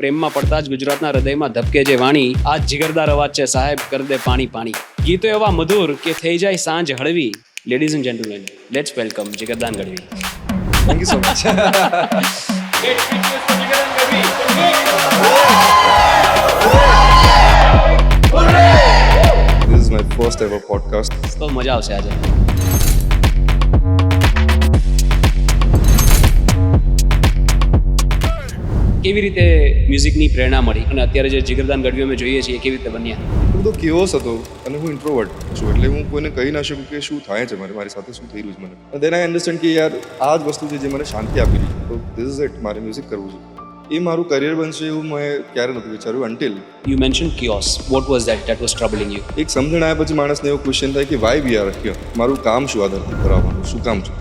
પ્રેમમાં પડતા જ ગુજરાતના હૃદયમાં ધબકે જે વાણી, આ જીગરદાર અવાજ છે સાહેબ, કર દે પાણી પાણી. ગીતો એવા મધુર કે થઈ જાય સાંજ હળવી. Ladies and gentlemen, let's welcome Jigardan Gadhvi. Thank you so much. This is my first ever podcast. તો મજા આવશે આજે. કેવી રીતે મ્યુઝિકની પ્રેરણા મળી અને અત્યારે જે જીગરદાન ગઢવી અમે જોઈએ છીએ કેવી રીતે બન્યા? હું તો કેઓસ હતો અને હું ઇન્ટ્રોવર્ટ છું, એટલે હું કોઈને કહી ના શકું કે શું થાય છે મારી સાથે શું થઈ રહ્યું છે મને. દેન આઈ અન્ડરસ્ટેન્ડ કે યાર આ જ વસ્તુ છે જે મને શાંતિ આપી રહી, તો ધીસ ઇઝ ઇટ, મારે મ્યુઝિક કરવું છે. એ મારું કરિયર બનશે એવું મેં ક્યારે નહોતું વિચાર્યું until you mention chaos. What was that was troubling you? એક સમજણ આવ્યા પછી માણસને એવો ક્વેશ્ચન થાય કે વાય વી આર હિયર, મારું કામ શું આ ધરતી પર આવવાનું, શું કામ છે.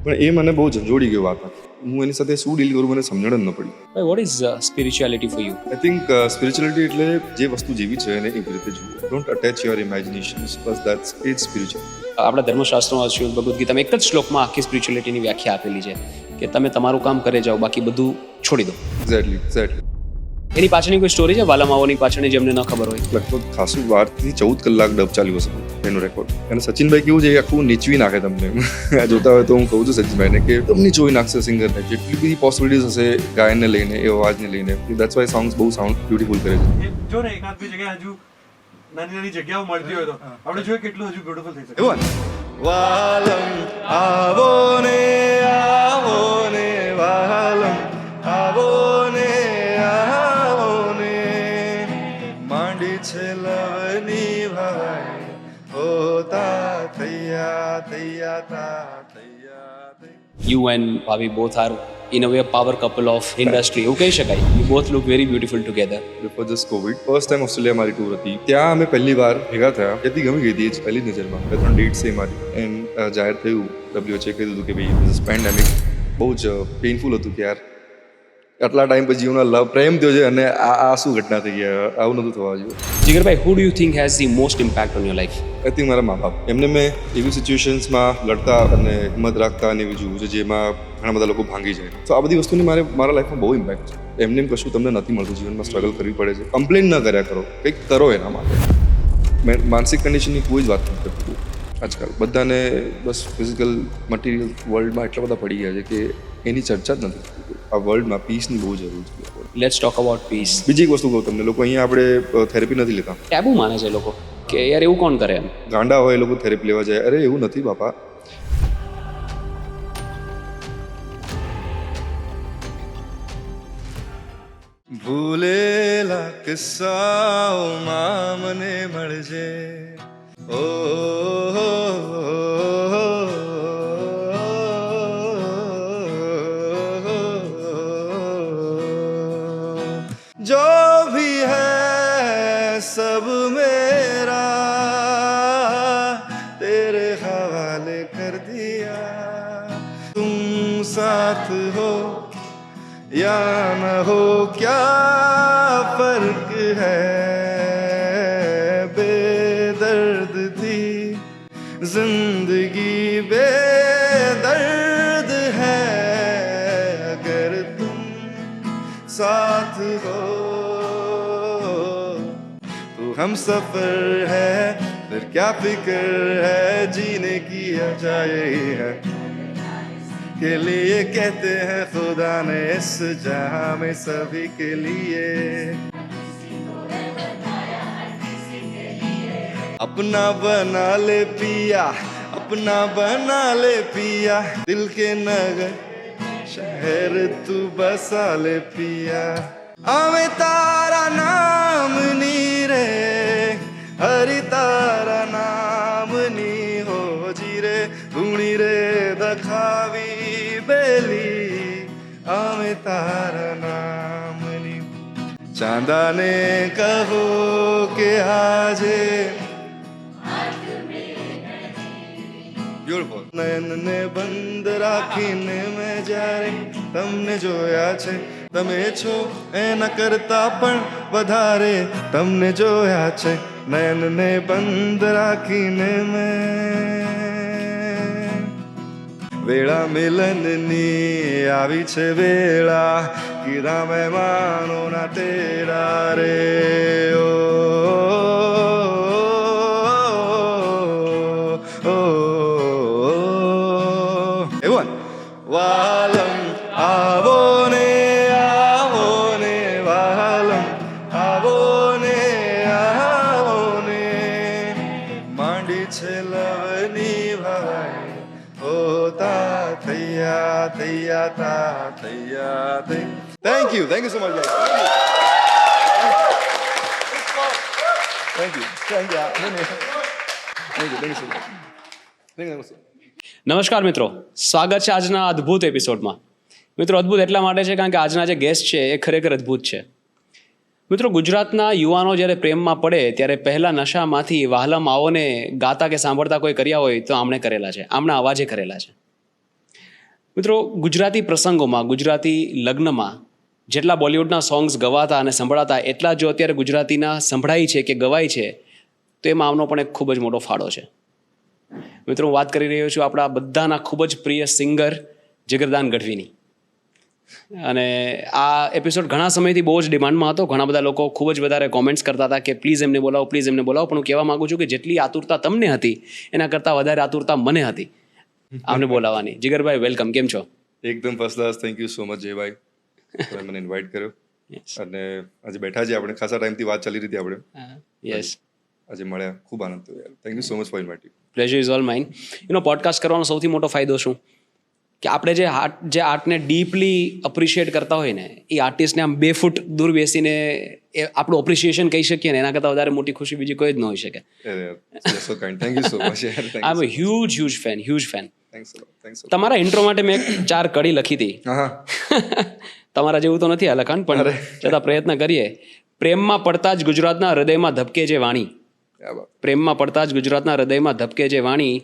પણ એ મને બહુ ઝંઝોડી ગયો વાત. હું એની સાથે શું ડીલ કરું મને સમજણ જ ન પડી. What is spirituality for you? I think spirituality એટલે જે વસ્તુ જેવી છે એને એવી રીતે જુઓ. ડોન્ટ અટેચ યોર ઇમેજિનેશન્સ, બસ દેટ્સ ઇટ સ્પિરિચ્યુઅલ. આપણા ધર્મશાસ્ત્રોમાં શ્રીમદ ભગવદ્ ગીતામાં એક જ શ્લોકમાં આખી સ્પિરિચ્યુઅલિટીની વ્યાખ્યા આપેલી છે કે તમે તમારું કામ કરે જાઓ, બાકી બધું છોડી દો. એક્ઝેક્ટલી. એની પાછળની કોઈ સ્ટોરી છે વાલામાઓની પાછળની જેમને ન ખબર હોય? લગભગ ખાસું 12 થી 14 કલાક ડબ ચાલ્યું હશે એનો રેકોર્ડ. અને સચિનભાઈ કેવું છે એ આખું નીચવી નાખે તમને. આ જોતા હોય તો હું કહું છું સચિનભાઈને કે તમને જોઈ નાખશે સિંગરને. જેટલી બધી પોસિબિલિટીઝ હશે ગાયનને લઈને, એ અવાજને લઈને, દેટ્સ વાય સોંગ્સ બહુ સાઉન્ડ બ્યુટીફુલ કરે છે. જો ને એકાદ બે જગ્યાએ હજુ નાની જગ્યાઓ મળતી હોય તો આપણે જોઈએ કેટલું હજુ બ્યુટીફુલ થઈ શકે. એવું વાલમ આવો ને વાલમ આવો ને માંડી છે લવની ભાઈ હોતા થૈયા. You and Bhavi both are in a way a power couple of industry. એવું કહી શકાય. You both look very beautiful together. Before this Covid first time Australia મારી ટૂર હતી. ત્યાં અમે પહેલી વાર ભેગા થયા. ત્યાંથી ગમી ગઈ હતી જ પહેલી નજરમાં. 2-3 ડેટ્સ છે મારી એન્ડ જાહેર થયું. WHO કહી દીધું કે ભાઈ ધીસ પેન્ડેમિક. બહુ જ પેઇનફુલ હતું કે યાર આટલા ટાઈમ પછી જીવનો લવ પ્રેમ થયો છે અને આ શું ઘટના થઈ ગયા, આવું નહોતું થવા જોઈએ. જીગરભાઈ, who do you think has the most impact on your life? I think મારા મા બાપ. એમને મેં એવી સિચ્યુએશન્સમાં લડતા અને હિંમત રાખતા અને એવી જોયું છે જેમાં ઘણા બધા લોકો ભાંગી જાય. તો આ બધી વસ્તુની મારા લાઈફમાં બહુ ઇમ્પેક્ટ છે. એમને કશું તમને નથી મળતું જીવનમાં, સ્ટ્રગલ કરવી પડે છે. કમ્પ્લેન ન કર્યા કરો, કંઈક કરો એના માટે. માનસિક કન્ડિશનની કોઈ જ વાત નથી કરતું આજકાલ. બધાને બસ ફિઝિકલ મટીરિયલ વર્લ્ડમાં એટલા બધા પડી ગયા છે કે એની ચર્ચા જ નથી. આ વર્લ્ડમાં પીસની બહુ જરૂર છે. Let's talk about peace. બીજી એક વસ્તુ કહું તમને, લોકો અહીંયા આપણે થેરેપી નથી લેતા. ટેબુ માને છે લોકો કે યાર એવું કોણ કરે એમ. ગાંડા હોય એ લોકો થેરેપી લેવા જાય. અરે એવું નથી બાપા. ભૂલેલા કિસ્સાઓમાં મને મળજે. ઓ जो भी है सब मेरा तेरे हवाले कर दिया. तुम साथ हो या न हो क्या फर्क है, बेदर्द थी जिंदगी बेदर्द है, अगर तुम साथ हो तो हम सफर है, फिर क्या फिक्र है, जीने की वजह यही है के लिए कहते हैं खुदा ने इस जहां में सभी के लिए. अपना बना ले पिया, अपना बना ले पिया, दिल के नगर शहर तू बसा ले पिया. आवे तारा नाम नी रे, हरि तारा नाम नी हो जी रे, धूणी रे दखावी बेली. आवे तारा नाम नी. चांदा ने कहो के आजे બ્યુટીફુલ. નયનને બંધ રાખીને મેં જ્યારે તમને જોયા છે, તમે છો એના કરતા પણ વધારે તમને જોયા છે. નયનને બંધ રાખીને મેં વેળા મિલનની આવી છે વેળા કીધા મહેમાનોના તેડા રે ઓ એવું વાલમ આવો ને વાલમ આવો ને માંડી છે લવની ભાઈ હોતા થૈયા thank you so much thank you નમસ્કાર મિત્રો, સ્વાગત છે આજના અદ્ભુત એપિસોડમાં. મિત્રો, અદ્ભુત એટલા માટે છે કારણ કે આજના જે ગેસ્ટ છે એ ખરેખર અદ્ભુત છે. મિત્રો, ગુજરાતના યુવાનો જ્યારે પ્રેમમાં પડે ત્યારે પહેલા નશામાંથી વહાલમ આવોને ગાતા કે સાંભળતા કોઈ કર્યા હોય તો આમણે કરેલા છે, આમના અવાજે કરેલા છે. મિત્રો, ગુજરાતી પ્રસંગોમાં, ગુજરાતી લગ્નમાં જેટલા બોલિવૂડના સોંગ્સ ગવાતા અને સંભળાતા એટલા જો અત્યારે ગુજરાતીના સંભળાય છે કે ગવાય છે તો એમાં આમનો પણ એક ખૂબ જ મોટો ફાળો છે. મિત્રો, હું વાત કરી રહ્યો છું આપણા બધાના ખૂબ જ પ્રિય સિંગર જીગરદાન ગઢવીની. અને આ એપિસોડ ઘણા સમયથી બહુ જ ડિમાન્ડમાં હતો. ઘણા બધા લોકો ખૂબ જ વધારે કોમેન્ટ્સ કરતા હતા કે પ્લીઝ એમને બોલાવો. પણ હું કહેવા માગું છું કે જેટલી આતુરતા તમને હતી એના કરતાં વધારે આતુરતા મને હતી આમને બોલાવવાની. જીગરભાઈ, વેલકમ. કેમ છો? એકદમ first class. Thank you so much Jaybhai, તમે મને ઇન્વાઇટ કર્યો અને આજે બેઠા છે આપણે. ખાસા ટાઈમથી વાત ચાલી રહી હતી આપણે. યસ, આજે મળ્યા, ખૂબ આનંદ થયો યાર. Thank you so much four inviting. Pleasure is all mine. Podcast કરવાનો સૌથી મોટો ફાયદો શું કે આપણે જે આર્ટને ડીપલી અપ્રિશિએટ કરતા હોય ને એ આર્ટિસ્ટને આમ 2 ફૂટ દૂર બેસીને એ આપણું અપ્રિશિએશન કહી શકીએ ને એના કરતાં વધારે મોટી ખુશી બીજી કોઈ જ ન હોઈ શકે. So kind. Thank you so much યાર. I am a huge fan. Thanks a lot. તમારા ઇન્ટ્રો માટે મેં 4 કડી લખી હતી. હા તમારા જેવું તો નથી આ લખાણ, પણ છતાં પ્રયત્ન કરીએ. પ્રેમમાં પડતા જ ગુજરાતના હૃદયમાં ધબકે જે વાણી, પ્રેમમાં પડતા જ ગુજરાતના હૃદયમાં ધબકે જે વાણી,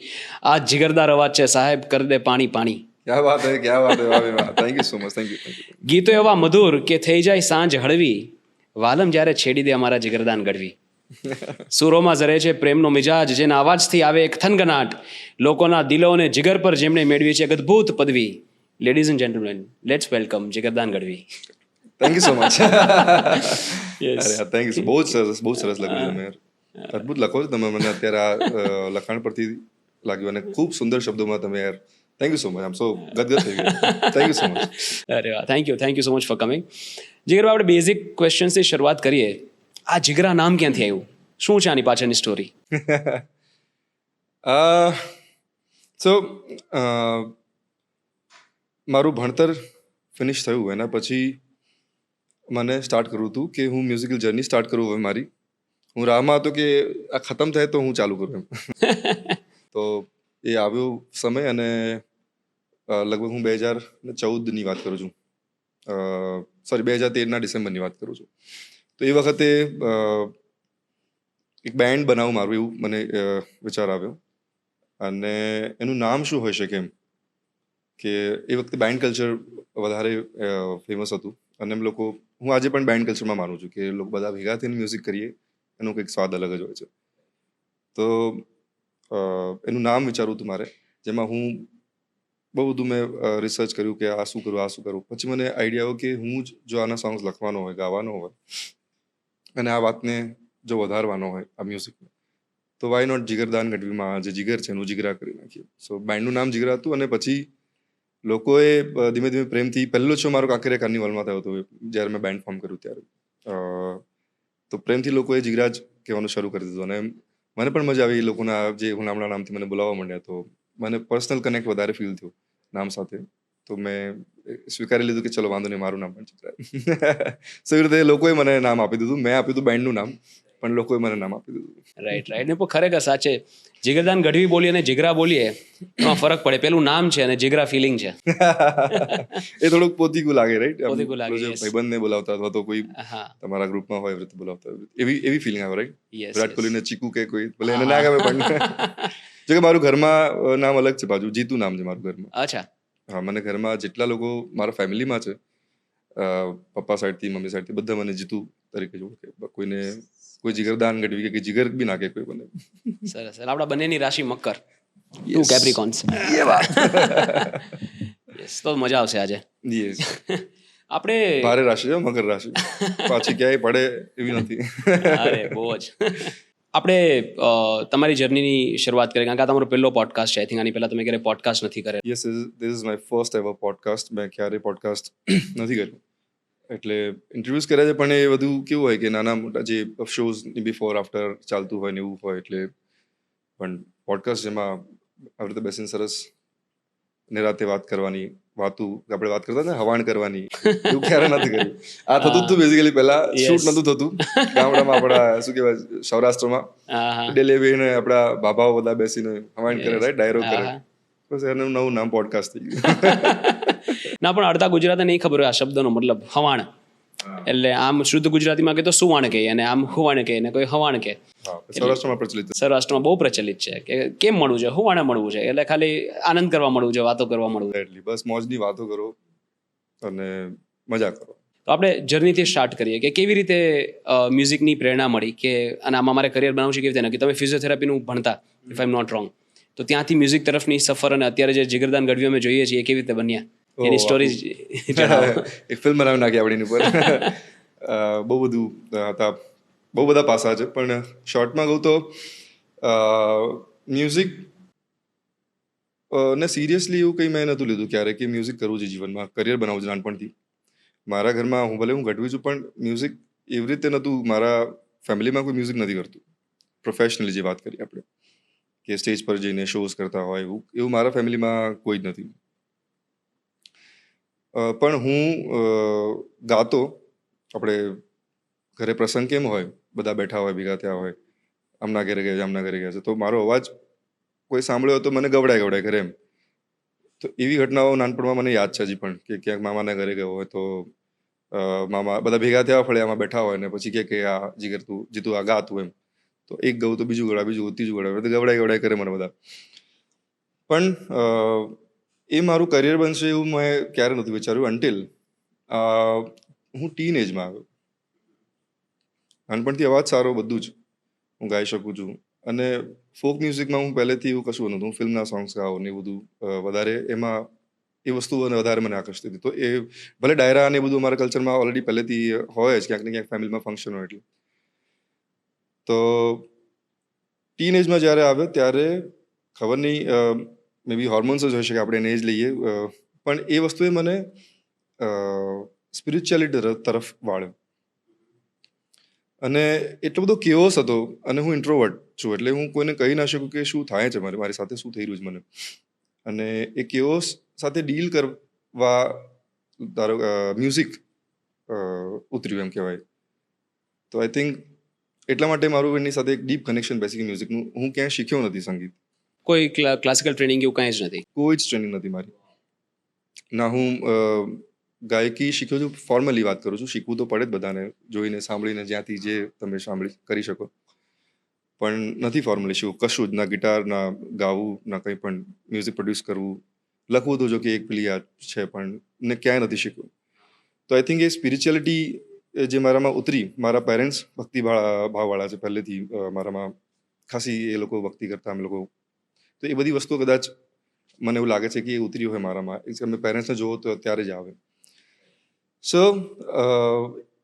આ જીગરદાર અવાજ છે સાહેબ, કર દે પાણી પાણી. ક્યા વાત હે, ક્યા વાત હે. વાહ વાહ. Thank you so much. Thank you. ગીતો એવા મધુર કે થઈ જાય સાંજ હળવી, વાલમ જ્યારે છેડી દે અમારા જીગરદાન ગઢવી. સુરોમાં ઝરે છે પ્રેમનો મિજાજ, જેના અવાજથી આવે એક થનગનાટ, લોકોના દિલો અને જીગર પર જેમણે મેળવી છે એક અદ્ભુત પદવી. Ladies and gentlemen, let's welcome Jigardan Gadhvi. Thank you so much. Yes. અરે થેન્ક યુ. બહુ સરસ લખ્યું તમે યાર. અદ્ભુત લખો છો તમે. મને અત્યારે આ લખાણ પરથી લાગ્યું અને ખૂબ સુંદર શબ્દોમાં તમે યાર. Thank you so much. આમ સો ગદગદ થઈ ગયો. Thank you so much. અરે વાહ, thank you so much for coming. Jigarbhai, આપણે બેઝિક ક્વેશ્ચન્સથી શરૂઆત કરીએ. આ જીગરા નામ ક્યાંથી આવ્યું? શું છે આની પાછળની સ્ટોરી? સો મારું ભણતર ફિનિશ થયું એના પછી મને સ્ટાર્ટ કરવું હતું કે હું મ્યુઝિકલ જર્ની સ્ટાર્ટ કરું હવે મારી. હું રાહમાં હતો કે આ ખતમ થાય તો હું ચાલુ કરું એમ. તો એ આવ્યો સમય અને લગભગ હું 2014ની વાત કરું છું. 2013ના ડિસેમ્બરની વાત કરું છું. તો એ વખતે એક બેન્ડ બનાવું મારું, એવું મને વિચાર આવ્યો. અને એનું નામ શું હોઈ શકે એમ કે એ વખતે બેન્ડ કલ્ચર વધારે ફેમસ હતું. અને એમ લોકો, હું આજે પણ બેન્ડ કલ્ચરમાં માનું છું કે લોકો બધા ભેગા થઈને મ્યુઝિક કરીએ એનો કંઈક સ્વાદ અલગ જ હોય છે. તો એનું નામ વિચારવું હતું મારે, જેમાં હું બહુ બધું મેં રિસર્ચ કર્યું કે આ શું કરું. પછી મને આઈડિયા આવ્યો કે હું જ જો આના સોંગ્સ લખવાનો હોય, ગાવાનો હોય અને આ વાતને જો વધારવાનો હોય આ મ્યુઝિકને, તો વાય નોટ જીગરદાન ગઢવીમાં જે જીગર છે એનું જીગરા કરી નાખીએ. સો બેન્ડનું નામ જીગરા હતું. અને પછી લોકોએ ધીમે ધીમે પ્રેમથી, પહેલો શો મારો કાંકરિયા કાર્નિવલમાં થયો હતો જ્યારે મેં બેન્ડ ફોર્મ કર્યું ત્યારે. તો પ્રેમથી લોકોએ જીગરાજ કહેવાનું શરૂ કરી દીધું. અને મને પણ મજા આવી એ લોકોના જે હુલામણા નામથી મને બોલાવવા માંડ્યા. તો મને પર્સનલ કનેક્ટ વધારે ફીલ થયું નામ સાથે. તો મેં સ્વીકારી લીધું કે ચલો વાંધો નહીં, મારું નામ પણ જીગરા. સો એ રીતે લોકોએ મને નામ આપી દીધું. મેં આપ્યું હતું બેન્ડનું નામ, પણ લોકોએ મને નામ આપી દીધું. રાઈટ. ને પણ ખરેખર સાચે જીગરદાન ગઢવી બોલીએ અને જીગરા બોલીએ એમાં ફરક પડે. પેલું નામ છે અને જીગરા ફિલિંગ છે. એ થોડુંક પોતીકું લાગે, રાઈટ? પોતીકું લાગે, yes. ભાઈબંધને બોલાવતા અથવા તો કોઈ હા, તમારા ગ્રુપમાં હોય એવી રીતે બોલાવતા હોય, એવી ફિલિંગ આવે, રાઈટ? yes, વિરાટ yes. કોહલીને ચીકુ કે કોઈ ભલે એને ના ગમે, પણ જો કે મારું ઘરમાં નામ અલગ છે પાછું. જીતુ નામ છે મારું ઘરમાં. અચ્છા. હા, મને ઘરમાં જેટલા લોકો મારા ફેમિલીમાં છે, પપ્પા સાઈડથી, મમ્મી સાઈડથી, બધા મને જીતુ તરીકે જ ઓળખે. કોઈને કોઈ જીગરદાન ગઢવી કે જીગર બી નાખે કોઈ મને. સરસ. આપણા બંનેની રાશિ મકર. ટુ કેપ્રિકોન્સ. યસ, તો મજા આવશે આજે. યસ. આપણે ભારે રાશિ છે મકર રાશિ, પાછી ક્યાંય પડે એવી નથી. અરે બહુ જ. આપણે તમારી જર્નીની શરૂઆત કરીએ, કારણ કે આ તમારો પહેલો પોડકાસ્ટ છે. આઈ થિંક આની પહેલાં તમે ક્યારે પોડકાસ્ટ નથી કરે. Yes, this is my first ever podcast. મેં ક્યારેય પોડકાસ્ટ નથી કર્યું. એટલે ઇન્ટરવ્યૂઝ કર્યા છે, પણ એ બધું કેવું હોય કે નાના મોટા જે શોઝ બિફોર આફ્ટર ચાલતું હોય ને એવું હોય. એટલે પણ પોડકાસ્ટ જેમાં આવી રીતે બેસીને સરસ નિરાતે વાત કરવાની, આપણે વાત કરતા ને હવાણ કરવાની, એવું ક્યારે નથી કર્યું. આ થતું જ હતું બેઝિકલી. પહેલા શૂટ નતું થતું ગામડામાં, આપણા શું કહેવાય સૌરાષ્ટ્રમાં ડેલી બેહીને આપણા બાબાઓ બધા બેસીને હવાણ કરે, રાઈટ, ડાયરો કરે. બસ એનું નવું નામ પોડકાસ્ટ થઈ ગયું. ના, પણ અડધા ગુજરાતને નહીં ખબર હોય આ શબ્દનો મતલબ હવાણ. એટલે આમ શુદ્ધ ગુજરાતીમાં કે તો સુવાણ કહે, અને આમ હુવાણ કહે, ને કોઈ હવાણ કહે. સૌરાષ્ટ્રમાં પ્રચલિત છે. સૌરાષ્ટ્રમાં બહુ પ્રચલિત છે કે કેમ મળવું છે, હુવાણે મળવું છે, એટલે ખાલી આનંદ કરવા મળવું છે, વાતો કરવા મળવું છે. એટલી બસ મોજની વાતો કરો અને મજા કરો. તો આપણે જર્નીથી સ્ટાર્ટ કરીએ કે કેવી રીતે મ્યુઝિકની પ્રેરણા મળી, કે અને આમાં મારે કરિયર બનાવવું છે કેવી રીતે નક્કી. તમે ફિઝિયોથેરાપીનું ભણતા, if I am not wrong, તો ત્યાંથી મ્યુઝિક તરફની સફર અને અત્યારે જે જીગરદાન ગઢવી અમે જોઈએ છીએ એ કેવી રીતે બન્યા, એની સ્ટોરી એક ફિલ્મ બનાવી નાખી આપણી ઉપર. બહુ બધું હતા, બહુ બધા પાસા છે, પણ શોર્ટમાં કહું તો મ્યુઝિક ને સિરિયસલી એવું કંઈ મેં નહોતું લીધું ક્યારે કે મ્યુઝિક કરવું છે જીવનમાં, કરિયર બનાવવું છે નાનપણથી. મારા ઘરમાં હું ભલે હું ગઢવી છું, પણ મ્યુઝિક એવી રીતે નહોતું. મારા ફેમિલીમાં કોઈ મ્યુઝિક નથી કરતું પ્રોફેશનલી, જે વાત કરીએ આપણે કે સ્ટેજ પર જઈને શોઝ કરતા હોય, એવું મારા ફેમિલીમાં કોઈ જ નથી. પણ હું ગાતો. આપણે ઘરે પ્રસંગ કેમ હોય, બધા બેઠા હોય, ભેગા થયા હોય, આમના ઘરે ગયા છે, આમના ઘરે ગયા છે, તો મારો અવાજ કોઈ સાંભળ્યો તો મને ગવડાય ઘરે એમ. તો એવી ઘટનાઓ નાનપણમાં મને યાદ છે હજી પણ, કે ક્યાંક મામાના ઘરે ગયો હોય તો મામા બધા ભેગા થયા ફળિયામાં બેઠા હોય, ને પછી કે આ જીગર તું જીતું આ ગાતું એમ. તો એક ગયું તો બીજું ગળા, બીજું ત્રીજું ગળા, ગવડાય કરે મને બધા. પણ એ મારું કરિયર બનશે એવું મેં ક્યારે નહોતું વિચાર્યું અન્ટિલ હું ટીન એજમાં આવ્યો. નાનપણથી અવાજ સારો, બધું જ હું ગાઈ શકું છું. અને ફોક મ્યુઝિકમાં હું પહેલેથી એવું કશું નહોતું. હું ફિલ્મના સોંગ્સ ગાઉં ને એ બધું વધારે, એમાં એ વસ્તુ વધારે મને આકર્ષતી હતી. તો એ ભલે ડાયરા અને એ બધું અમારા કલ્ચરમાં ઓલરેડી પહેલેથી હોય જ, ક્યાંક ને ક્યાંક ફેમિલીમાં ફંક્શન હોય એટલે. તો ટીન એજમાં જ્યારે આવ્યો ત્યારે ખબર નહીં, મે બી હોર્મોન્સ જ હોય શકે, આપણે એને જ લઈએ, પણ એ વસ્તુએ મને સ્પિરિચ્યુઆલિટી તરફ વાળ્યો. અને એટલો બધો કેઓસ હતો, અને હું ઇન્ટ્રોવર્ટ છું, એટલે હું કોઈને કહી ના શકું કે શું થાય છે મારી સાથે, શું થઈ રહ્યું છે મને. અને એ કેઓસ સાથે ડીલ કરવા તારો મ્યુઝિક ઉતર્યું એમ કહેવાય. તો આઈ થિંક એટલા માટે મારું એની સાથે એક ડીપ કનેક્શન બેસિક મ્યુઝિકનું. હું ક્યાંય શીખ્યો નથી સંગીત, કોઈ ક્લાસિકલ ટ્રેનિંગ એવું કાંઈ જ નથી? કોઈ જ ટ્રેનિંગ નથી મારી. ના હું ગાયકી શીખ્યો છું, ફોર્મલી વાત કરું છું. શીખવું તો પડે જ બધાને, જોઈને સાંભળીને, જ્યાંથી જે તમે કરી શકો, પણ નથી ફોર્મલી શીખવું કશું જ. ના ગિટાર, ના ગાવું, ના કંઈ પણ મ્યુઝિક પ્રોડ્યુસ કરવું. લખવું તો જો કે એક પેલી યાદ છે, પણ ને ક્યાંય નથી શીખવું. તો આઈ થિંક એ સ્પિરિચ્યુઆલિટી જે મારામાં ઉતરી, મારા પેરેન્ટ્સ ભક્તિ ભાવવાળા છે પહેલેથી, મારામાં ખાસી એ લોકો ભક્તિ કરતા, અમે લોકો. તો એ બધી વસ્તુઓ કદાચ મને એવું લાગે છે કે એ ઉતરી હોય મારામાં. અમે પેરેન્ટ્સને જોવો તો ત્યારે જ આવે. સો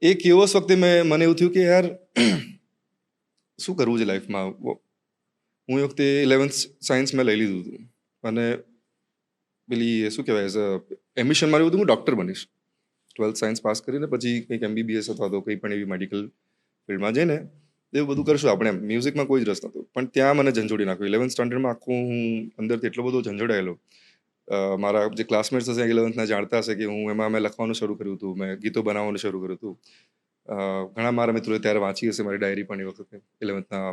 એ કેવોસ વખતે મને એવું થયું કે યાર શું કરવું છે લાઈફમાં. હું એ વખતે 11th સાયન્સ મેં લઈ લીધું હતું, અને પેલી શું કહેવાય એમ્બિશન મારી હતું હું ડૉક્ટર બનીશ. 12th સાયન્સ પાસ કરીને પછી કંઈક MBBS અથવા તો કંઈ પણ એવી મેડિકલ ફિલ્ડમાં જઈને એવું બધું કરશું આપણે. એમ મ્યુઝિકમાં કોઈ જ રસ નહોતો, પણ ત્યાં મને ઝંઝોડી નાખ્યું. 11th સ્ટાન્ડર્ડમાં આખું હું અંદરથી એટલો બધો ઝંઝોડાયેલો. મારા જે ક્લાસમેટ્સ હશે 11થના જાણતા હશે કે હું એમાં મેં લખવાનું શરૂ કર્યું હતું, મેં ગીતો બનાવવાનું શરૂ કર્યું હતું. ઘણા મારા મિત્રોએ ત્યારે વાંચી હશે મારી ડાયરી પણ એ વખતે. 11થના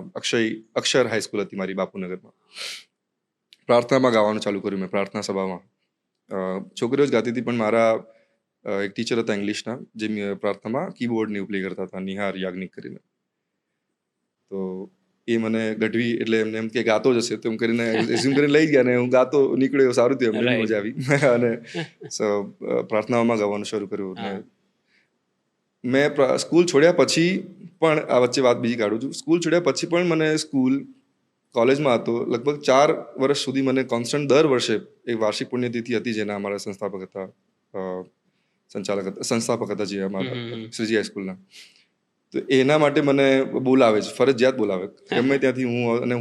અક્ષર હાઈસ્કૂલ હતી મારી બાપુનગરમાં. પ્રાર્થનામાં ગાવાનું ચાલુ કર્યું મેં, પ્રાર્થના સભામાં. છોકરીઓ જ ગાતી હતી, પણ મારા એક ટીચર હતા ઇંગ્લિશના, જે પ્રાર્થનામાં કીબોર્ડને એવું પ્લે કરતા હતા, નિહાર યાજ્ઞિક કરીને. તો એ મને ગઢવી એટલે એમને એમ કે ગાતો જ હશે, તો એમ કરીને એઝ્યુમ કરીને લઈ ગયા, ને હું ગાતો નીકળ્યો. સારું થયું, એમને મજા આવી. અને પ્રાર્થનાઓમાં ગાવાનું શરૂ કર્યું. મેં સ્કૂલ છોડ્યા પછી પણ, આ વચ્ચે વાત બીજી કાઢું છું, સ્કૂલ છોડ્યા પછી પણ મને સ્કૂલ, કોલેજમાં હતો લગભગ 4 વર્ષ સુધી મને કોન્સ્ટન્ટ દર વર્ષે એક વાર્ષિક પુણ્યતિથિ હતી જેના અમારા સંસ્થાપક હતા જે અમારા શ્રીજી હાઈસ્કૂલના. તો એના માટે મને બોલાવે છે, ફરજિયાત બોલાવે ગમે ત્યાંથી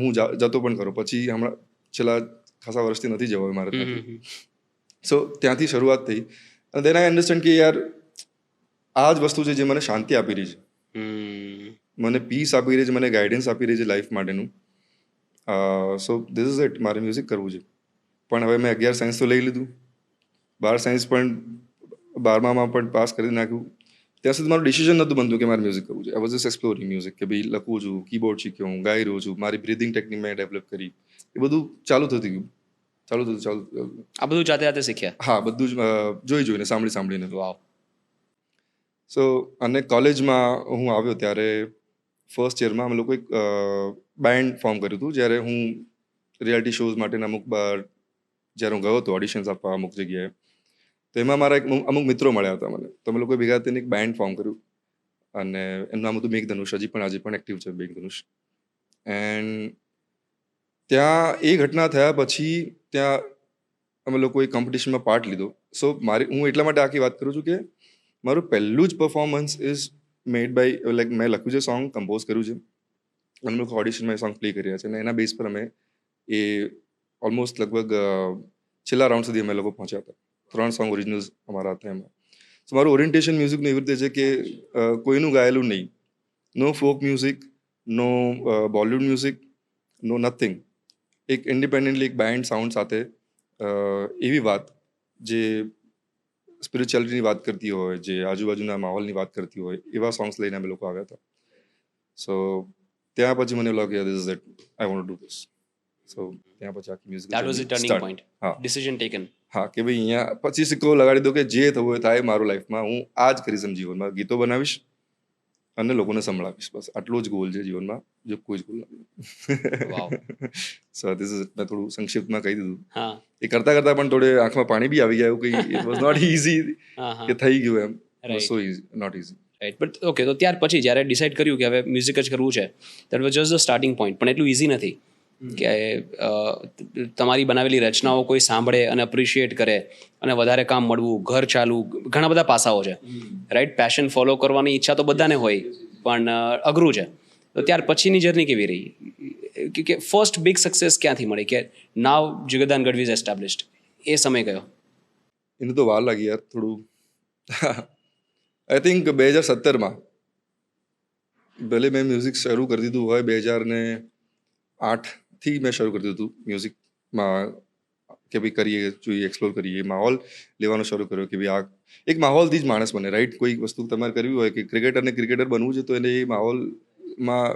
હું જતો પણ કરું. પછી હમણાં છેલ્લા ખાસા વર્ષથી નથી જવાયું મારે ત્યાંથી. સો ત્યાંથી શરૂઆત થઈ અને દેન આઈ અન્ડરસ્ટેન્ડ કે યાર આ જ વસ્તુ છે જે મને શાંતિ આપી રહી છે, મને પીસ આપી રહી છે, મને ગાઈડન્સ આપી રહી છે લાઈફ માટેનું. સો ધીસ ઇઝ ઇટ, મારે મ્યુઝિક કરવું છે. પણ હવે મેં 11 સાયન્સ તો લઈ લીધું, 12 સાયન્સ પણ 12માં પણ પાસ કરી નાખ્યું. ત્યાં સુધી મારું ડિસિઝન નહોતું બનતું કે મારે મ્યુઝિક કરવું છે. I was just exploring music કે ભાઈ લખું છું, કીબોર્ડ શીખ્યો હું, ગાઈ રહ્યો છું, મારી બ્રીધિંગ ટેકનિક મેં ડેવલપ કરી, એ બધું ચાલુ થતું ગયું. આ બધું જાતે જાતે શીખ્યા? હા, બધું જ જોઈને સાંભળીને. વાવ. સો અને કોલેજમાં હું આવ્યો ત્યારે ફર્સ્ટ યરમાં અમે લોકો એક બેન્ડ ફોર્મ કર્યું હતું. જ્યારે હું રિયાલિટી શોઝ માટેના જ્યારે હું ગયો હતો ઓડિશન્સ આપવા અમુક જગ્યાએ, તો એમાં મારા અમુક મિત્રો મળ્યા હતા મને. તો અમે લોકોએ ભેગા થઈને એક બેન્ડ ફોર્મ કર્યું અને એનું નામ હતું મેઘધનુષ. હજી પણ આજે પણ એક્ટિવ છે મેઘધનુષ. એન્ડ ત્યાં એ ઘટના થયા પછી ત્યાં અમે લોકોએ કોમ્પિટિશનમાં પાર્ટ લીધો. સો હું એટલા માટે આખી વાત કરું છું કે મારું પહેલું જ performance is made bye like મેં લખ્યું છે, સોંગ કમ્પોઝ કર્યું છે, અમે લોકો ઓડિશનમાં એ સોંગ પ્લે કર્યા છે અને એના બેઝ પર અમે એ ઓલમોસ્ટ લગભગ છેલ્લા રાઉન્ડ સુધી અમે લોકો પહોંચ્યા હતા. 3 સોંગ ઓરિજિનલ્સ અમારા હતા એમાં. સો મારું ઓરિએન્ટેશન મ્યુઝિકનું એવી રીતે છે કે કોઈનું ગાયેલું નહીં, નો ફોક મ્યુઝિક, નો બોલિવૂડ મ્યુઝિક, નો નથિંગ. એક ઇન્ડિપેન્ડન્ટલી એક બેન્ડ સાઉન્ડ સાથે એવી વાત જે સ્પિરિચ્યુઆલિટીની વાત કરતી હોય, જે આજુબાજુના માહોલની વાત કરતી હોય, એવા સોંગ્સ લઈને અમે લોકો આવ્યા હતા. સો ત્યાં પછી મને એવું લાગ્યું this is it, I want to do this. So ત્યાં પછી આખી music that was the turning point. હા, ડિસિઝન ટેકન. હા કે ભાઈ અહીંયા પછી સિક્કો લગાડી દો કે જે થવું હોય થાય મારું લાઈફમાં, હું આ જ કરીશ જીવનમાં, ગીતો બનાવીશ અને લોકોને સંભળાવીશ, બસ આટલો જ ગોલ છે જીવનમાં, જો કોઈ જ ગોલ નથી. So this is it. મેં થોડું સંક્ષિપ્તમાં કહી દીધું. હા, એ કરતા પણ થોડે આંખમાં પાણી બી આવી ગયા, કંઈ ઇટ વોઝ નોટ ઇઝી કે થઈ ગયું એમ. So easy, not easy. Right. But okay, તો ત્યાર પછી જ્યારે ડિસાઇડ કર્યું કે હવે મ્યુઝિક જ કરવું છે, that was just the starting point. પણ એટલું ઇઝી નથી કે તમારી બનાવેલી રચનાઓ કોઈ સાંભળે અને અપ્રિશિએટ કરે અને વધારે કામ મળવું, ઘર ચાલવું, ઘણા બધા પાસાઓ છે. રાઈટ. પેશન ફોલો કરવાની ઈચ્છા તો બધાને હોય, પણ અઘરું છે. તો ત્યાર પછીની જર્ની કેવી રહી? કે ફર્સ્ટ બિગ સક્સેસ ક્યાંથી મળી કે નાવ જિગરદાન ગઢવી ઇઝ એસ્ટાબ્લિશ્ડ? એ સમય કયો? એને તો વાર લાગી યાર થોડું. આઈ થિંક 2017માં ભલે મેં મ્યુઝિક શરૂ કરી દીધું હોય, 2008થી મેં શરૂ કરી દીધું મ્યુઝિકમાં કે ભાઈ કરીએ, જોઈએ, એક્સપ્લોર કરીએ, માહોલ લેવાનો શરૂ કર્યો કે ભાઈ આ એક માહોલથી જ માણસ બને. રાઈટ. કોઈ વસ્તુ તમારે કરવી હોય કે ક્રિકેટર બનવું છે તો એને એ માહોલમાં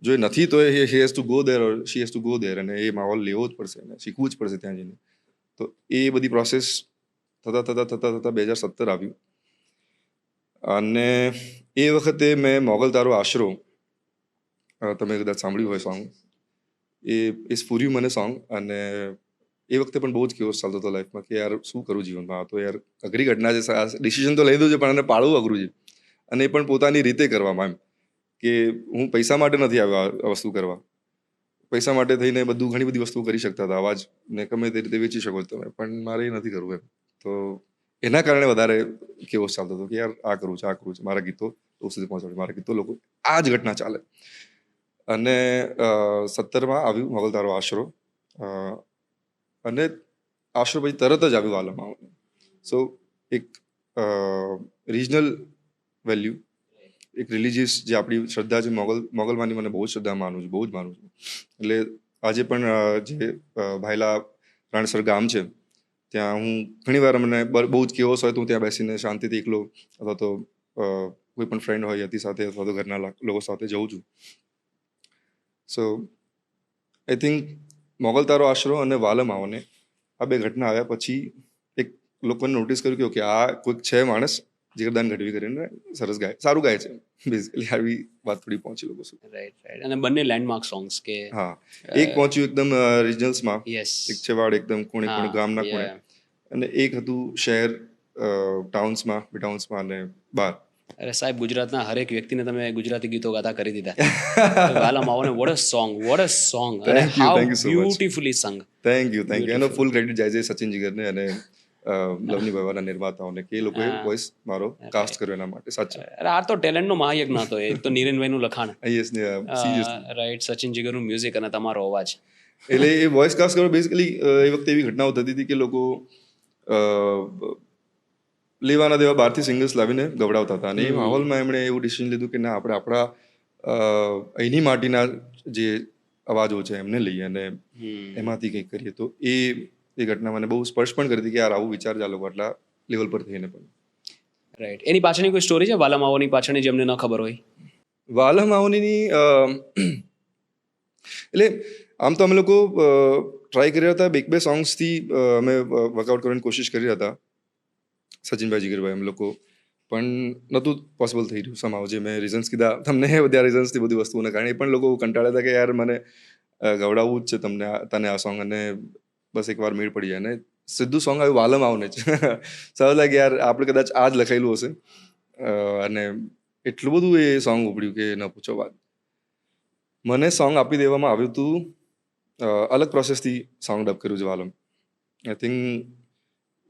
જો એ નથી તો he has to go there or she has to go there, અને એ માહોલ લેવો જ પડશે અને શીખવું જ પડશે ત્યાં જઈને. તો એ બધી પ્રોસેસ થતાં 2017 આવ્યું. અને એ વખતે મેં મોગલ તારો આશરો, તમે કદાચ સાંભળ્યું હોય સોંગ, એ સ્ફૂર્યું મને સોંગ. અને એ વખતે પણ બહુ જ કેવો ચાલતો હતો લાઈફમાં કે યાર શું કરું જીવનમાં, આ તો યાર અઘરી ઘટના છે, ડિસિઝન તો લઈ દઉં છે પણ એને પાળવું અઘરું છે, અને એ પણ પોતાની રીતે કરવામાં. એમ કે હું પૈસા માટે નથી આવ્યો આ વસ્તુ કરવા. પૈસા માટે થઈને ઘણી બધી વસ્તુઓ કરી શકતા હતા, અવાજ ને ગમે તે રીતે વેચી શકો છો તમે, પણ મારે એ નથી કરવું એમ. તો એના કારણે વધારે કેવો ચાલતો હતો કે યાર આ કરવું છે, મારા ગીતો લોકો સુધી પહોંચાડે, મારા ગીતો લોકો, આ જ ઘટના ચાલે. અને 17માં આવ્યું મોગલ તારો આશરો, અને આશરો પછી તરત જ આવ્યું વાલમાં. સો એક રિજનલ વેલ્યુ, એક રિલિજિયસ જે આપણી શ્રદ્ધા છે, મોગલમાંની મને બહુ જ શ્રદ્ધા માનું છું, બહુ જ માનું છું. એટલે આજે પણ જે ભાયલા રાણસર ગામ છે ત્યાં હું ઘણીવાર મને બહુ જ કેઓસ હોય તો હું ત્યાં બેસીને શાંતિથી એકલો અથવા તો કોઈ પણ ફ્રેન્ડ હોય એની સાથે અથવા તો ઘરના લોકો સાથે જઉં છું. સો આઈ થિંક મોગલ તારો આશરો અને વાલમ આવને આ બે ઘટના આવ્યા પછી એક લોકોને નોટિસ કર્યું કે ઓકે આ કોઈક છે માણસ જિગરદાન ગઢવી કરીને, સરસ ગાય, સારું ગાય છે. બેઝિકલી આવી વાત થોડી પહોંચી લોકો સુધી. રાઈટ. અને બંને લેન્ડમાર્ક સોંગ્સ કે હા, એક પહોંચ્યું એકદમ રિજનલ્સમાં, યસ, એક છે વાડ એકદમ ખૂણે ગામના ખૂણે, અને એક હતું શહેર ટાઉન્સમાં અને બહાર. અરે સાહેબ, ગુજરાતના હરેક વ્યક્તિને તમે ગુજરાતી ગીતો ગાતા કરી દીધા. વાલા માવોને what a song, what a song, અને Thank you, how thank you so much. Beautifully sung. Thank you એનો ફૂલ ક્રેડિટ જાય છે સચિન જીગરને અને લવની ભવાના નિર્માતાઓને કે એ લોકોએ વોઇસ મારો કાસ્ટ કર્યો એના માટે સાચા. અરે આ તો ટેલેન્ટનો મહાયજ્ઞ હતો. એક તો નીરેનભાઈનું લખાણ, યસ ને સિરિયસલી. રાઈટ, સચિન જીગરનું મ્યુઝિક અને તમારો અવાજ. એટલે એ વોઇસ કાસ્ટ કરવા બેઝિકલી એ વખતે એવી ઘટનાઓ થતી હતી કે લોકો લેવાના દેવા બહારથી સિંગર્સ લાવીને ગવડાવતા હતા અને એ માહોલમાં એમણે એવું ડિસિઝન લીધું કે ના, આપણે આપણા અહીંની માટીના જે અવાજો છે એમને લઈએ અને એમાંથી કંઈક કરીએ. તો એ ઘટના મને બહુ સ્પર્શ પણ કરી હતી કે યાર આવું વિચાર આ લોકો આટલા લેવલ પર થઈને પણ. રાઈટ. એની પાછળની કોઈ સ્ટોરી છે વાલા માવોની પાછળની જેમને ન ખબર હોય? વાલા માવનીની એટલે આમ તો અમે લોકો ટ્રાય કરી રહ્યા હતા, બે સોંગ્સથી અમે વર્કઆઉટ કરવાની કોશિશ કરી રહ્યા હતા સચિનભાઈ જીગરભાઈ અમે લોકો, પણ નહોતું પોસિબલ થઈ રહ્યું સમાવ. જે મેં રીઝન્સ કીધા તમને, બધા રીઝન્સથી બધી વસ્તુઓના કારણે એ પણ લોકો કંટાળ્યા હતા કે યાર મને ગવડાવવું જ છે તને આ સોંગ, અને બસ એકવાર મેળ પડી જાય. અને સીધું સોંગ આવ્યું વાલમ આવને જ. સર લાગે યાર આપણે કદાચ આ જ લખાયેલું હશે, અને એટલું બધું એ સોંગ ઉપડ્યું કે ન પૂછો વાત. મને સોંગ આપી દેવામાં આવ્યું હતું, અલગ પ્રોસેસથી સોંગ ડબ કર્યું છે વાલમ. આઈ થિંક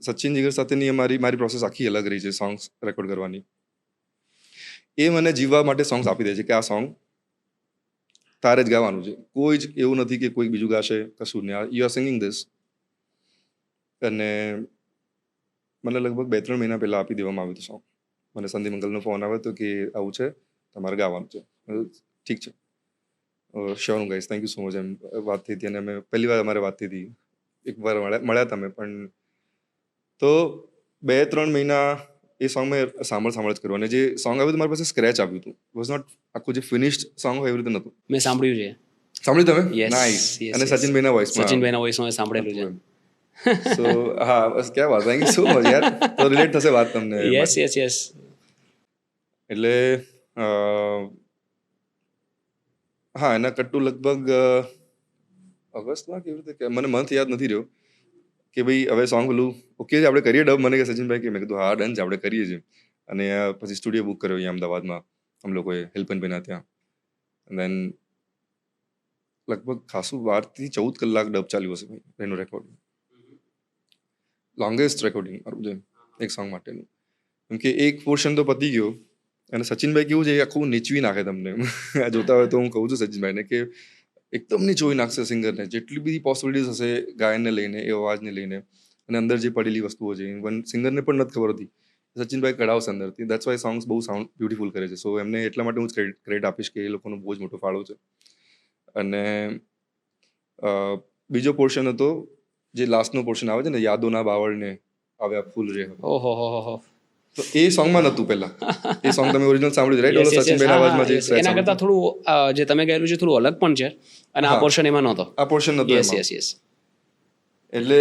સચિન જીગર સાથેની મારી પ્રોસેસ આખી અલગ રહી છે સોંગ્સ રેકોર્ડ કરવાની. એ મને જીવવા માટે સોંગ્સ આપી દે છે કે આ સોંગ તારે જ ગાવાનું છે, કોઈ જ એવું નથી કે કોઈ બીજું ગાશે, કશું નહીં, યુ આર સિંગિંગ ધીસ. અને મને લગભગ 2-3 મહિના પહેલાં આપી દેવામાં આવ્યું હતું સોંગ. મને સંદીપ અંકલનો ફોન આવ્યો હતો કે આવું છે, તમારે ગાવાનું છે. ઠીક છે, શ્યોર હું ગાઈશ, થેન્ક યુ સો મચ. એમ વાત થઈ હતી અને અમે પહેલી વાર અમારે વાત થઈ હતી, એકવાર મળ્યા હતા અમે પણ. તો 2-3 મહિના એ સોંગ મેં સાંભળ જ કર્યું. અને જે સોંગ આવ્યું હતું મારી પાસે સ્ક્રેચ આવ્યું હતું, વોઝ નોટ આખું જે ફિનિશ્ડ સોંગ હોય એવી રીતે નહોતું. મેં સાંભળ્યું છે. સાંભળ્યું તમે? Yes, nice. yes, અને yes. સચિનભાઈના વોઇસમાં. સચિનભાઈના વોઇસમાં સાંભળેલું છે. સો હા, બસ ક્યાં વાત, થેન્ક યુ સો મચ યાર. તો રિલેટ થશે વાત તમને. Yes yes yes. એટલે હા, એના કટ્ટુ લગભગ ઓગસ્ટમાં કેવી રીતે, મને મંથ યાદ નથી રહ્યો, કે ભાઈ હવે સોંગ પેલું ઓકે છે આપણે કરીએ ડબ. મને કે સચિનભાઈ કે, મેં કીધું હા ડન છે, આપણે કરીએ છીએ. અને પછી સ્ટુડિયો બુક કર્યો અહીંયા અમદાવાદમાં અમ લોકોએ, હેલ્પનભાઈના ત્યાં. દેન લગભગ ખાસું 12-14 કલાક ડબ ચાલ્યું હશે ભાઈ એનું રેકોર્ડિંગ. લોંગેસ્ટ રેકોર્ડિંગ મારું છે એક સોંગ માટેનું. કેમ કે એક પોર્શન તો પતી ગયો અને સચિનભાઈ કેવું છે એ આખું નીચવી નાખે તમને. જોતા હોય તો હું કહું છું સચિનભાઈને કે એકદમ નીચોવી નાખશે સિંગરને, જેટલી બધી પોસિબિલિટીઝ હશે ગાયનને લઈને, એ અવાજને લઈને, અને અંદર જે પડેલી વસ્તુઓ છે ઇવન સિંગરને પણ નથી ખબર હતી, સચિનભાઈ કઢાવશે અંદરથી. દેટ્સ વાય સોંગ્સ બહુ સાઉન્ડ બ્યુટીફુલ કરે છે. સો એમને એટલા માટે હું ક્રેડિટ આપીશ કે એ લોકોનો બહુ જ મોટો ફાળો છે. અને બીજો પોર્શન હતો જે લાસ્ટનો પોર્શન આવે છે ને, યાદોના બાવળને આવ્યા ફૂલ રે. ઓહો હો હો. તો એ સોંગમાં નહોતું પહેલા. એ સોંગ તમે ઓરિજિનલ સાંભળ્યું રાઈટ? ઓલો સચિનભાઈના અવાજમાં જે એના કરતા થોડું જે તમે ગયેલું છે થોડું અલગ પણ છે, અને આ પોર્શન એમાં નહોતો. આ પોર્શન નહોતો યસ એમાં. Yes yes. એટલે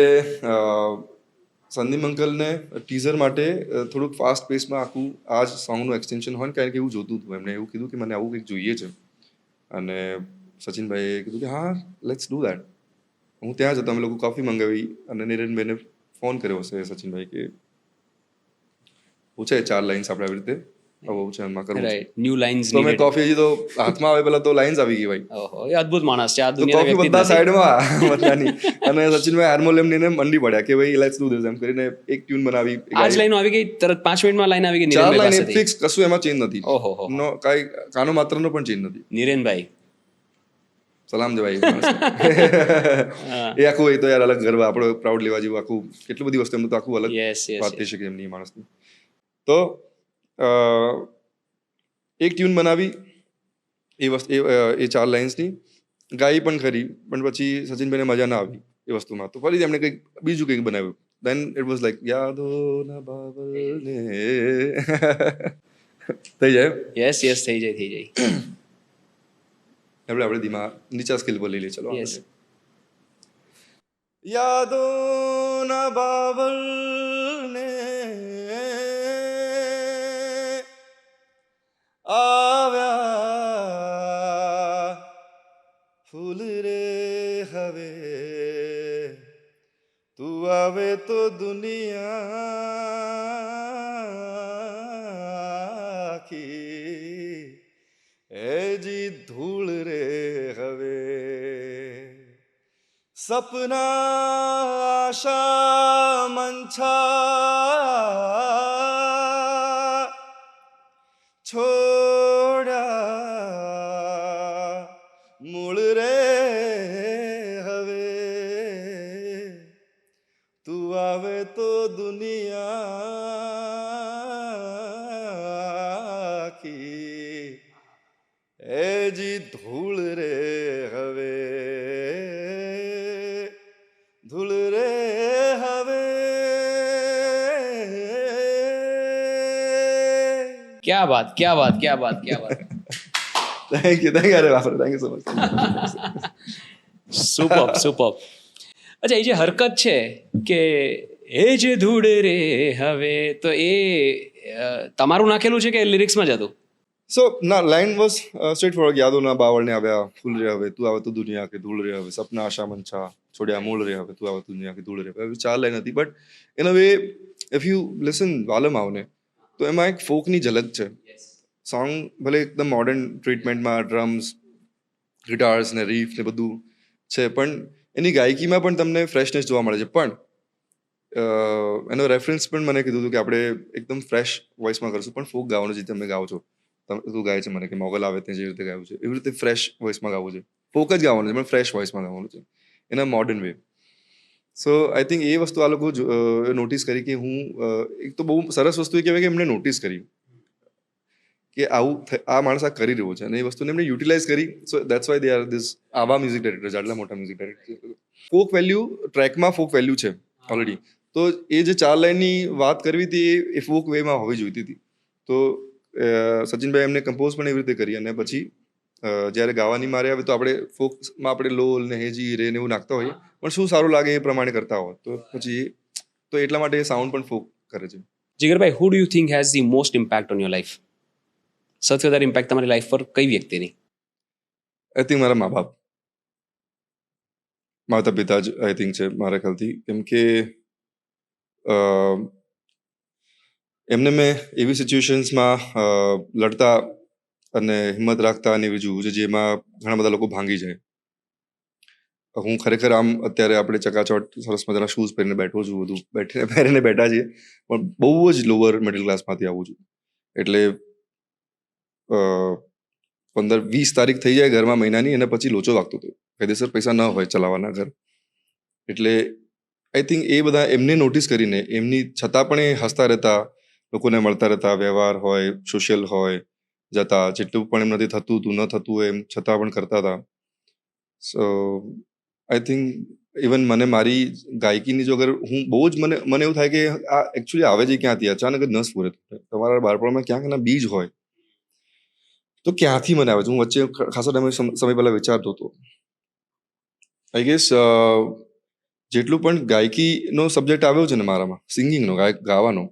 સંદીપ અંકલને ટીઝર માટે થોડુંક ફાસ્ટ પેસમાં આખું આ જ સોંગનું એક્સટેન્શન હોય ને, કારણ કે એવું જોતું હતું. એમને એવું કીધું કે મને આવું કંઈક જોઈએ છે. અને સચિનભાઈએ કીધું કે હા લેટ્સ ડુ દેટ. હું ત્યાં જ હતો, અમે લોકો કોફી મંગાવી અને નિરેનભાઈને ફોન કર્યો હશે સચિનભાઈ કે પૂછે 4 લાઇન્સ આપણે આવી રીતે આવું છે એમાં કરવું છે. રાઈટ, ન્યૂ લાઇન્સ તો મેં કોફી હજી તો હાથમાં આવે પેલા તો લાઇન્સ આવી ગઈ ભાઈ. ઓહો, એ અદ્ભુત માણસ છે. આ તો દુનિયાના કોફી વ્યક્તિ બધા જ નથી. સાઈડમાં બધાની. અને સચિનભાઈ હાર્મોનિયમ લઈને મંડી પડ્યા કે ભાઈ લેટ્સ ડુ ધીસ એમ કરીને એક ટ્યુન બનાવી. આ જ લાઈનો આવી ગઈ તરત 5 મિનિટમાં લાઈન આવી ગઈ 4 નીરેનભાઈ લાઇન પાસેથી. ફિક્સ, કશું એમાં ચેન્જ નથી. ઓહો હો. નો કાંઈ કાનો માત્રનો પણ ચેન્જ નથી. નીરેનભાઈ સલામ છે ભાઈ. એ આખું એ તો યાર અલગ ગર્વ, આપણો પ્રાઉડ લેવા જેવું આખું કેટલી બધી વસ્તુ એમનું તો આખું અલગ યસ યસ. વાત થઈ શકે એમની માણસની. તો એક ટ્યુન બનાવી એ 4 લાઇન્સની, ગાઈ પણ ખરી, પણ પછી સચિનભાઈને મજા ના આવી એ વસ્તુમાં. તો ફરીથી એમણે કંઈક બીજું કંઈક બનાવ્યું. દેન ઇટ વોઝ લાઈક યાદોના બાવળને થઈ જાય. યસ યસ, થઈ જાય થઈ જાય. આપણે ધીમા નીચા સ્કેલ પર લઈ લઈએ. ચલો યસ. યાદોના બાવળને આવ્યા ફૂલ રે હવે, તું આવે તો દુનિયા આખી એજી ધૂળ રે હવે સપના આશા મંછા છોડ્યા મૂળ રે હવે તું આવે તો દુનિયા એજી ધૂળ રે હવે ધૂળ રે હવે ક્યા બાત ક્યા બાત ક્યા બાત ક્યા બાત થેન્ક યુ અરે બાપરે thank you so much super super. અચ્છા, એ જે હરકત છે કે એ જે ધૂળ રે હવે, તો એ તમારું નાખેલું છે કે લિરિક્સમાં જ હતું? સો ના લાઈન વોઝ સ્ટ્રેટ ફોરવર્ડ યાદોના બાવળને આવ્યા ફૂલ રે હવે તું આવે તો દુનિયા કે ધૂળ રે હવે સપના આશા મંછા છોડ્યા મૂળ રે હવે તું આવે તો દુનિયા કે ધૂળ રે હવે 4 લાઈન હતી. But anyway if you listen વાલમ આવને તો એમાં એક ફોકની ઝલક છે. સોંગ ભલે એકદમ મોડર્ન ટ્રીટમેન્ટમાં ડ્રમ્સ ગિટાર્સ ને રીફ ને બધું છે, પણ એની ગાયકીમાં પણ તમને ફ્રેશનેસ જોવા મળે છે. પણ એનો રેફરન્સ પણ મને કીધું હતું કે આપણે એકદમ ફ્રેશ વોઇસમાં કરશું, પણ ફોક ગાવાનું જે તમે ગાઓ છો, તું ગાય છે મને કે મોગલ આવે તે જે રીતે ગાયું છે એવી રીતે ફ્રેશ વોઇસમાં ગાવું છે. ફોક જ ગાવાનું છે પણ ફ્રેશ વોઇસમાં ગાવાનું છે in a modern way. So I think એ વસ્તુ આ લોકો નોટિસ કરી કે હું એક તો બહુ સરસ વસ્તુ એ કહેવાય કે એમણે નોટિસ કરી કે આવું આ માણસ આ કરી રહ્યો છે અને એ વસ્તુને એમણે યુટિલાઇઝ કરી. So that's why they are this આવા મ્યુઝિક ડાયરેક્ટર્સ, આટલા મોટા મ્યુઝિક ડાયરેક્ટર. ફોક વેલ્યુ ટ્રેકમાં ફોક વેલ્યુ છે ઓલરેડી, તો એ જે 4 લાઈનની વાત કરવી હતી એ ફોક વેમાં હોવી જોઈતી હતી. તો સચિનભાઈ એમને કમ્પોઝ પણ એવી રીતે કરી અને પછી જ્યારે ગાવાની મારે આવે તો આપણે ફોકમાં આપણે લોલ ને હેજી રે ને એવું નાખતા હોઈએ, પણ શું સારું લાગે એ પ્રમાણે કરતા હોય તો પછી તો એટલા માટે સાઉન્ડ પણ ફોક કરે છે. Jigarbhai, who do you think has the most impact on your life? સૌથી વધારે ઇમ્પેક્ટ તમારી લાઈફ પર કઈ વ્યક્તિની? આઈ થિંક મારા મા બાપ, માતા પિતા જ આઈ થિંક છે મારા ખ્યાલથી. કેમ કે એમને મેં એવી સિચ્યુએશન્સમાં લડતા અને હિંમત રાખતા અને એવી જોયું છે જેમાં ઘણા બધા લોકો ભાંગી જાય. હું ખરેખર આમ અત્યારે આપણે ચકાચોટ સરસ મજાના શૂઝ પહેરીને બેઠો છું, બધું પહેરીને બેઠા છીએ, પણ બહુ જ લોઅર મિડલ ક્લાસમાંથી આવું છું. એટલે 15-20 તારીખ થઈ જાય ઘરમાં મહિનાની અને પછી લોચો વાગતો હતો, કાયદેસર પૈસા ન હોય ચલાવવાના ઘર. એટલે આઈ થિંક એ બધા એમને નોટિસ કરીને એમની છતાં પણ એ હસતા રહેતા, લોકોને મળતા રહેતા, વ્યવહાર હોય, સોશિયલ હોય, જતા જેટલું પણ એમ નથી થતું હતું ન થતું હોય એમ છતાં પણ કરતા હતા. સો આઈ થિંક ઇવન મને મારી ગાયકીની જો અગર હું બહુ જ મને એવું થાય કે આ એકચ્યુઅલી આવે છે ક્યાંથી, અચાનક જ ન સ્ફુરે. તમારા બાળપણમાં ક્યાંક એના બીજ હોય તો ક્યાંથી મને આવે છે. હું વચ્ચે ખાસો સમય પહેલા વિચારતો હતો. આઈ ગેસ જેટલું પણ ગાયકીનો સબ્જેક્ટ આવ્યો છે ને મારામાં, સિંગિંગનો, ગાવાનો,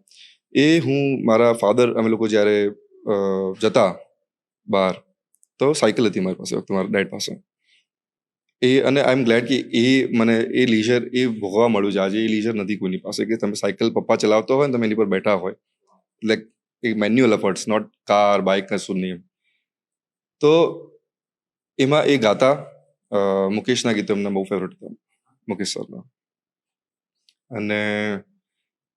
એ હું મારા ફાધર, અમે લોકો જ્યારે જતા બહાર તો સાયકલ હતી મારી પાસે વખતે, મારા ડેડ પાસે. એ અને આઈ એમ ગ્લેડ કે એ મને એ લીઝર એ ભોગવવા મળ્યું છે. આજે એ લીઝર નથી કોઈની પાસે કે તમે સાયકલ પપ્પા ચલાવતો હોય ને તમે એની પર બેઠા હોય, લાઈક એક manual efforts, not car bike કશું નહીં. તો એમાં એ ગાતા મુકેશના ગીતો એમના બહુ ફેવરેટ હતા, મુકેશ સરના. અને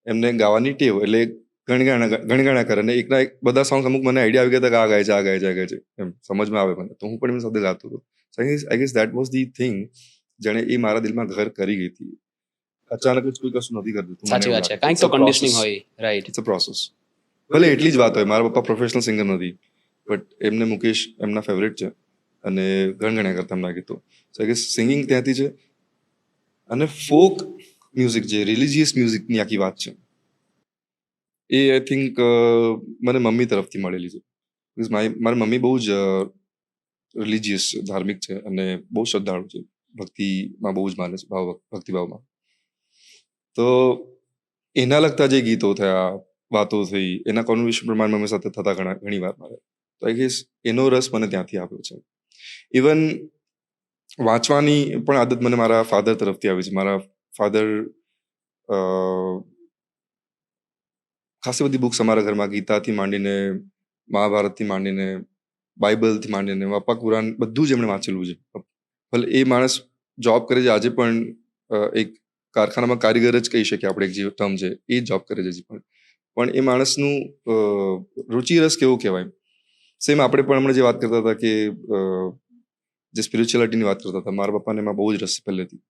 એમને ગાવાની ટેવ એટલે ગણગાણા કરે અને એકના એક બધા સોંગ અમુક મને આઈડિયા આવી ગયા હતા કે આ ગાય છે, આ ગાય છે, આ ગાય છે, એમ સમજમાં આવે મને, તો હું પણ એમની સાથે ગાતો હતો. So I guess that was the thing જેણે એ મારા દિલમાં ઘર કરી ગઈ હતી. અચાનક જ કોઈ કશું નથી કરતું. સાચી વાત છે, કાંઈક તો કન્ડિશનિંગ હોય. Right, it's a process. ભલે એટલી જ વાત હોય, મારા પપ્પા પ્રોફેશનલ સિંગર નથી, બટ એમને મુકેશ એમના ફેવરેટ છે અને ગણગણ્યા કરતા એમના ગીતો. સો આઈ ગેસ સિંગિંગ ત્યાંથી છે. અને ફોક મ્યુઝિક જે રિલિજિયસ મ્યુઝિકની આખી વાત છે એ આઈ થિંક મને મમ્મી તરફથી મળેલી છે. મારી મમ્મી બહુ જ રિલિજિયસ છે, ધાર્મિક છે અને બહુ શ્રદ્ધાળુ છે, ભક્તિમાં બહુ જ માને છે, ભક્તિભાવમાં. તો એના લગતા જે ગીતો થયા, વાતો થઈ, એના કોન્વર્સેશન પણ મારી મમ્મી સાથે થતા ઘણી વાર મારે. તો આઈ ગેસ એનો રસ મને ત્યાંથી આવ્યો છે. ઇવન વાંચવાની પણ આદત મને મારા ફાધર તરફથી આવી છે. મારા ફાધર ખાસી બધી બુક્સ અમારા ઘરમાં, ગીતાથી માંડીને મહાભારતથી માંડીને બાઇબલથી માંડીને અપ્પા કુરાન બધું જ એમણે વાંચેલું છે. ભલે એ માણસ જોબ કરે છે આજે પણ, એક કારખાનામાં કારીગર જ કહી શકીએ આપણે, એક જે ટર્મ છે એ જોબ કરે છે હજી પણ એ માણસનું રુચિરસ કેવું કહેવાય. સેમ આપણે પણ હમણાં જે વાત કરતા હતા કે જે સ્પિરિચ્યુઆલિટીની વાત કરતા હતા, મારા પપ્પાને એમાં બહુ જ રસ છે પહેલેથી,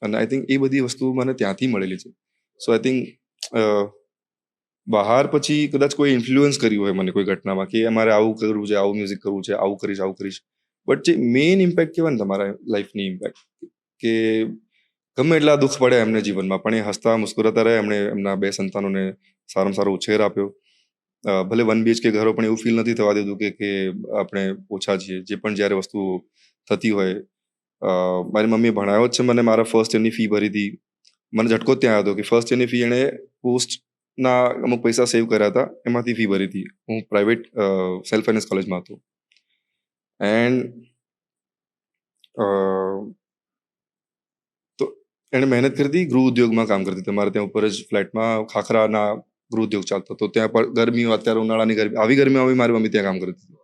અને આઈ થિંક એ બધી વસ્તુ મને ત્યાંથી મળેલી છે. સો આઈ થિંક બહાર પછી કદાચ કોઈ ઇન્ફ્લુઅન્સ કર્યું હોય મને કોઈ ઘટનામાં કે અમારે આવું કરવું છે, આવું મ્યુઝિક કરવું છે, આવું કરીશ. બટ જે મેઇન ઇમ્પેક્ટ કહેવાય ને તમારા લાઈફની ઇમ્પેક્ટ, કે ગમે એટલા દુઃખ પડે એમને જીવનમાં પણ એ હસતા મુસ્કુરાતા રહે. એમણે એમના 2 સંતાનોને સારામાં સારો ઉછેર આપ્યો. ભલે 1 BHK ઘરો પણ એવું ફીલ નથી થવા દીધું કે આપણે ઓછા છીએ. જે પણ જ્યારે વસ્તુ થતી હોય, મારી મમ્મીએ ભણાવ્યો જ છે મને. મારા ફર્સ્ટ યરની ફી ભરી હતી. મને ઝટકો જ ત્યાં હતો કે ફર્સ્ટ યરની ફી એણે પોસ્ટના અમુક પૈસા સેવ કર્યા હતા, એમાંથી ફી ભરી હતી. હું પ્રાઇવેટ સેલ્ફ ફાઇનાન્સ કોલેજમાં હતો. એન્ડ તો એણે મહેનત કરી હતી, ગૃહ ઉદ્યોગમાં કામ કરતી હતી. અમારે ત્યાં ઉપર જ ફ્લેટમાં ખાખરાના ગૃહ ઉદ્યોગ ચાલતો હતો. ત્યાં પણ ગરમીઓ, અત્યારે ઉનાળાની ગરમી, આવી ગરમીમાં બી મારી મમ્મી ત્યાં કામ કરતી હતી.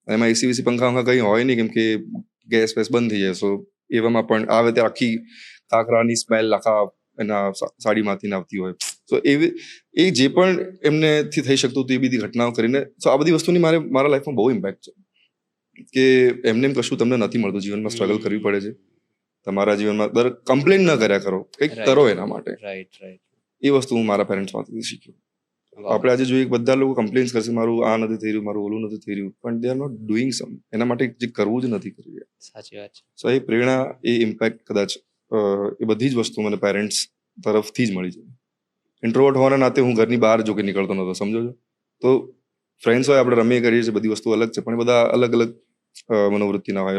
એમાં એસી વીસી પંખા કંઈ હોય નહીં, કેમ કે ગેસ વેસ બંધ થઈ જાય. સો એવામાં પણ આવે ત્યાં આખી ખાખરાની સ્મેલ આખા એના સાડીમાંથી આવતી હોય. સો એવી એ જે પણ એમનેથી થઈ શકતું હતું એ બધી ઘટનાઓ કરીને. સો આ બધી વસ્તુની મારા લાઈફમાં બહુ ઇમ્પેક્ટ છે કે એમને કશું તમને નથી મળતું. જીવનમાં સ્ટ્રગલ કરવી પડે છે. તમારા જીવનમાં કમ્પ્લેન ન કર્યા કરો, કંઈક કરો એના માટે. રાઈટ. એ વસ્તુ હું મારા પેરેન્ટ્સ પાસેથી શીખ્યો. આપણે આજે જોઈએ બધા લોકો કમ્પ્લેન્સ કરશે, મારું આ નથી થઈ રહ્યું, મારું ઓલું નથી થઈ રહ્યું, પણ દે આર નોટ ડુઈંગ સમ. એના માટે જે કરવું જ નથી કરી રહ્યા. સાચી વાત છે. સો એ પ્રેરણા, એ ઇમ્પેક્ટ કદાચ એ બધી જ વસ્તુ મને પેરેન્ટ્સ તરફથી જ મળી છે. ઇન્ટ્રોવર્ટ હોવાના નાતે હું ઘરની બહાર જો કે નીકળતો નહોતો, સમજો છો. તો ફ્રેન્ડ્સ હોય, આપણે રમીએ કરીએ છીએ, બધી વસ્તુ અલગ છે, પણ બધા અલગ અલગ મનોવૃત્તિના હોય.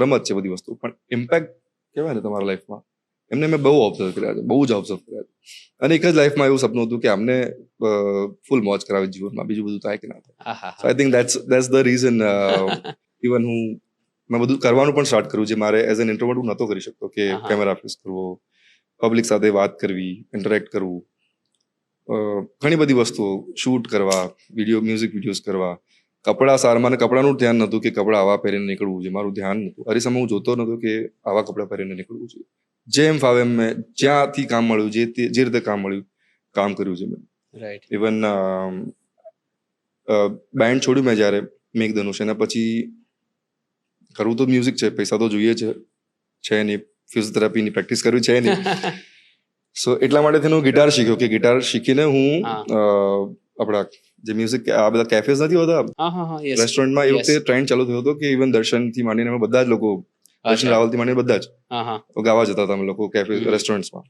રમત છે બધી વસ્તુ, પણ ઇમ્પેક્ટ કહેવાય ને તમારા લાઈફમાં, એમને મેં બહુ ઓબ્ઝર્વ કર્યા છે, બહુ જ ઓબ્ઝર્વ કર્યા છે. અને એક જ લાઈફમાં એવું સપનું હતું કે અમને ફૂલ મોજ કરાવે જીવનમાં, બીજું બધું થાય કે ના થાય. So I think that's the reason even મેં બધું કરવાનું પણ સ્ટાર્ટ કર્યું, જે મારે એઝ એન ઇન્ટ્રોવર્ટ હું નહોતો કરી શકતો. કે કેમેરા ફેસ કરવો, પબ્લિક સાથે વાત કરવી, ઇન્ટરેક્ટ કરવું, ઘણી બધી વસ્તુઓ, શૂટ કરવા, મ્યુઝિક વિડીયોઝ કરવા. કપડાં સારા, મને કપડાનું ધ્યાન નહોતું કે કપડાં આવા પહેરીને નીકળવું છે, મારું ધ્યાન નહોતું. અરીસામાં હું જોતો નહોતો કે આવા કપડાં પહેરીને નીકળવું છે. જેમ ફાવે એમ મેં જ્યાંથી કામ મળ્યું, જે રીતે કામ મળ્યું, કામ કર્યું છે મેં. રાઈટ. ઇવન બેન્ડ છોડ્યું મેં જ્યારે મેઘધનુષ, એના પછી કરવું તો મ્યુઝિક છે, પૈસા તો જોઈએ છે નહીં, ફિઝિયોથેરાપીની પ્રેક્ટિસ કરવી છે નહીં. સો એટલા માટે હું ગિટાર શીખ્યો, કે ગિટાર શીખીને હું આપણા જે મ્યુઝિક, આ બધા કેફેઝ નથી હોતા રેસ્ટોરન્ટમાં, એ વખતે ટ્રેન્ડ ચાલુ થયો હતો કે ઇવન દર્શનથી માંડીને બધા જ લોકો, દર્શન રાવલથી માંડીને બધા જ ગાવા જતા હતા અમે લોકો કેફે રેસ્ટોરન્ટ્સમાં.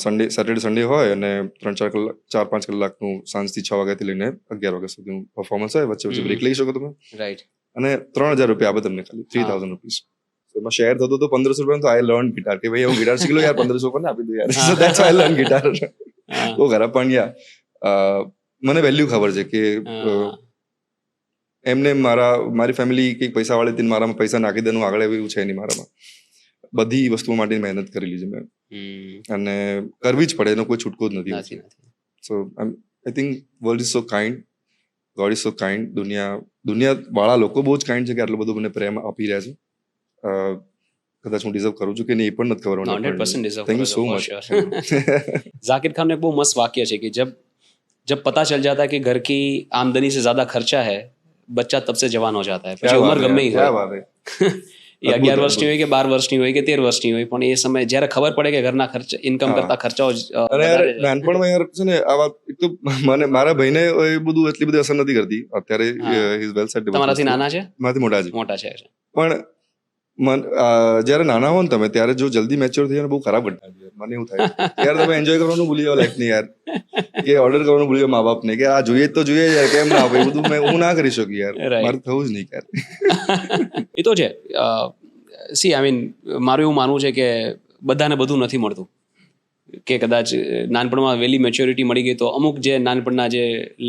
સેટરડે સન્ડે હોય અને 4-5 કલાકનું સાંજથી 6 વાગ્યાથી લઈને 11 વાગ્યા સુધીનું પરફોર્મન્સ હોય. વચ્ચે બ્રેક લઈ શકો તમે. રાઈટ. અને 3,000 રૂપિયા આપે તમને, ખાલી 3,000 રૂપીસ. એમાં શેર થતો હતો 1,500 રૂપિયા. તો આઈ લર્ન ગિટાર, કે ભાઈ હું ગિટાર શીખી લો યાર, 1,500 પણ આપી દો યાર. સો ધેટ્સ આઈ લર્ન ગિટાર. બહુ ખરાબ, પણ યા મને વેલ્યુ ખબર છે કે એમને મારી ફેમિલી કંઈક પૈસાવાળી હતી, મારામાં પૈસા નાખી દેવાનું આગળ એવું છે નહીં મારામાં. બધી વસ્તુઓ માટે મહેનત કરેલી છે મેં, અને કરવી જ પડે, એનો કોઈ છૂટકો જ નથી. So I think world is so kind, God is so kind. દુનિયાવાળા લોકો બહુ જ કાઇન્ડ છે કે આટલો બધો મને પ્રેમ આપી રહ્યા છે. કદાચ હું ડિઝર્વ કરું છું કે નહીં એ પણ નથી ખબર. 100% deserve. Thank you so much. Zakir Khan ने एक वो मस्त वाक्य है कि जब पता चल जाता है कि घर की आमदनी से ज्यादा खर्चा है, बच्चा तब से जवान हो जाता है. પછી ઉંમર ગમે क्या बात है. એ 11 વર્ષની હોય કે 12 વર્ષની હોય કે 13 વર્ષની હોય, પણ એ સમય જ્યારે ખબર પડે કે ઘરના ખર્ચ, ઇન્કમ કરતા ખર્ચાઓ અને યાર નાનપણમાં યાર છે ને આવા, એક તો મને મારા ભાઈને એ બધું એટલી બધી અસર નથી કરતી. અત્યારે હી ઇઝ વેલ સેટ. તમારાથી નાના છે? મારાથી મોટા છે. મોટા છે. પણ જ્યારે નાના હો ને તમે, ત્યારે જો જલ્દી મેચ્યોર થઈ જાય બહુ ખરાબ ઘટના છે. મને એવું થાય યાર, તમે એન્જોય કરવાનું ભૂલી જાઓ લાઈફને યાર, કે ઓર્ડર કરવાનું ભૂલી જાઓ મા બાપને, કે આ જોઈએ તો જોઈએ યાર, કેમ ના આપે, બધું હું ના કરી શકું યાર, મારે થવું જ નહીં યાર. એ તો છે. સી આઈ મીન, મારું એવું માનવું છે કે બધાને બધું નથી મળતું, કે કદાચ નાનપણમાં વહેલી મેચ્યોરિટી મળી ગઈ તો અમુક જે નાનપણના જે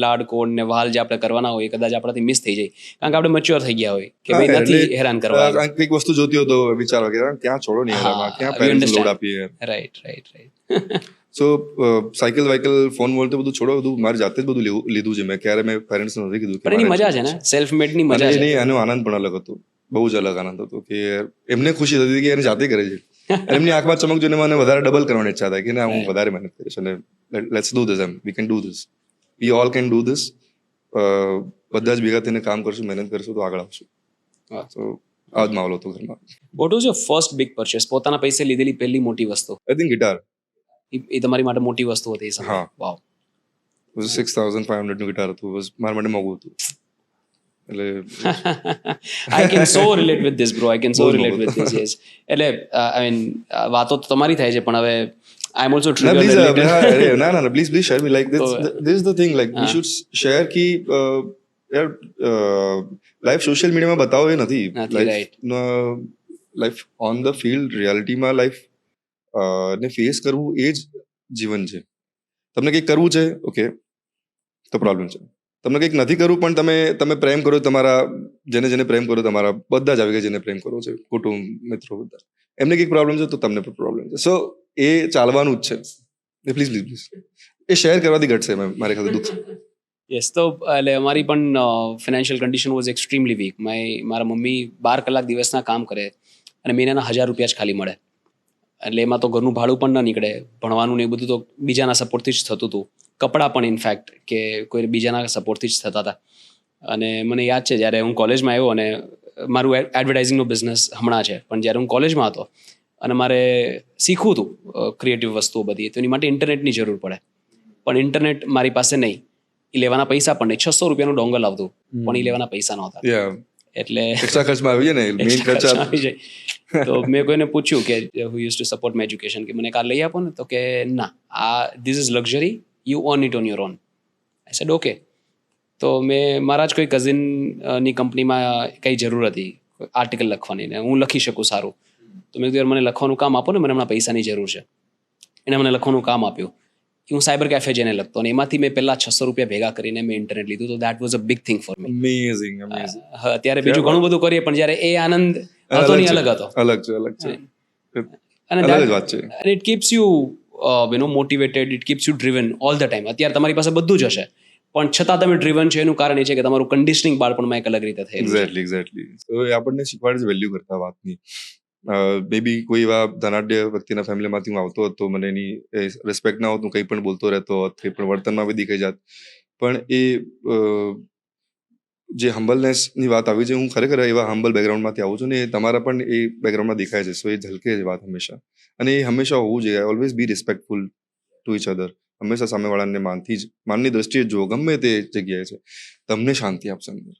લાડકોડ ને વહાલ જે આપણે કરવાના હોય એ કદાચ આપણાથી મિસ થઈ જાય, કારણ કે આપણે મેચ્યોર થઈ ગયા હોય કે ભાઈ નથી હેરાન કરવા. કંઈક વસ્તુ જોતી હોય તો વિચારો કે ક્યાં છોડો નહીં યાર, ક્યાં પેરેન્ટ્સ લોડ આપીએ. રાઈટ. સો સાયકલ વાયકલ ફોન વોલ તો બધું છોડો, બધું મારી જાતે જ બધું લીધું છે મેં. ક્યારે મેં પેરેન્ટ્સને નથી કીધું પણ એની મજા છે ને, સેલ્ફ મેડની મજા છે. એનો આનંદ પણ અલગ હતો, બહુ જ અલગ આનંદ હતો કે એમને ખુશી થતી કે એને જાતે કરે છે. એમની આંખમાં ચમક જોઈને મને વધારે ડબલ કરવાની ઈચ્છા થાય કે ના હું વધારે મહેનત કરીશ અને let's do this, we can do this, we all can do this. બધા જ ભેગા થઈને કામ કરશું, મહેનત કરશું તો આગળ આવશું. તો આ જ માહોલ હતો ઘરમાં. What was your first big purchase? પોતાના પૈસે લીધેલી પહેલી મોટી વસ્તુ? I think guitar. એ તમારી માટે મોટી વસ્તુ હતી એ સમયે? હા. વાવ. 6,500 નું ગિટાર હતું, મારા માટે મોંઘું હતું. એટલે I can so relate with this bro, I can so relate with this. Yes, એટલે આઈ મીન વાતો તો તમારી થાય છે પણ હવે આઈ એમ ઓલ્સો ના please share me, like this is the thing, like we should share કી યાર લાઈફ સોશિયલ મીડિયામાં બતાવો એ નથી. લાઈફ ઓન ધ ફિલ્ડ રિયાલિટીમાં લાઈફ ને ફેસ કરવું એ જ જીવન છે. તમને કંઈક કરવું છે, ઓકે, તો પ્રોબ્લેમ છે. તમને કંઈક નથી કરવું પણ તમે પ્રેમ કરો, તમારા જેને પ્રેમ કરો, તમારા બધા જ આવી ગયા જેને પ્રેમ કરો છો, કુટુંબ, મિત્રો, બધા એમને કંઈક પ્રોબ્લેમ છે તો તમને પણ પ્રોબ્લેમ છે. સો એ ચાલવાનું જ છે. પ્લીઝ એ શેર કરવાથી ઘટશે મારે ખ્યાલ દુઃખ. યસ, તો એટલે અમારી પણ financial condition was extremely weak. મારા મમ્મી 12 કલાક દિવસના કામ કરે અને મહિનાના 1,000 રૂપિયા જ ખાલી મળે. એટલે એમાં તો ઘરનું ભાડું પણ ન નીકળે, ભણવાનું ને એ બધું તો બીજાના સપોર્ટથી જ થતું હતું. કપડાં પણ ઇનફેક્ટ કે કોઈ બીજાના સપોર્ટથી જ થતા હતા. અને મને યાદ છે જ્યારે હું કોલેજમાં આવ્યો અને મારું એડવર્ટાઇઝિંગનો બિઝનેસ હમણાં છે, પણ જ્યારે હું કોલેજમાં હતો અને મારે શીખવું હતું ક્રિએટિવ વસ્તુઓ બધી, તો એની માટે ઇન્ટરનેટની જરૂર પડે. પણ ઇન્ટરનેટ મારી પાસે નહીં, એ લેવાના પૈસા પણ નહીં. 600 રૂપિયાનું ડોંગલ આવતું પણ એ લેવાના પૈસા નહોતા. એટલે એક્સ્ટ્રા ખર્ચમાં આવી જાય ને, મેઇન ખર્ચ આવી જાય. તો મેં કોઈને પૂછ્યું કે who use to support my education કે મને કાર લઈ આપો ને, તો કે ના, this is luxury, you earn it on your own. I said okay. તો મેં મારા જ કોઈ કઝિનની કંપનીમાં કંઈ જરૂર હતી આર્ટિકલ લખવાની ને હું લખી શકું સારું, તો મેં કીધું યાર મને લખવાનું કામ આપો ને, મને હમણાં પૈસાની જરૂર છે. એને મને લખવાનું કામ આપ્યું. હું સાયબર કેફે જઈને લખતો અને એમાંથી મેં પહેલા 600 રૂપિયા ભેગા કરીને મેં ઇન્ટરનેટ લીધું. તો that was a big thing for me. Amazing. અત્યારે બીજું ઘણું બધું કરીએ પણ જ્યારે એ આનંદ હતો નહીં, અલગ હતો. અલગ છે અને અલગ જ વાત છે. It keeps you motivated, it keeps you driven all the time. અત્યારે તમારી પાસે બધું જ હશે પણ છતાં તમે ડ્રીવન છે, એનું કારણ એ છે કે તમારું કન્ડિશનિંગ બાળપણમાં એક અલગ રીતે થયેલું છે. એક્ઝેક્ટલી. તો એ આપણને શીખવાડે છે વેલ્યુ કરતા વાતની. મે બી કોઈ એવા ધનાઢ્ય વ્યક્તિના ફેમિલીમાંથી હું આવતો હતો, મને એની રિસ્પેક્ટ ના હોત, હું કંઈ પણ બોલતો રહેતો હોત, કંઈ પણ વર્તનમાં બી દેખાઈ જાત. પણ એ જે હમ્બલનેસની વાત આવી છે, હું ખરેખર એવા હમ્બલ બેકગ્રાઉન્ડમાંથી આવું છું ને, એ તમારા પણ એ બેકગ્રાઉન્ડમાં દેખાય છે. સો એ ઝલકે છે વાત હંમેશા, અને એ હંમેશા હોવું જોઈએ. Always be respectful to each other. હંમેશા સામેવાળાને માનની દ્રષ્ટિએ જુઓ, ગમે તે જગ્યાએ છે, તમને શાંતિ આપશે અંદર.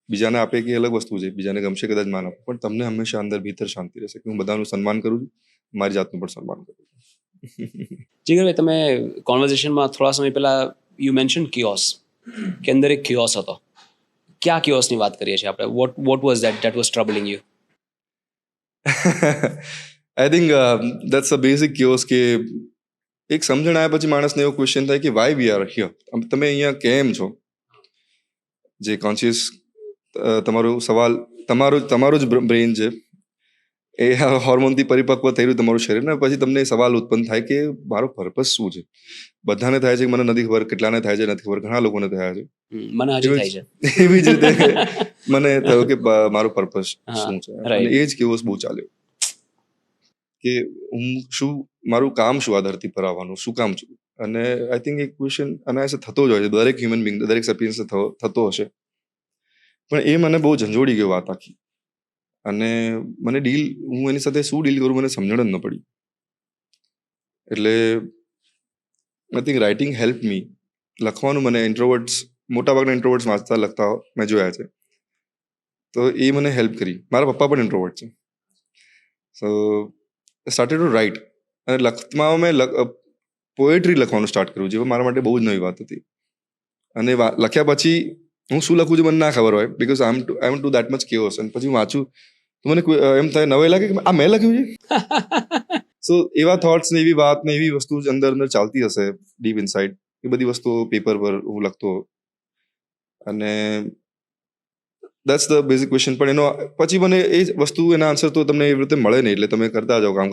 બીજાને આપે કે અલગ વસ્તુ છે, બીજાને ગમશે કદાચ માન આપે, પણ તમને હંમેશા અંદર ભીતર શાંતિ રહેશે કે હું બધાનું સન્માન કરું છું, મારી જાતનું પણ સન્માન કરું છું. જીગરભાઈ, તમે કોન્વર્ઝેશનમાં થોડા સમય પહેલા યુ મેન્શન કિયોસ, કે અંદર એક કિયોસ હતો. ક્યાં કિયોસની વાત કરીએ છીએ આપણે? What was that was troubling you? I think that's a basic chaos કે એક સમજણ આવ્યા પછી માણસને એવો ક્વેશ્ચન થાય કે વાય વી આર હિયર, તમે અહીંયા કેમ છો? જે કોન્શિયસ તમારો સવાલ, તમારો જ બ્રેઇન છે, એ હોર્મોનથી પરિપક્વ થઈ રહ્યું તમારું શરીર, ને પછી તમને સવાલ ઉત્પન્ન થાય કે મારો પર્પસ શું છે? બધાને થાય છે, મને નથી ખબર, કેટલાને થાય છે નથી ખબર, ઘણા લોકોને થયા છે. મને હજી થાય છે. એવી જ રીતે મને થયું કે મારો પર્પસ શું છે, અને એ જ કેવો બહુ ચાલ્યો કે હું શું, મારું કામ શું આ ધરતી પર આવવાનું, શું કામ છું? અને આઈ થિંક એક ક્વેશ્ચન અનાયાસે થતો જ હોય છે, દરેક હ્યુમન બિંગ, દરેક સેપિયન્સ થતો હશે. પણ એ મને બહુ ઝંઝોડી ગયો વાત આખી, અને હું એની સાથે શું ડીલ કરું મને સમજણ જ ન પડી. એટલે I think writing help me. લખવાનું મને મોટાભાગના ઇન્ટ્રોવર્ટ્સ વાંચતા લખતા મેં જોયા છે, તો એ મને હેલ્પ કરી. મારા પપ્પા પણ ઇન્ટ્રોવર્ટ છે. સો સ્ટાર્ટેડ ટુ રાઇટ, અને લખવામાં મેં પોએટ્રી લખવાનું સ્ટાર્ટ કર્યું, જે મારા માટે બહુ જ નવી વાત હતી. અને લખ્યા પછી હું શું લખું છું મને ના ખબર હોય, because I am to that much chaos. અને પછી હું વાંચું તો મને એમ થાય, નવાઈ લાગે કે આ મેં લખ્યું છે. સો એવા થોટ્સ ને એવી વાત ને એવી વસ્તુ અંદર ચાલતી હશે ડીપ ઇનસાઇડ. એ બધી વસ્તુઓ પેપર પર હું લખતો, અને દેટ્સ ધ બેઝિક ક્વેશ્ચન. પણ એનો પછી મને એ જ વસ્તુ, એના આન્સર તો તમને એવી રીતે મળે નહીં, એટલે તમે કરતા જાઓ કામ.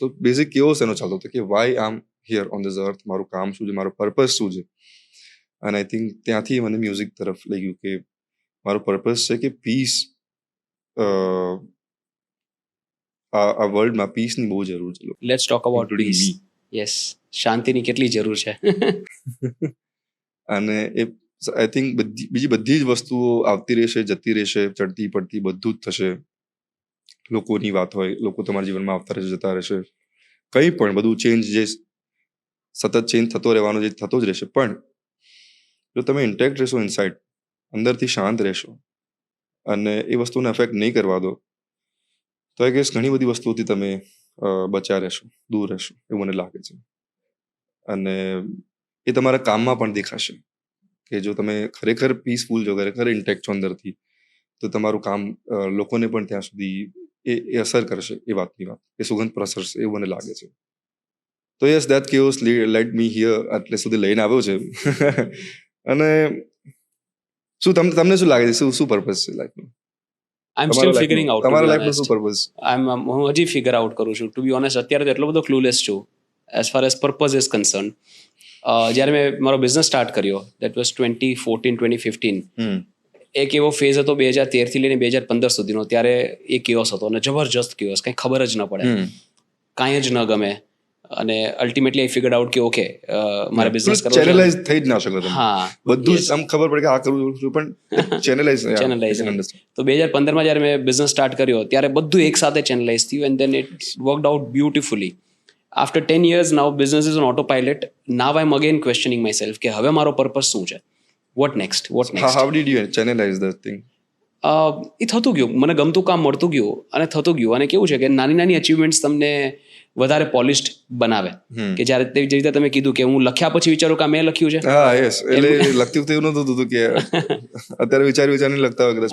તો બેઝિક કેવો એનો ચાલતો હતો કે વાય આમ હિયર ઓન ધીસ અર્થ, મારું કામ શું છે, મારો પર્પઝ શું છે. અને આઈ થિંક ત્યાંથી મને મ્યુઝિક તરફ લઈ ગયું કે મારો પર્પઝ છે કે પીસ, આ વર્લ્ડમાં પીસની બહુ જરૂર છે. Let's talk about Including peace. Yes, શાંતિની કેટલી જરૂર છે. અને એ આઈ થિંક બીજી બધી જ વસ્તુઓ આવતી રહેશે, જતી રહેશે, ચડતી પડતી બધું જ થશે. લોકોની વાત હોય, લોકો તમારા જીવનમાં આવતા રહેશે, જતા રહેશે, કંઈ પણ બધું ચેન્જ, જે સતત ચેન્જ થતો રહેવાનો, જે થતો જ રહેશે. પણ જો તમે ઇન્ટેક્ટ રહેશો ઇનસાઇડ, અંદરથી શાંત રહેશો અને એ વસ્તુને અફેક્ટ નહીં કરવા દો, તો આઈ ગેસ ઘણી બધી વસ્તુઓથી તમે બચ્યા રહેશો, દૂર રહેશો, એવું મને લાગે છે. અને એ તમારા કામમાં પણ દેખાશે કે જો તમે ખરેખર પીસફુલ છો, ખરેખર ઇન્ટેક્ટ છો અંદરથી, તો તમારું કામ લોકોને પણ ત્યાં સુધી એ અસર કરશે, એ વાતની વાત, એ સુગંધ પ્રસરશે, એવું મને લાગે છે. તો yes, that chaos lead me here, એટલે સુધી લઈને આવ્યો છે. અને શું તમને શું લાગે છે, શું પર્પઝ છે લાઈફનો? આઈ એમ સ્ટીલ ફિગરિંગ આઉટ. તમારા લાઈફનો શું પર્પઝ? હું હજી ફિગર આઉટ કરું છું. ટુ બી ઓનેસ્ટ, અત્યારે તો એટલો બધો ક્લુલેસ છું as far as purpose is concern. જ્યારે મેં મારો બિઝનેસ સ્ટાર્ટ કર્યો, દેટ વોઝ 2014-2015. એક એવો ફેઝ હતો 2013 થી લઈને 2015 સુધીનો. ત્યારે એ કિયોસ હતો અને જબરજસ્ત કિયોસ, કંઈ ખબર જ ન પડે, કાંઈ જ ન ગમે. અને અલ્ટિમેટલી આઈ ફિગર્ડ આઉટ કે ઓકે, મારે બિઝનેસ કરવો છે. ચેનલાઇઝ થઈ જ ના શકો તમે. હા, બધું જ આમ ખબર પડે કે આ કરું છું, પણ ચેનલાઇઝ. તો 2015માં જ્યારે મેં બિઝનેસ સ્ટાર્ટ કર્યો, ત્યારે બધું એક સાથે ચેનલાઇઝ થયું and then it worked out beautifully. After 10 years now business is on auto pilot. Now I am again questioning my self કે હવે મારો પર્પઝ શું છે, what next. How did you channelize that thing? એ થતું ગયું, મને ગમતું કામ મળતું ગયું અને થતું ગયું. અને કેવું છે કે નાની નાની અચીવમેન્ટ્સ તમને વધારે પોલિશ્ડ બનાવે. કે જ્યારે જે રીતે તમે કીધું કે હું લખ્યા પછી વિચારું કે મેં લખ્યું છે. હા, યસ. એટલે લખતી વખતે એવું નતું થતું કે અત્યારે વિચારીને લખતા હોય કદાચ.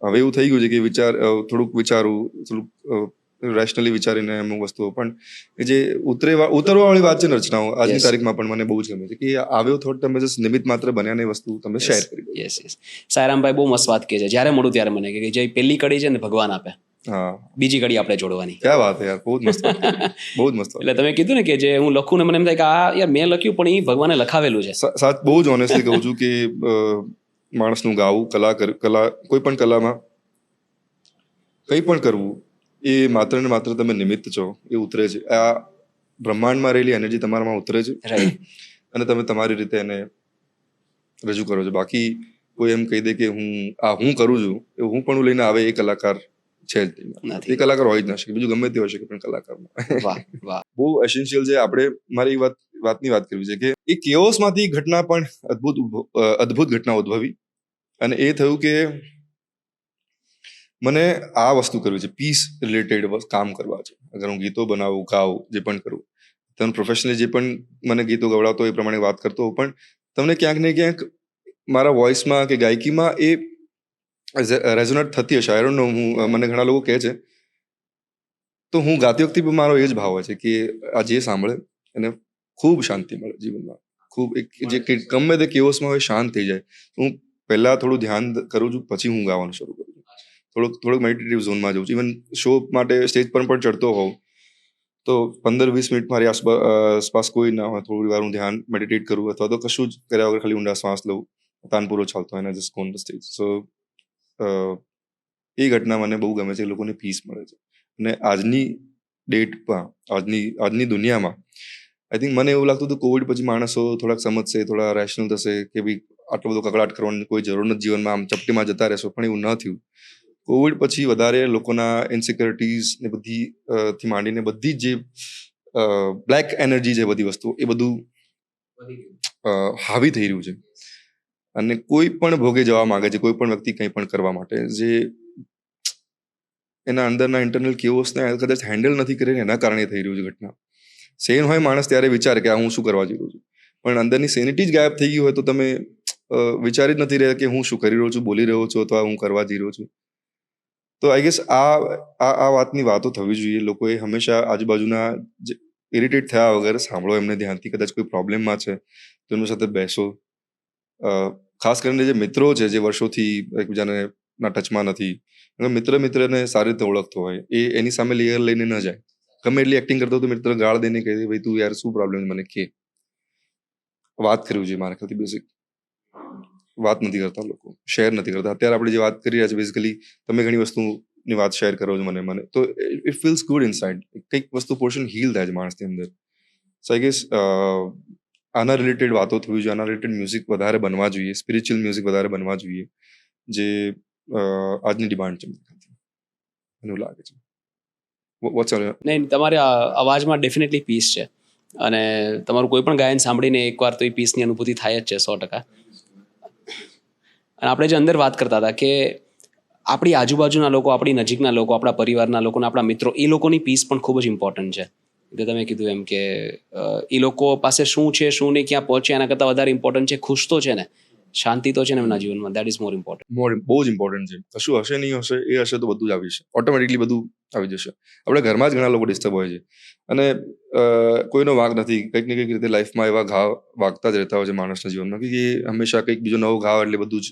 હવે એવું થઈ ગયું છે કે થોડુંક વિચારું, થોડુંક રેશનલી વિચારીને અમુક વસ્તુઓ. પણ જે ઉતરવા વાળી વાત છે ને રચનાઓ, આજની તારીખમાં પણ મને બહુ જ ગમે છે કે આવ્યો થોટ તમે જસ્ટ નિમિત્ત માત્ર બન્યા ને વસ્તુ તમે શેર કરી. Yes yes. સાયરામભાઈ બહુ મસ્ત વાત કહે છે. જ્યારે મળું ત્યારે મને કે જે પહેલી કડી છે ને ભગવાન આપે, હા, બીજી કડી આપણે જોડવાની. ક્યાં વાત યાર, બહુ જ મસ્ત, બહુ જ મસ્ત. એટલે તમે કીધું ને કે જે હું લખું ને મને એમ થાય કે આ યાર મેં લખ્યું પણ એ ભગવાને લખાવેલું છે. બહુ જ ઓનેસ્ટલી કહું છું કે માણસનું ગાવું, કલા, કોઈ પણ કલામાં કંઈ પણ કરવું, એ માત્ર ને માત્ર તમે નિમિત્ત છો, એ ઉતરે છે. આ બ્રહ્માંડમાં રહેલી એનર્જી તમારામાં ઉતરે છે અને તમે તમારી રીતે એને રજૂ કરો છો. બાકી કોઈ એમ કહી દે કે હું કરું છું, એ હું પણ લઈને આવે, એ કલાકાર છે જ નહીં. એ કલાકાર હોય જ ના શકે, બીજું ગમે તે હોય શકે, પણ કલાકારમાં બહુ એસેન્શિયલ છે. આપણે મારી વાતની વાત કરવી છે કે એ કેઓસમાંથી ઘટના પણ અદ્ભુત ઘટના ઉદ્ભવી. અને એ થયું કે મને આ વસ્તુ કરવી છે, પીસ રિલેટેડ કામ કરવા છે. અગર હું ગીતો બનાવું, ગાઉં, જે પણ કરું, તમે પ્રોફેશનલી જે પણ મને ગીતો ગવડાવતો એ પ્રમાણે વાત કરતો હોઉં, પણ તમને ક્યાંક ને ક્યાંક મારા વોઇસમાં કે ગાયકીમાં એ રેઝોનેટ થતી હશે. આઈ ડોન્ટ નો, મને ઘણા લોકો કહે છે, તો હું ગાતી વખતે પણ મારો એ જ ભાવ હોય છે કે આ જે સાંભળે એને ખૂબ શાંતિ મળે જીવનમાં. ખૂબ જે ગમે તે કેઓસમાં હોય, શાંત થઈ જાય. હું પહેલાં થોડું ધ્યાન કરું છું, પછી હું ગાવાનું શરૂ કરું છું. થોડોક મેડિટેટિવ ઝોનમાં જઉં છું. ઇવન શો માટે સ્ટેજ પર પણ ચડતો હોઉં તો 15-20 મિનિટ મારી આસપાસ કોઈ ના હોય, થોડી વાર હું ધ્યાન મેડિટેટ કરું, અથવા તો કશું જ કર્યા વગર ખાલી ઊંડા શ્વાસ લઉં, તાનપૂરો ચાલતો હોય, just go on the stage. So એ ઘટના મને બહુ ગમે છે. લોકોને પીસ મળે છે. અને આજની ડેટમાં, આજની દુનિયામાં આઈ થિંક મને એવું લાગતું હતું કોવિડ પછી માણસો થોડાક સમજશે, થોડા રેશનલ થશે કે ભાઈ આટલો બધો કકળાટ કરવાની કોઈ જરૂર નથી જીવનમાં, આમ ચપટીમાં જતા રહેશો. પણ એવું ન થયું. કોવિડ પછી વધારે લોકોના ઇન્સિક્યોરિટીઝ ને બધી થી માંડીને બધી જે બ્લેક એનર્જી છે, બધી વસ્તુ, એ બધું હાવી થઈ રહ્યું છે. અને કોઈ પણ ભોગે જવા માંગે છે, કોઈ પણ વ્યક્તિ કંઈ પણ કરવા માટે, જે એના અંદરના ઇન્ટરનલ કેઓસને કદાચ હેન્ડલ નથી કરીને એના કારણે થઈ રહ્યું છે ઘટના. સેન હોય માણસ ત્યારે વિચારે કે હું શું કરવા જઈ રહ્યો છું, પણ અંદરની સેનિટી જ ગાયબ થઈ ગઈ હોય તો તમે વિચારી જ નથી રહ્યા કે હું શું કરી રહ્યો છું, બોલી રહ્યો છું, અથવા હું કરવા જઈ રહ્યો છું. તો આઈ ગેસ આ વાતની વાતો થવી જોઈએ. લોકોએ હંમેશા આજુબાજુના ઇરિટેટ થયા વગર સાંભળો એમને ધ્યાનથી. કદાચ કોઈ પ્રોબ્લેમમાં છે તો એમની સાથે બેસો. ખાસ કરીને જે મિત્રો છે, જે વર્ષોથી એકબીજાના ટચમાં નથી, મિત્રને સારી રીતે ઓળખતો હોય, એની સામે લેયર લઈને ન જાય. ગમે એટલી એક્ટિંગ કરતો તો મિત્ર ગાળ દઈને કહી દે ભાઈ તું યાર શું પ્રોબ્લેમ મને કે વાત કરવી જોઈએ મારા ખ્યાલથી બેસિક વાત નથી કરતા લોકો શેર નથી કરતા અત્યારે આપણે જે વાત કરી રહ્યા છે બેઝિકલી તમે ઘણી વસ્તુની વાત શેર કરો છો મને તો ઇટ ફીલ્સ ગુડ ઇનસાઇડ કંઈક વસ્તુ પોર્શન હીલ થાય છે માણસની અંદર સો આઈ ગેસ આના રિલેટેડ વાતો થવી જોઈએ આના રિલેટેડ મ્યુઝિક વધારે બનવા જોઈએ સ્પિરિચ્યુઅલ મ્યુઝિક વધારે બનવા જોઈએ જે આજની ડિમાન્ડ છે મને એવું લાગે છે વોટ્સ નહીં, તમારા અવાજમાં ડેફિનેટલી પીસ છે અને તમારું કોઈ પણ ગાયન સાંભળીને એકવાર તો એ પીસની અનુભૂતિ થાય જ છે 100%. અને આપણે જે અંદર વાત કરતા હતા કે આપણી આજુબાજુના લોકો, આપણી નજીકના લોકો, આપણા પરિવારના લોકો, આપણા મિત્રો, એ લોકોની પીસ પણ ખૂબ જ ઇમ્પોર્ટન્ટ છે. એટલે તમે કીધું એમ કે એ લોકો પાસે શું છે શું નહીં ક્યાં પહોંચે એના કરતાં વધારે ઇમ્પોર્ટન્ટ છે ખુશ તો છે ને, શાંતિ તો છે ને એમના જીવનમાં. That is more important. બહુ જ ઇમ્પોર્ટન્ટ છે. કશું હશે નહીં હશે એ હશે તો બધું જ આવી જશે ઓટોમેટિકલી બધું આવી જશે. આપણે ઘરમાં જ ઘણા લોકો ડિસ્ટર્બ હોય છે અને કોઈનો વાંક નથી કંઈક ને કંઈક રીતે લાઈફમાં એવા ઘાવ વાગતા જ રહેતા હોય છે માણસના જીવનમાં કે એ હંમેશા કંઈક બીજો નવો ઘાવ એટલે બધું જ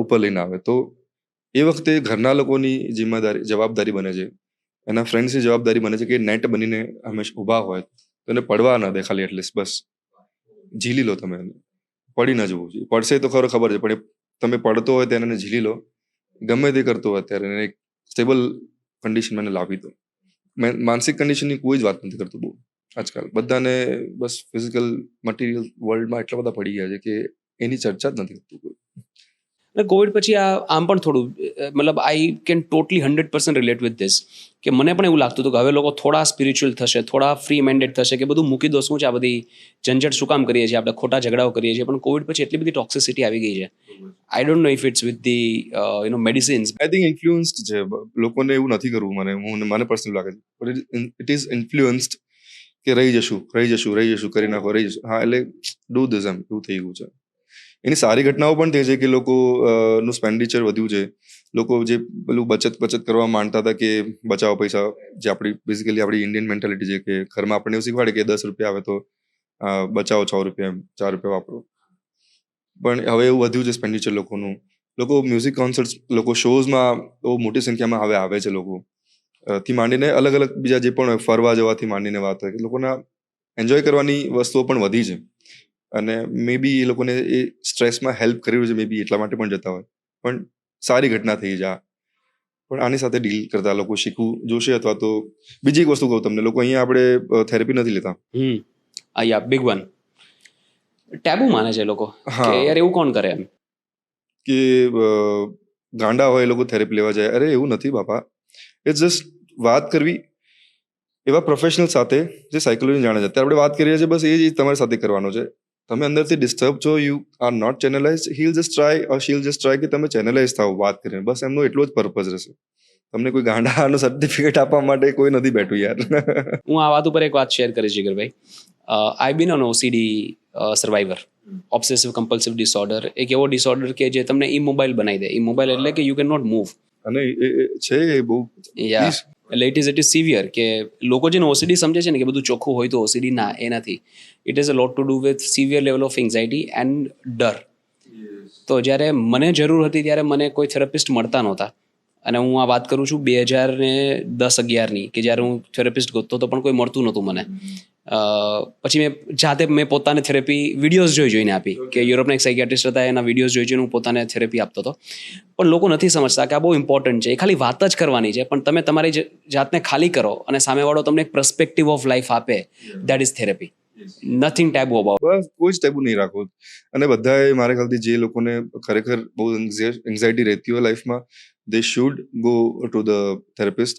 ઉપર લઈને આવે. તો એ વખતે ઘરના લોકોની જવાબદારી બને છે એના ફ્રેન્ડ્સની જવાબદારી બને છે કે નેટ બનીને હંમેશા ઊભા હોય તો એને પડવા ન દે ખાલી એટલીસ્ટ બસ ઝીલી લો તમે એને પડી ન જવું જોઈએ. પડશે તો ખબર છે પણ તમે પડતો હોય ત્યારે એને ઝીલી લો ગમે તે કરતો હોય ત્યારે એને એક સ્ટેબલ કન્ડિશનમાં એને લાવી દો. માનસિક કન્ડિશનની કોઈ જ વાત નથી કરતો બહુ આજકાલ બધાને બસ ફિઝિકલ મટીરિયલ વર્લ્ડમાં એટલા બધા પડી ગયા છે કે એની ચર્ચા જ નથી કરતું કોઈ. અને કોવિડ પછી આમ પણ થોડું મતલબ I can totally 100% relate with this કે મને પણ એવું લાગતું હતું કે હવે લોકો થોડા સ્પિરિચ્યુઅલ થશે, થોડા ફ્રી માઇન્ડેડ થશે કે બધું મૂકી દો, શું છે આ બધી ઝંઝટ શું કામ કરીએ છીએ આપણે, ખોટા ઝઘડાઓ કરીએ છીએ. પણ કોવિડ પછી એટલી બધી ટોક્સિસિટી આવી ગઈ છે. I don't know if it's with the medicines. I think influenced છે લોકોને એવું નથી કરવું મને પર્સનલ લાગે છે ઇટ ઇઝ ઇન્ફ્લુઅન્સ્ડ કે રહી જશું કરી નાખો રહી જશું. હા એટલે ડુ ધીસ એમ એવું થઈ ગયું છે. એની સારી ઘટનાઓ પણ થઈ છે કે લોકો નું સ્પેન્ડિચર વધ્યું છે. લોકો જે પેલું બચત કરવા માંડતા હતા કે બચાવો પૈસા, જે આપણી બેઝિકલી આપણી ઇન્ડિયન મેન્ટાલિટી છે કે ઘરમાં આપણને એવું શીખવાડે કે 10 રૂપિયા આવે તો બચાવો 6 રૂપિયા 4 રૂપિયા વાપરો. પણ હવે એવું વધ્યું છે સ્પેન્ડિચર લોકોનું. લોકો મ્યુઝિક કોન્સર્ટ, લોકો શોઝમાં બહુ મોટી સંખ્યામાં હવે આવે છે લોકો થી માંડીને અલગ અલગ બીજા જે પણ ફરવા જવાથી માંડીને વાત હોય કે લોકોના એન્જોય કરવાની વસ્તુઓ પણ વધી છે અને મે બી એ લોકોને એ સ્ટ્રેસમાં હેલ્પ કરી રહ્યું છે મે બી એટલા માટે પણ જતા હોય. પણ સારી ઘટના થઈ જાય પણ આની સાથે ડીલ કરતા લોકો શીખવું જોશે. અથવા તો બીજી એક વસ્તુ કહું તમને, લોકો અહીંયા આપણે થેરેપી નથી લેતા. યા બિગ વન ટેબુ માને છે લોકો કે યાર એવું કોણ કરે એમ કે ગાંડા હોય એ લોકો થેરેપી લેવા જાય. અરે એવું નથી બાપા. ઇટ્સ જસ્ટ વાત કરવી એવા પ્રોફેશનલ સાથે જે સાયકોલોજી જાણે છે. અત્યારે આપણે વાત કરી રહ્યા છીએ બસ એ જ તમારી સાથે કરવાનો છે. તમે અંદરથી ડિસ્ટર્બ છો, યુ આર નોટ ચેનલાઇઝ, શીલ જસ્ટ ટ્રાય કે તમે ચેનલાઇઝ થાવ વાત કરીને. બસ એમનો એટલો જ પર્પઝ રહેશે. તમને કોઈ ગાંડાનો સર્ટિફિકેટ આપવા માટે કોઈ નથી બેઠું યાર. હું આ વાત ઉપર એક વાત શેર કરીશ જીગરભાઈ. આઈ બીન on ઓસીડી survivor, obsessive compulsive disorder. એક એવો ડિસઓર્ડર કે જે તમને ઇમોબાઈલ બનાવી દે. ઇમોબાઈલ એટલે કે યુ કેન નોટ મૂવ. અને છે એ બહુ એટલે ઇટ ઇઝ સિવિયર કે લોકો જેને ઓસીડી સમજે છે ને કે બધું ચોખ્ખું હોય તો ઓસીડી, ના એ નથી. It is a lot to do with severe level of anxiety and ડર. તો જ્યારે મને જરૂર હતી ત્યારે મને કોઈ થેરાપિસ્ટ મળતા નહોતા. અને હું આ વાત કરું છું 2010-11ની કે જ્યારે હું થેરાપિસ્ટ ગોતતો તો પણ કોઈ મળતું નહોતું મને. પછી મેં પોતાને થેરેપી વિડીયોઝ જોઈને આપી કે યુરોપના એક સાયકિયાટ્રિસ્ટ હતા, એના વિડીયોઝ જોઈને હું પોતાને થેરેપી આપતો હતો. પણ લોકો નથી સમજતા કે આ બહુ ઇમ્પોર્ટન્ટ છે. એ ખાલી વાત જ કરવાની છે, પણ તમે તમારી જાતને ખાલી કરો અને સામેવાળો તમને એક પર્સ્પેક્ટિવ ઓફ લાઈફ આપે, that is therapy. Nothing taboo about. બસ કોઈ જ ટેબુ નહીં રાખો. અને બધાએ મારા ખ્યાલથી જે લોકોને ખરેખર બહુ એન્ઝાઇટી રહેતી હોય લાઈફમાં, they should go to the therapist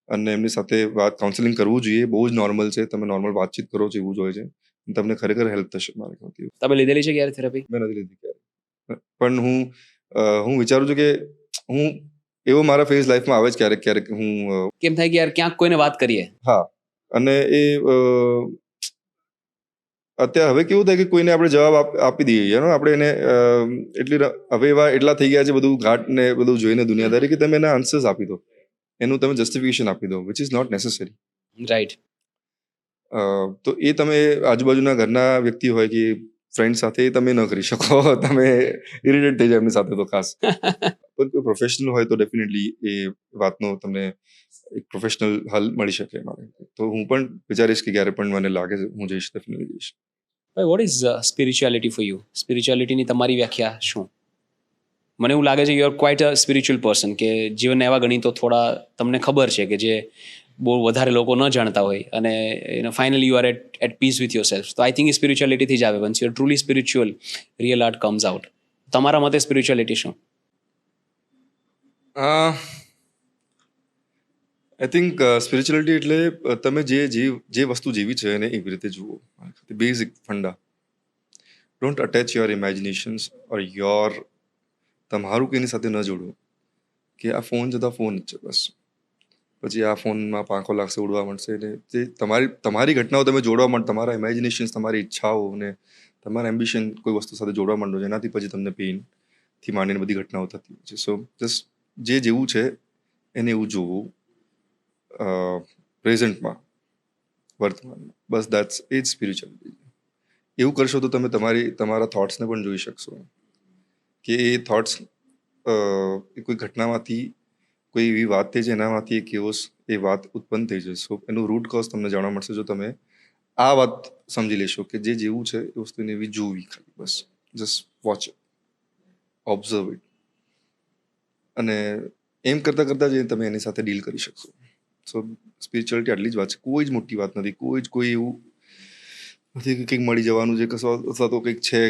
અને એમની સાથે કાઉન્સેલિંગ કરવું જોઈએ. બહુ જ નોર્મલ છે. તમે નોર્મલ વાતચીત કરો છો એવું જ હોય છે. તમને ખરેખર હેલ્પ થશે મારા ખ્યાલથી. તમે લીધેલી છે ક્યારે થેરેપી? મેં નથી લીધી ક્યારે. પણ હું વિચારું છું કે હું એવો મારા ફેઝ લાઈફમાં આવે જ ક્યારેક હું કેમ થાય કે યાર ક્યાંક કોઈને વાત કરીએ. હા. અને એ અત્યારે હવે કેવું થાય કે કોઈને આપણે જવાબ આપી દઈએ, આપણે એને હવે એટલા થઈ ગયા છે બધું ઘાટ ને બધું જોઈને દુનિયાદારી કે તમે એના આન્સર્સ આપી દો, એનું તમે જસ્ટિફિકેશન આપી દો, which is not necessary. Right. તો એ તમે આજુબાજુના ઘરના વ્યક્તિ હોય કે ફ્રેન્ડ સાથે તમે ન કરી શકો. તમે ઇરિટેટ થઈ જાય એમની સાથે તો ખાસ. પણ કોઈ પ્રોફેશનલ હોય તો ડેફિનેટલી એ વાતનો તમને એક પ્રોફેશનલ હલ મળી શકે મારે. તો હું પણ વિચારીશ કે ક્યારે પણ મને લાગે છે હું જઈશ, ડેફિનેટલી જઈશ. ભાઈ what is spirituality for you? સ્પિરિચ્યુઆલિટીની તમારી વ્યાખ્યા શું? મને એવું લાગે છે you are quite a spiritual person, કે જીવનના એવા ગણિતો થોડા તમને ખબર છે કે જે બહુ વધારે લોકો ન જાણતા હોય, અને finally you are at peace with yourself. તો આઈ થિંક એ સ્પિરિચ્યુઆલિટીથી જ આવે. Once you are truly spiritual, real art comes out. તમારા મતે સ્પિરિચ્યુઆલિટી શું? આઈ થિંક સ્પિરિચ્યુઅલિટી એટલે તમે જે વસ્તુ જેવી છે એને એવી રીતે જુઓ. Basic funda. Don't attach your imaginations or તમારું કે એની સાથે ન જોડો કે આ ફોન જતા ફોન જ છે બસ. પછી આ ફોનમાં પાંખો લાગશે, ઉડવા માંડશે, ને જે તમારી ઘટનાઓ તમે જોડવા માંડો, તમારા ઇમેજિનેશન્સ, તમારી ઈચ્છાઓ ને તમારા એમ્બિશન કોઈ વસ્તુ સાથે જોડવા માંડો, જેનાથી પછી તમને પેઇનથી માંડીને બધી ઘટનાઓ થતી હોય છે. સો જસ્ટ જે જેવું છે એને એવું જોવું પ્રેઝન્ટમાં, વર્તમાનમાં. બસ દેટ્સ એ જ સ્પિરિચ્યુઅલિટી. એવું કરશો તો તમે તમારા થોટ્સને પણ જોઈ શકશો કે એ થોટ્સ કોઈ ઘટનામાંથી, કોઈ એવી વાત થઈ છે એનામાંથી એ વાત ઉત્પન્ન થઈ જશે. સો એનું રૂટ કોઝ તમને જાણવા મળશે જો તમે આ વાત સમજી લેશો કે જે જેવું છે એ વસ્તુને એવી જોવી ખાલી બસ. Just watch it, observe it, અને એમ કરતાં કરતાં જ તમે એની સાથે ડીલ કરી શકશો. સો સ્પિરિચ્યુઅલિટી આટલી જ વાત છે, કોઈ જ મોટી વાત નથી. કોઈ એવું નથી કે કંઈક મળી જવાનું છે અથવા તો કંઈક છે.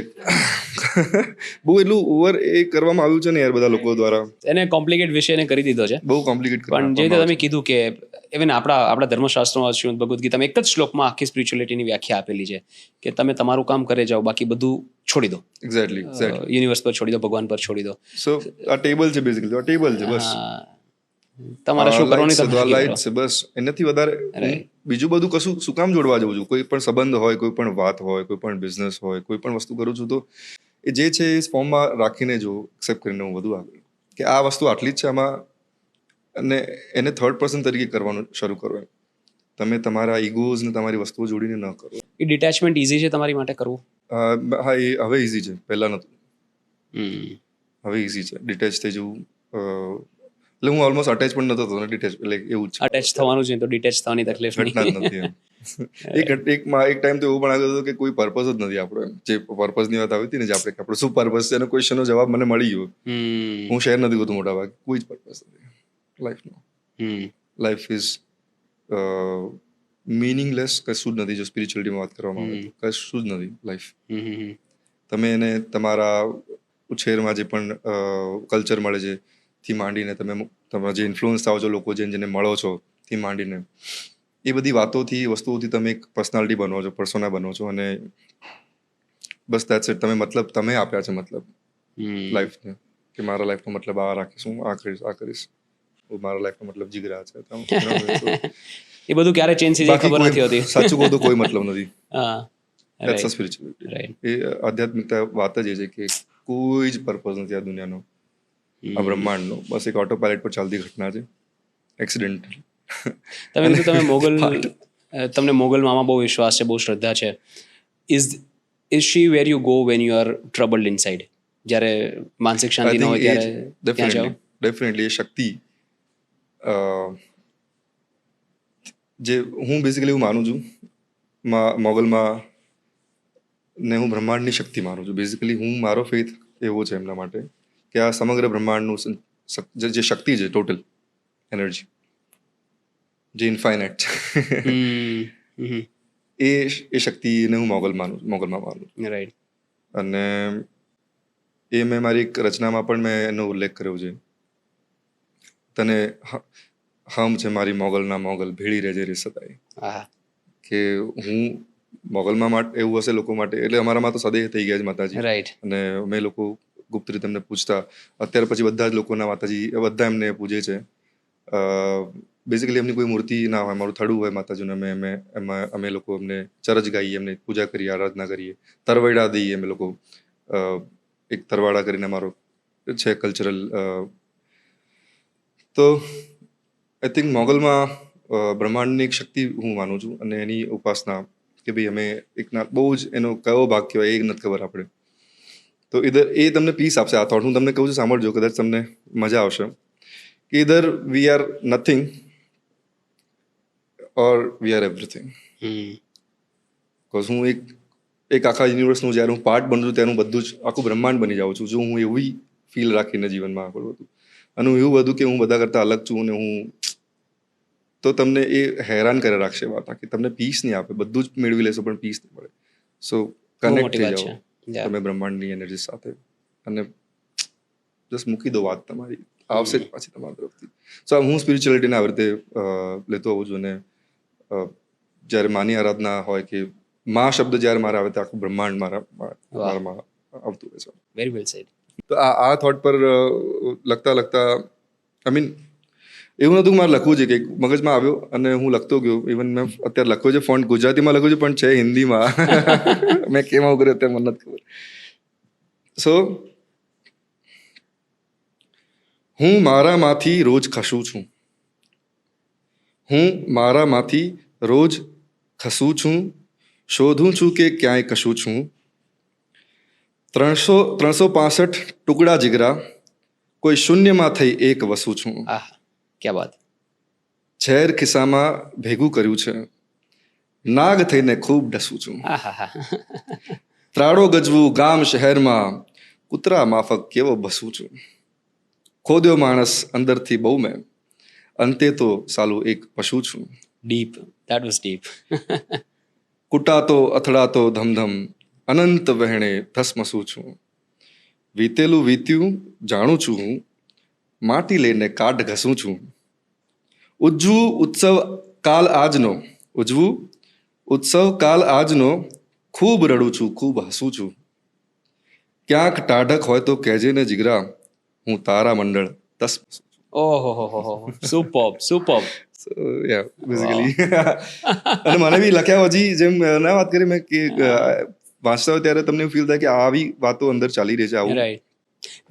બહુ એટલું ઓવર એ કરવામાં આવ્યું છે ને યાર બધા લોકો દ્વારા. એને કોમ્પ્લિકેટ વિષયને કરી દીધો છે. બહુ કોમ્પ્લિકેટ પણ જે રીતે તમે કીધું કે ઇવન આપણા ધર્મશાસ્ત્રોમાં શ્રીમદ ભગવદ્ ગીતામાં એક જ શ્લોકમાં આખી સ્પિરિચ્યુઅલિટીની વ્યાખ્યા આપેલી છે કે તમે તમારું કામ કરે જાઓ, બાકી બધું છોડી દો. એક્ઝેક્ટલી. યુનિવર્સ પર છોડી દો, ભગવાન પર છોડી દો. સો આ ટેબલ છે, બેઝિકલી આ ટેબલ છે બસ. તમારે શું કરવાનું તમે લાઈટ છે બસ, એનાથી વધારે બીજું બધું કશું શું કામ જોડવા જવું છું? કોઈ પણ સંબંધ હોય, કોઈ પણ વાત હોય, કોઈ પણ બિઝનેસ હોય, કોઈ પણ વસ્તુ કરું છું તો એ જે છે એ ફોર્મમાં રાખીને જો એક્સેપ્ટ કરીને હું વધુ આગળ કે આ વસ્તુ આટલી જ છે આમાં, અને એને થર્ડ પર્સન તરીકે કરવાનું શરૂ કરો. તમે તમારા ઈગોઝ ને તમારી વસ્તુઓ જોડીને ન કરો. એ ડિટેચમેન્ટ ઇઝી છે તમારી માટે કરવું? હા, એ હવે ઇઝી છે, પહેલાં નહોતું. હમ. હવે ઇઝી છે ડિટેચ થઈ જવું. એટલે હું ઓલમોસ્ટ અટેચ પણ નતો થતો ને ડિટેચ, એટલે એવું જ છે. અટેચ થવાનું છે તો ડિટેચ થવાની તકલીફ ઘટના જ નથી એમ. એક ટાઈમ તો એવું પણ આવ્યો હતો કે કોઈ પર્પઝ જ નથી આપણો એમ. જે પર્પઝની વાત આવી હતી ને, જે આપણો શું પર્પઝ છે એનો ક્વેશ્ચનનો જવાબ મને મળી ગયો. હું શેર નથી કરતો મોટા ભાગે, કોઈ જ પર્પઝ નથી લાઈફનો. લાઈફ ઇઝ મીનિંગલેસ, કશું જ નથી. જો સ્પિરિચ્યુઅલિટીમાં વાત કરવામાં આવે તો કશું જ નથી લાઈફ. તમે એને તમારા ઉછેરમાં જે પણ કલ્ચર મળે છે થી માંડીને, તમારા જે ઇન્ફ્લુઅન્સ થાવ છો લોકો જેને મળો છો થી માંડીને, એ બધી વાતોથી, વસ્તુઓથી તમે એક પર્સનાલિટી બનો છો, પર્સોના બનો છો, અને બસ દેટ્સ ઇટ. તમે આપ્યા છે મતલબ લાઈફને, કે મારા લાઈફનો મતલબ આ રાખીશું, આ કરીશ. મારા લાઈફનો મતલબ જીગરા છે. એ બધું ક્યારે ચેન્જ થઈ જાય ખબર નથી હોતી. સાચું કહું તો કોઈ મતલબ નથી. Right. સ્પિરિચ્યુઅલિટી એ આધ્યાત્મિકતા વાત જ એ છે કે કોઈ જ પર્પઝ નથી આ દુનિયાનો, આ બ્રહ્માંડનો. બસ એક ઓટો પાયલટ પર ચાલતી ઘટના છે, એક્સિડેન્ટલ. તમને મોગલમાં બહુ વિશ્વાસ છે, બહુ શ્રદ્ધા છે. Is she where you go when you are troubled inside? જ્યારે માનસિક શાંતિ ન હોય ત્યારે ત્યાં જાઓ? ડેફિનેટલી એ શક્તિ, જે હું બેઝિકલી એવું માનું છું મોગલમાં, ને હું બ્રહ્માંડની શક્તિ માનું છું. બેઝિકલી મારો ફેથ એવો છે એમના માટે કે આ સમગ્ર બ્રહ્માંડનું જે શક્તિ છે, ટોટલ એનર્જી જે ઇન્ફાઇનાઇટ છે, એ શક્તિને હું મોગલમાં માનું છું. રાઈટ. અને એ મેં મારી એક રચનામાં પણ મેં એનો ઉલ્લેખ કર્યો છે. તને હમ છે મારી મોગલના મોગલ, ભેળી રહેજે રે સદાય. કે હું મોગલમાં માટે એવું હશે લોકો માટે, એટલે અમારામાં તો સદેહ થઈ ગયા છે માતાજી. રાઈટ. અને અમે લોકો ગુપ્ત રીતે એમને પૂછતા, અત્યારે પછી બધા જ લોકોના માતાજી બધા એમને પૂજે છે. બેઝિકલી એમની કોઈ મૂર્તિ ના હોય, મારું થડું હોય માતાજીનું, અમે લોકો એમને ચરજ ગાઈએ, એમને પૂજા કરીએ, આરાધના કરીએ, તરવૈડા દઈએ અમે લોકો. એક તરવાડા કરીને અમારો છે કલ્ચરલ. તો આઈ થિંક મોગલમાં બ્રહ્માંડની એક શક્તિ હું માનું છું, અને એની ઉપાસના કે ભાઈ અમે બહુ જ એનો કયો ભાગ કહેવાય એ નથી ખબર આપણે, તો ઇધર એ તમને પીસ આપશે. આ થોટ હું તમને કહું છું, સાંભળજો, કદાચ તમને મજા આવશે. કે either we are nothing or we are everything. Because હું એક આખા યુનિવર્સનું જ્યારે હું પાર્ટ બનું છું ત્યારે હું બધું જ આખું બ્રહ્માંડ બની જાઉં છું. જો હું એવી ફીલ રાખીને જીવનમાં આગળ વધું અને હું એવું બધું કે હું બધા કરતાં અલગ છું અને હું, તો તમને એ હેરાન કરે રાખશે વાત, કે તમને પીસ નહીં આપે. બધું જ મેળવી લેશો પણ પીસ નહીં મળે. સો કનેક્ટ થઈ જાઓ તમે બ્રહ્માંડની એનર્જી સાથે અને જસ્ટ મૂકી દો વાત, તમારી આવશે જ પાછી તમારા તરફથી. સો હું સ્પિરિચ્યુઅલિટીને આવી રીતે લેતો આવું છું. અને જ્યારે માની આરાધના હોય કે માં શબ્દ જ્યારે મારે આવે તો આખું બ્રહ્માંડ મારામાં આવતું હોય છે. Very well said. તો આ થોટ પર લખતા આઈ મીન એવું નતું મારે લખવું છે, કે મગજમાં આવ્યો અને હું લખતો ગયો. ઇવન મેં અત્યારે લખ્યો છે, ફોન્ટ ગુજરાતીમાં લખ્યું છે પણ છે હિન્દીમાં. મેં કેમ આવું કર્યું અત્યારે મને નથી ખબર. સો હું મારામાંથી રોજ ખસું છું. હું મારામાંથી રોજ ખસું છું. શોધું છું કે ક્યાંય કશું છું. 365 ટુકડા જીગરા, કોઈ શૂન્યમાં થઈ એક વસું છું. આહ, ક્યા વાત. ઝેર ખિસ્સામાં ભેગું કર્યું છે. નાગ થઈને ખૂબ ડસું છું. ત્રાડો ગજવું ગામ શહેરમાં, કૂતરા માફક કેવો બસું છું. ખોદ્યો માણસ અંદરથી બહુ મેં, અંતે તો સાલું એક પશુ છું. Deep, that was deep. કૂટાતો અથડાતો ધમધમ, અનંત વહેણે ધસમસું છું. વીતેલું વીત્યું જાણું છું હું, માટી લઈને કાઢ ઘસું છું. ઉજવું ઉત્સવ કાલ આજનો, ઉજવું ઉત્સવ કાલ આજનો, ખૂબ રડું છું, ખૂબ હસું છું. ક્યાંક ટાઢક હોય તો કહેજે ને જીગરા, હું તારા મંડળ ધસમસું છું. ઓહો, સુપર્બ સુપર્બ. બેઝિકલી અને મને બી લખ્યા હજી જેમ ના વાત કરી મેં, કે વાંચતા હોય ત્યારે તમને ફીલ થાય કે આવી વાતો અંદર ચાલી રહી છે. આવું right.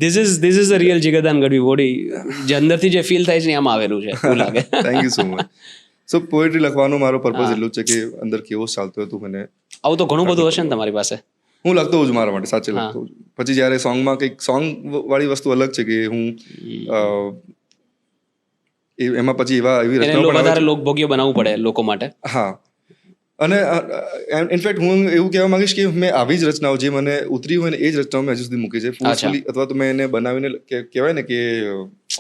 This is the real Jigardan Gadhvi body. જે અંદરથી જે ફીલ થાય છે ને આમાં આવેલું છે એવું લાગે. Thank you so much. So poetry લખવાનો મારો પર્પઝ એટલું જ છે કે અંદર કેવો ચાલતું હતું મને. આવું તો ઘણું બધું હશે ને તમારી પાસે. હું લખતો હોઉં છું મારા માટે, સાચે લખતો હોઉં છું. પછી જ્યારે સોંગમાં કંઈક સોંગ વાળી વસ્તુ અલગ છે કે હું એમાં પછી એવી રચનાઓ વધારે લોકભોગ્ય બનાવવું પડે લોકો માટે. હા. અને ઇનફેક્ટ હું એવું કહેવા માંગીશ કે મેં આવી જ રચનાઓ જે મને ઉતરી હોય ને એ જ રચનાઓ મેં હજુ સુધી મૂકી છે ફોર્સફુલી, અથવા તો મેં એને બનાવીને કહેવાય ને કે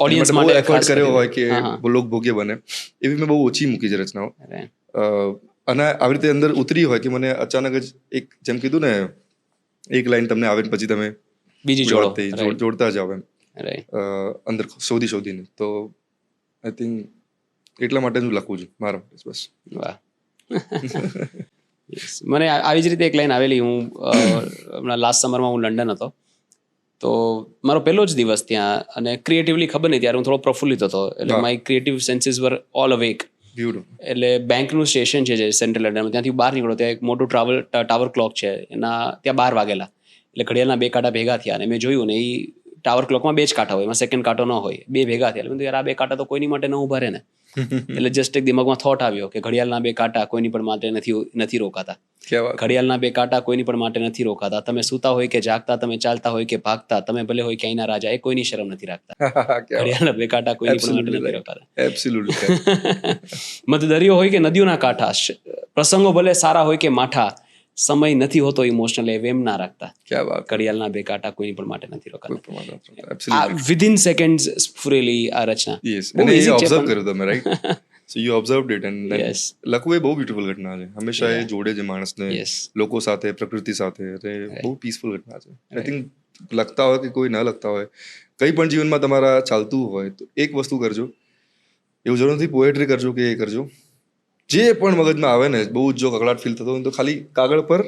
ઓડિયન્સ માટે એફર્ટ કર્યો હોય કે લોકભોગ્ય બને, એવી મેં બહુ ઓછી મૂકી છે રચનાઓ. અને આવી રીતે અંદર ઉતરી હોય કે મને અચાનક જ એક, જેમ કીધું ને, એક લાઈન તમને આવે ને પછી તમે બીજી જોડતા જાઓ એમ અંદર શોધીને. તો આઈ થિંક એટલા માટે હું લખું છું મારા માટે બસ. વાહ. મને આવી જ રીતે એક લાઈન આવેલી. હું હમણાં લાસ્ટ સમરમાં હું લંડન હતો, તો મારો પહેલો જ દિવસ ત્યાં, અને ક્રિએટિવલી ખબર નહીં ત્યારે હું થોડો પ્રફુલ્લિત હતો. એટલે my creative senses were all awake. એટલે બેંકનું સ્ટેશન છે જે સેન્ટ્રલ લંડનમાં, ત્યાંથી બહાર નીકળો ત્યાં એક મોટું ટાવર ક્લોક છે, એના ત્યાં 12 વાગેલા. એટલે ઘડિયાળના 2 કાંટા ભેગા થયા અને મેં જોયું ને, એ ટાવર ક્લોકમાં 2 જ કાંટા હોય, એમાં સેકન્ડ કાંટો ન હોય, 2 ભેગા થયા. એટલે યાર આ 2 કાંટા તો કોઈની માટે ન ઉભા રહે ને. એટલે જસ્ટ એક દિમાગમાં થોટ આવ્યો કે ઘડિયાળના 2 કાંટા કોઈની પણ માટે નથી રોકાતા. ઘડિયાળના 2 કાંટા કોઈની પણ માટે નથી રોકાતા. તમે સૂતા હોય કે જાગતા, તમે ચાલતા હોય કે ભાગતા, તમે ભલે હોય ક્યાંયના રાજા, એ કોઈની શરમ નથી રાખતા. ઘડિયાળના 2 કાંટા કોઈની પણ માટે નથી રોકાતા. મત દરિયો હોય કે નદીઓના કાંઠા, પ્રસંગો ભલે સારા હોય કે માઠા, સમય નથી હોતો ઇમોશનલ એમ ના રાખતા. ઘડિયાળના 2 કાંટા કોઈની પણ માટે નથી રોકાતા. વિધિન સેકન્ડ્સ સ્ફુરેલી આ રચના. ઓબ્ઝર્વ કર્યું તમે, right? So you observed it and લખવું એ બહુ બ્યુટીફુલ ઘટના છે. હંમેશા એ જોડે છે માણસને લોકો સાથે, પ્રકૃતિ સાથે. બહુ પીસફુલ ઘટના છે. આઈ થિંક લખતા હોય કે કોઈ ન લખતા હોય, કંઈ પણ જીવનમાં તમારા ચાલતું હોય તો એક વસ્તુ કરજો. એવું જરૂર નથી પોએટ્રી કરજો કે એ કરજો, જે પણ મગજમાં આવે ને, બહુ જો કકડાટ ફીલ થતો હોય તો ખાલી કાગળ પર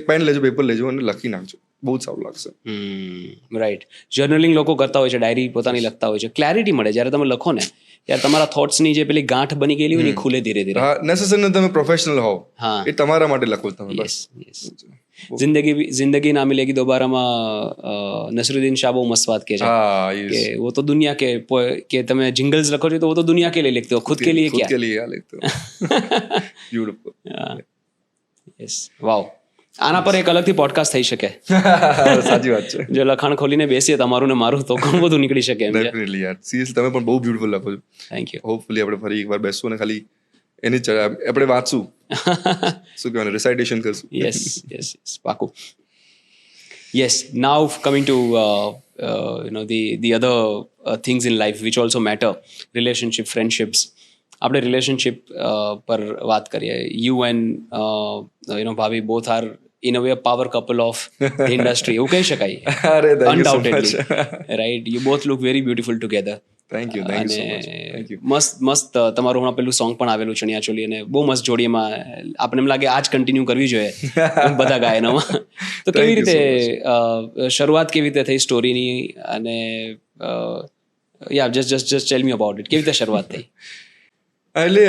પેન લેજો, પેપર લેજો અને લખી નાખજો. બહુ જ સારું લાગશે. રાઈટ. જર્નલિંગ લોકો કરતા હોય છે, ડાયરી પોતાની લખતા હોય છે. ક્લેરિટી મળે જ્યારે તમે લખો ને, ત્યારે તમારા થોટ્સની જે પેલી ગાંઠ બની ગયેલી હોય ને ખુલે ધીરે ધીરે. હા, નેસેસરી તમે પ્રોફેશનલ હોવ, એ તમારા માટે લખો તમે બસ. जिंदगी ना मिलेगी दोबाराમાં નસરુદ્દીન શાહ બહુ મસ્ત વાત કહે છે કે वो तो दुनिया के તમે जिंगल्स લખો છો તો वो तो दुनिया के लिए लिखते हो, खुद के लिए क्या? खुद के लिए लिखते हो. Beautiful. Yes, wow. આના પર એક અલગથી પોડકાસ્ટ થઈ શકે. સાચી વાત છે. જો લખાણ ખોલીને બેસીએ તમારું ને મારું તો ઘણું બધું નીકળી શકે એમ છે. ડેફિનેટલી યાર, સિરિયસલી તમે પણ બહુ બ્યુટીફુલ લખો છો. Thank you. હોપફુલી આપણે ફરી એકવાર બેસશું અને ખાલી એની આપણે વાંચશું, શું કહેવાય, રિસાઇટેશન કરશું. Yes, પાકું. Yes, now coming to the other things in life which also matter, relationship, friendships. આપણે રિલેશનશિપ પર વાત કરીએ. You and ભાભી both are in a way a power couple of the industry. એવું કહી શકાય. અરે thank you so Undoubtedly, much. right? You both look very beautiful together. Thank you so much. Thank you. મસ્ત તમારું હમણાં પેલું song પણ આવેલું ચણિયા ચોલી, અને બહુ મસ્ત જોડી. એમાં આપણને એમ લાગે આ જ કન્ટિન્યુ કરવી જોઈએ બધા ગાયનોમાં. તો કેવી Thank you રીતે શરૂઆત કેવી રીતે થઈ સ્ટોરીની, અને just tell me about it. કેવી રીતે શરૂઆત થઈ? એટલે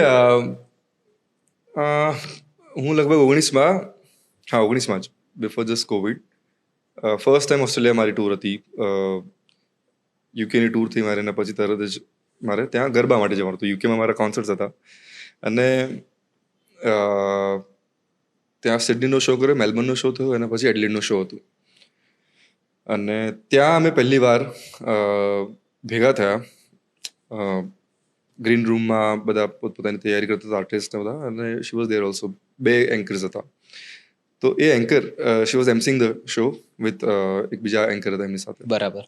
હું લગભગ 19માં જ, before just Covid, first time Australia મારી ટૂર હતી. યુકેની ટૂર થઈ મારે, એના પછી તરત જ મારે ત્યાં ગરબા માટે જવાનું હતું. યુકેમાં મારા કોન્સર્ટ્સ હતા, અને ત્યાં સિડનીનો શો કર્યો, મેલબર્નનો શો થયો, એના પછી એડલેડનો શો હતો. અને ત્યાં અમે પહેલી વાર ભેગા થયા. ગ્રીન રૂમમાં બધા પોતપોતાની તૈયારી કરતા હતા, આર્ટિસ્ટ બધા, અને she was there also. 2 anchors હતા. તો એ anchor, she was emceeing the show with એક બીજા એન્કર હતા એમની સાથે. બરાબર.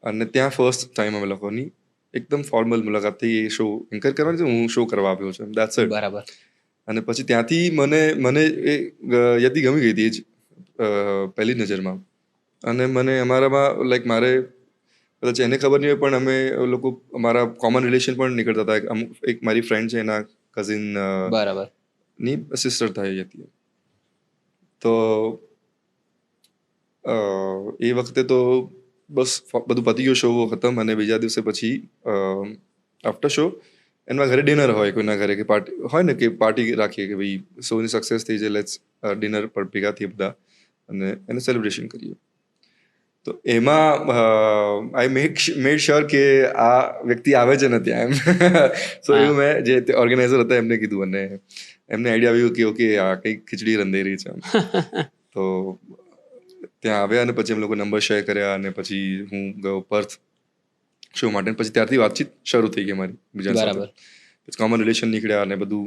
અને ત્યાં ફર્સ્ટ ટાઈમ અમે લોકોની એકદમ ફોર્મલ મુલાકાત થઈ. એ શો એન્કર કરવાની છે, હું શો કરવા આવ્યો છું, દેટ્સ ઇટ. બરાબર. અને પછી ત્યાંથી મને એ યતિ ગમી ગઈ હતી એ જ પહેલી નજરમાં. અને મને અમારામાં લાઈક મારે કદાચ એને ખબર નહીં હોય પણ અમે લોકો અમારા કોમન રિલેશન પણ નીકળતા હતા. એક મારી ફ્રેન્ડ છે, એના કઝિન બરાબર ની સિસ્ટર થઈ હતી. તો એ વખતે તો બસ બધું પતી ગયો, શો ખતમ. અને બીજા દિવસે પછી આફ્ટર શો એના ઘરે ડિનર હોય, કોઈના ઘરે કે પાર્ટી હોય ને, કે પાર્ટી રાખીએ કે ભાઈ શોની સક્સેસ થઈ જાય, લેટ્સ ડિનર પર ભેગા થઈએ બધા અને એને સેલિબ્રેશન કરીએ. તો એમાં આઈ મેડ શ્યોર કે આ વ્યક્તિ આવે છે ને ત્યાં એમ. સો એવું મેં જે ઓર્ગેનાઇઝર હતા એમને કીધું, અને એમને આઈડિયા આવ્યું કે ઓકે આ કંઈક ખીચડી રંધાઈ રહી છે એમ. તો ત્યાં આવ્યા, અને પછી એમ લોકો નંબર શેર કર્યા, અને પછી હું ગયો પર્થ શો માટે. પછી ત્યારથી વાતચીત શરૂ થઈ ગઈ મારી બીજા સાથે. પછી કોમન રિલેશન નીકળ્યા, અને બધું.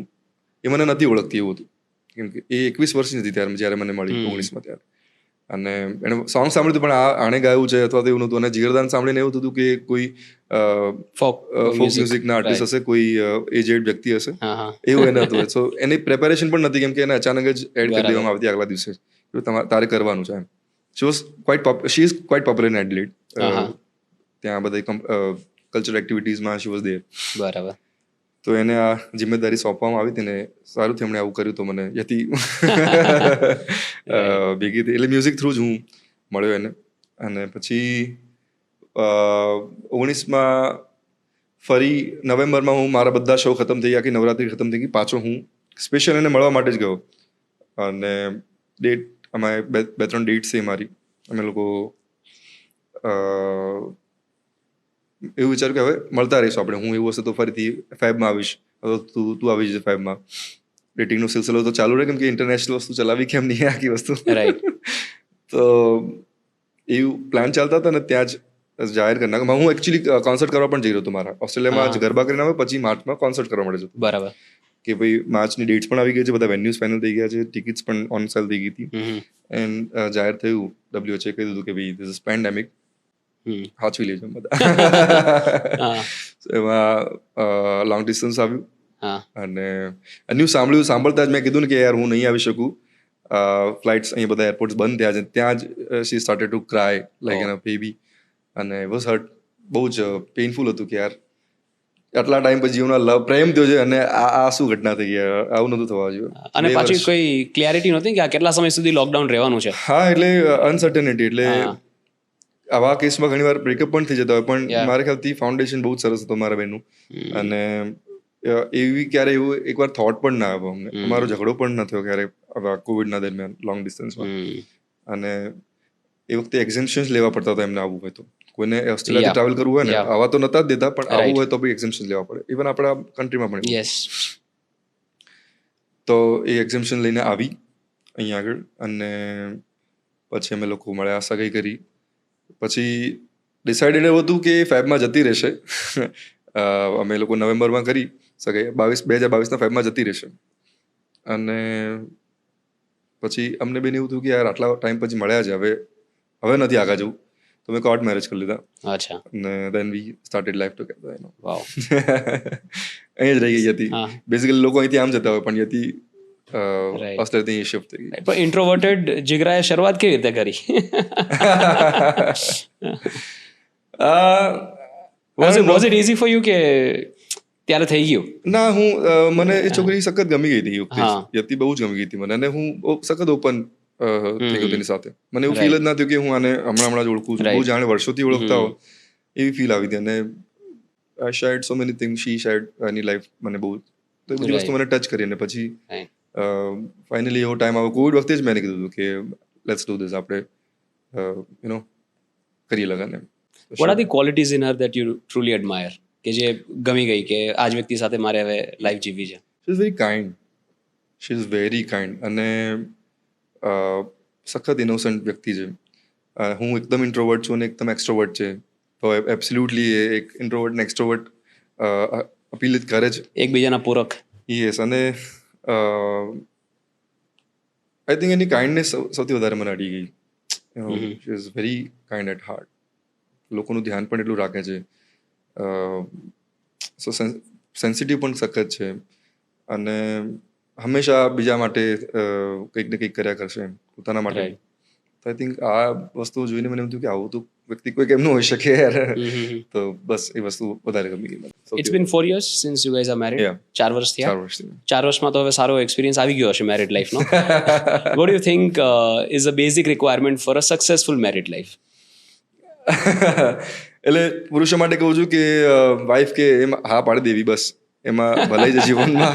એ મને નથી ઓળખતી એવું હતું, કેમ કે એ 21 વર્ષની હતી ત્યારે જ્યારે મને મળી, 19માં ત્યારે. અને એણે સોંગ સાંભળ્યું પણ આણે ગાયું છે અથવા તો એવું નહોતું. અને જીગરદાન સાંભળીને એવું થતું કે કોઈ ફોક મ્યુઝિકના આર્ટિસ્ટ હશે, કોઈ એજેડ વ્યક્તિ હશે, એવું એને હતું. સો એની પ્રેપરેશન પણ નથી, કેમ કે એને અચાનક જ એડ કરી દેવામાં આવતી આગલા દિવસે, તારે કરવાનું છે એમ. She is quite popular in Adelaide. ત્યાં બધા કલ્ચરલ એક્ટિવિટીઝમાં she was there. બરાબર. તો એને આ જિમ્મેદારી સોંપવામાં આવી હતી, ને સારું થયું એમણે આવું કર્યું. તો મને યતિ ભેગી હતી, એટલે મ્યુઝિક થ્રુ જ હું મળ્યો એને. અને પછી 19માં ફરી નવેમ્બરમાં હું મારા બધા શો ખતમ થઈ ગયા, કે નવરાત્રી ખતમ થઈ ગઈ, પાછો હું સ્પેશિયલ એને મળવા માટે જ ગયો. અને ડેટ અમે 2-3 ડેટ્સ છે મારી. અમે લોકો એવું વિચાર્યું કે હવે મળતા રહીશું આપણે. હું એવું હશે તો ફરીથી ફેબમાં આવીશ, તું આવી જશે ફેબમાં. ડેટિંગનો સિલસિલો તો ચાલુ રહે, કેમ કે ઇન્ટરનેશનલ વસ્તુ ચલાવી કેમ નહીં આખી વસ્તુ. રાઈટ. તો એવું પ્લાન ચાલતા હતા, ને ત્યાં જ જાહેર કરી નાખ્યું. હું એકચ્યુઅલી કોન્સર્ટ કરવા પણ જઈ રહ્યો હતો મારા. ઓસ્ટ્રેલિયામાં જ ગરબા કરીને આવે, પછી માર્ચમાં કોન્સર્ટ કરવા માટે જતો. બરાબર. કે ભાઈ માર્ચની ડેટ્સ પણ આવી ગઈ છે, બધા વેન્યુઝ ફાઇનલ થઈ ગયા છે, ટિકિટ્સ પણ ઓન સેલ થઈ ગઈ હતી. એન્ડ જાહેર થયું, WHO કહી દીધું કે ભાઈ ધીસ ઇઝ પેન્ડેમિક, સાચવી લેજો બધા. એમાં લોંગ ડિસ્ટન્સ આવ્યું. અને ન્યૂઝ સાંભળતા જ મેં કીધું ને કે યાર હું નહીં આવી શકું. ફ્લાઇટ્સ અહીંયા બધા એરપોર્ટ્સ બંધ થયા છે. ત્યાં જ she started to cry like an baby. અને વોઝ હર્ટ. બહુ જ પેઇનફુલ હતું કે યાર આટલા ટાઈમ પછી જીવનમાં પ્રેમ થયો છે, અને આ શું ઘટના થઈ ગયા, આવું નતું થવા જોઈએ. અને પાછી કોઈ ક્લેરિટી નહોતી કે આ કેટલા સમય સુધી લોકડાઉન રહેવાનું છે. હા, એટલે અનસર્ટનિટી. એટલે આવા કેસમાં ઘણી વાર બ્રેકઅપ પણ થઈ જતા હોય, પણ મારા ખ્યાલથી ફાઉન્ડેશન બહુ જ સરસ હતો મારા બેનનું. અને એવી ક્યારે એવું એકવાર થોટ પણ ના આવ્યો અમને. અમારો ઝઘડો પણ ન થયો ક્યારે કોવિડના દરમિયાન લોંગ ડિસ્ટન્સમાં. અને એ વખતે એક્ઝેમ્પશન્સ લેવા પડતા હતા એમને આવવું હોય તો. કોઈને ઓસ્ટ્રેલિયાથી ટ્રાવેલ કરવું હોય ને, આવા તો નતા જ દેતા, પણ આવવું હોય તો બી એક્ઝેમ્પશન લેવા પડે. ઇવન આપણા કન્ટ્રીમાં પણ. યસ. તો એ એક્ઝેમ્પશન લઈને આવી, અહીંયા આગળ. અને પછી અમે લોકો મળ્યા, સગાઈ કરી. પછી ડિસાઇડેડ એવું હતું કે ફેબમાં જતી રહેશે. અમે લોકો નવેમ્બરમાં કરી સગાઈ, 2022ના ફેબમાં જતી રહેશે. અને પછી અમને બેન એવું થયું કે યાર આટલા ટાઈમ પછી મળ્યા છે, હવે નથી આગળ જવું, તો મેં કોર્ટ મેરેજ કરી લીધા. અચ્છા, અને દેન વી સ્ટાર્ટેડ લાઈફ ટુગેધર. વાવ. અહીંયા જ રહી ગઈ હતી. હા. બેઝિકલી લોકો અહીંથી આમ જતા હોય, પણ અહીંયાથી Right. ઓસ્ટ્રેલિયાથી શિફ્ટ થઈ ગઈ. પણ ઇન્ટ્રોવર્ટેડ જીગરાએ શરૂઆત કેવી રીતે કરી? Was it easy for you કે ત્યારે થઈ ગયું? ના, મને એ છોકરી સખત ગમી ગઈ હતી. હા. યતિ બહુ જ ગમી ગઈ હતી મને, અને હું સખત ઓપન થઈ ગયો તેની સાથે. મને એવું Right. ફીલ જ ના થયું કે હું આને હમણાં જ ઓળખું છું. Right. બહુ જાણે વર્ષોથી ઓળખતા હો એવી ફીલ આવી હતી. અને આઈ શેર્ડ સો મેની થિંગ્સ, શી શેર્ડ એની લાઈફ મને બહુ, તો એ બધી Right. વસ્તુ મને ટચ કરી. અને પછી Right. ફાઇનલી એવો ટાઈમ આવ્યો, કોવિડ વખતે જ મેં કીધું હતું કે લેટ્સ ડુ ધીસ, આપણે કરીએ લગન એમ. What are the qualities in her that you truly admire, કે જે ગમી ગઈ કે આ જ વ્યક્તિ સાથે મારે હવે લાઈફ જીવવી છે? She is very kind. She is very kind. અને સખત ઇનોસન્ટ વ્યક્તિ છે. હું એકદમ ઇન્ટ્રોવર્ટ છું અને એકદમ એક્સ્ટ્રોવર્ટ છે, તો એબ્સોલ્યુટલી એક ઇન્ટ્રોવર્ટ ને એક્સ્ટ્રોવર્ટ અપીલ જ કરે છે. એકબીજાના પૂરક. યસ. અને આઈ થિંક એની કાઇન્ડનેસ સૌથી વધારે મને અડી ગઈ. She is very kind at heart. લોકોનું ધ્યાન પણ એટલું રાખે છે. સો સેન્સિટિવ પણ સખત છે. અને હંમેશા બીજા માટે કંઈક ને કંઈક કર્યા કરશે પોતાના માટે. Right. તો આઈ થિંક આ વસ્તુ જોઈને મને એમ થયું કે આવું તો વ્યક્તિ કોઈ કેમનું હોઈ શકે યાર. તો બસ એ વસ્તુ વધારે ગમી ગઈ મને. It's been 4 years since you guys are married. Yeah. 4 વર્ષ થયા. 4 વર્ષથી. 4 વર્ષમાં તો હવે સારો એક્સપિરિયન્સ આવી ગયો હશે મેરિડ લાઈફનો. What you think is a basic requirement for a successful married life? એટલે પુરુષો માટે કહું છું કે વાઈફ કે એમાં હા પાડી દેવી, બસ એમાં ભલાઈ છે જીવનમાં.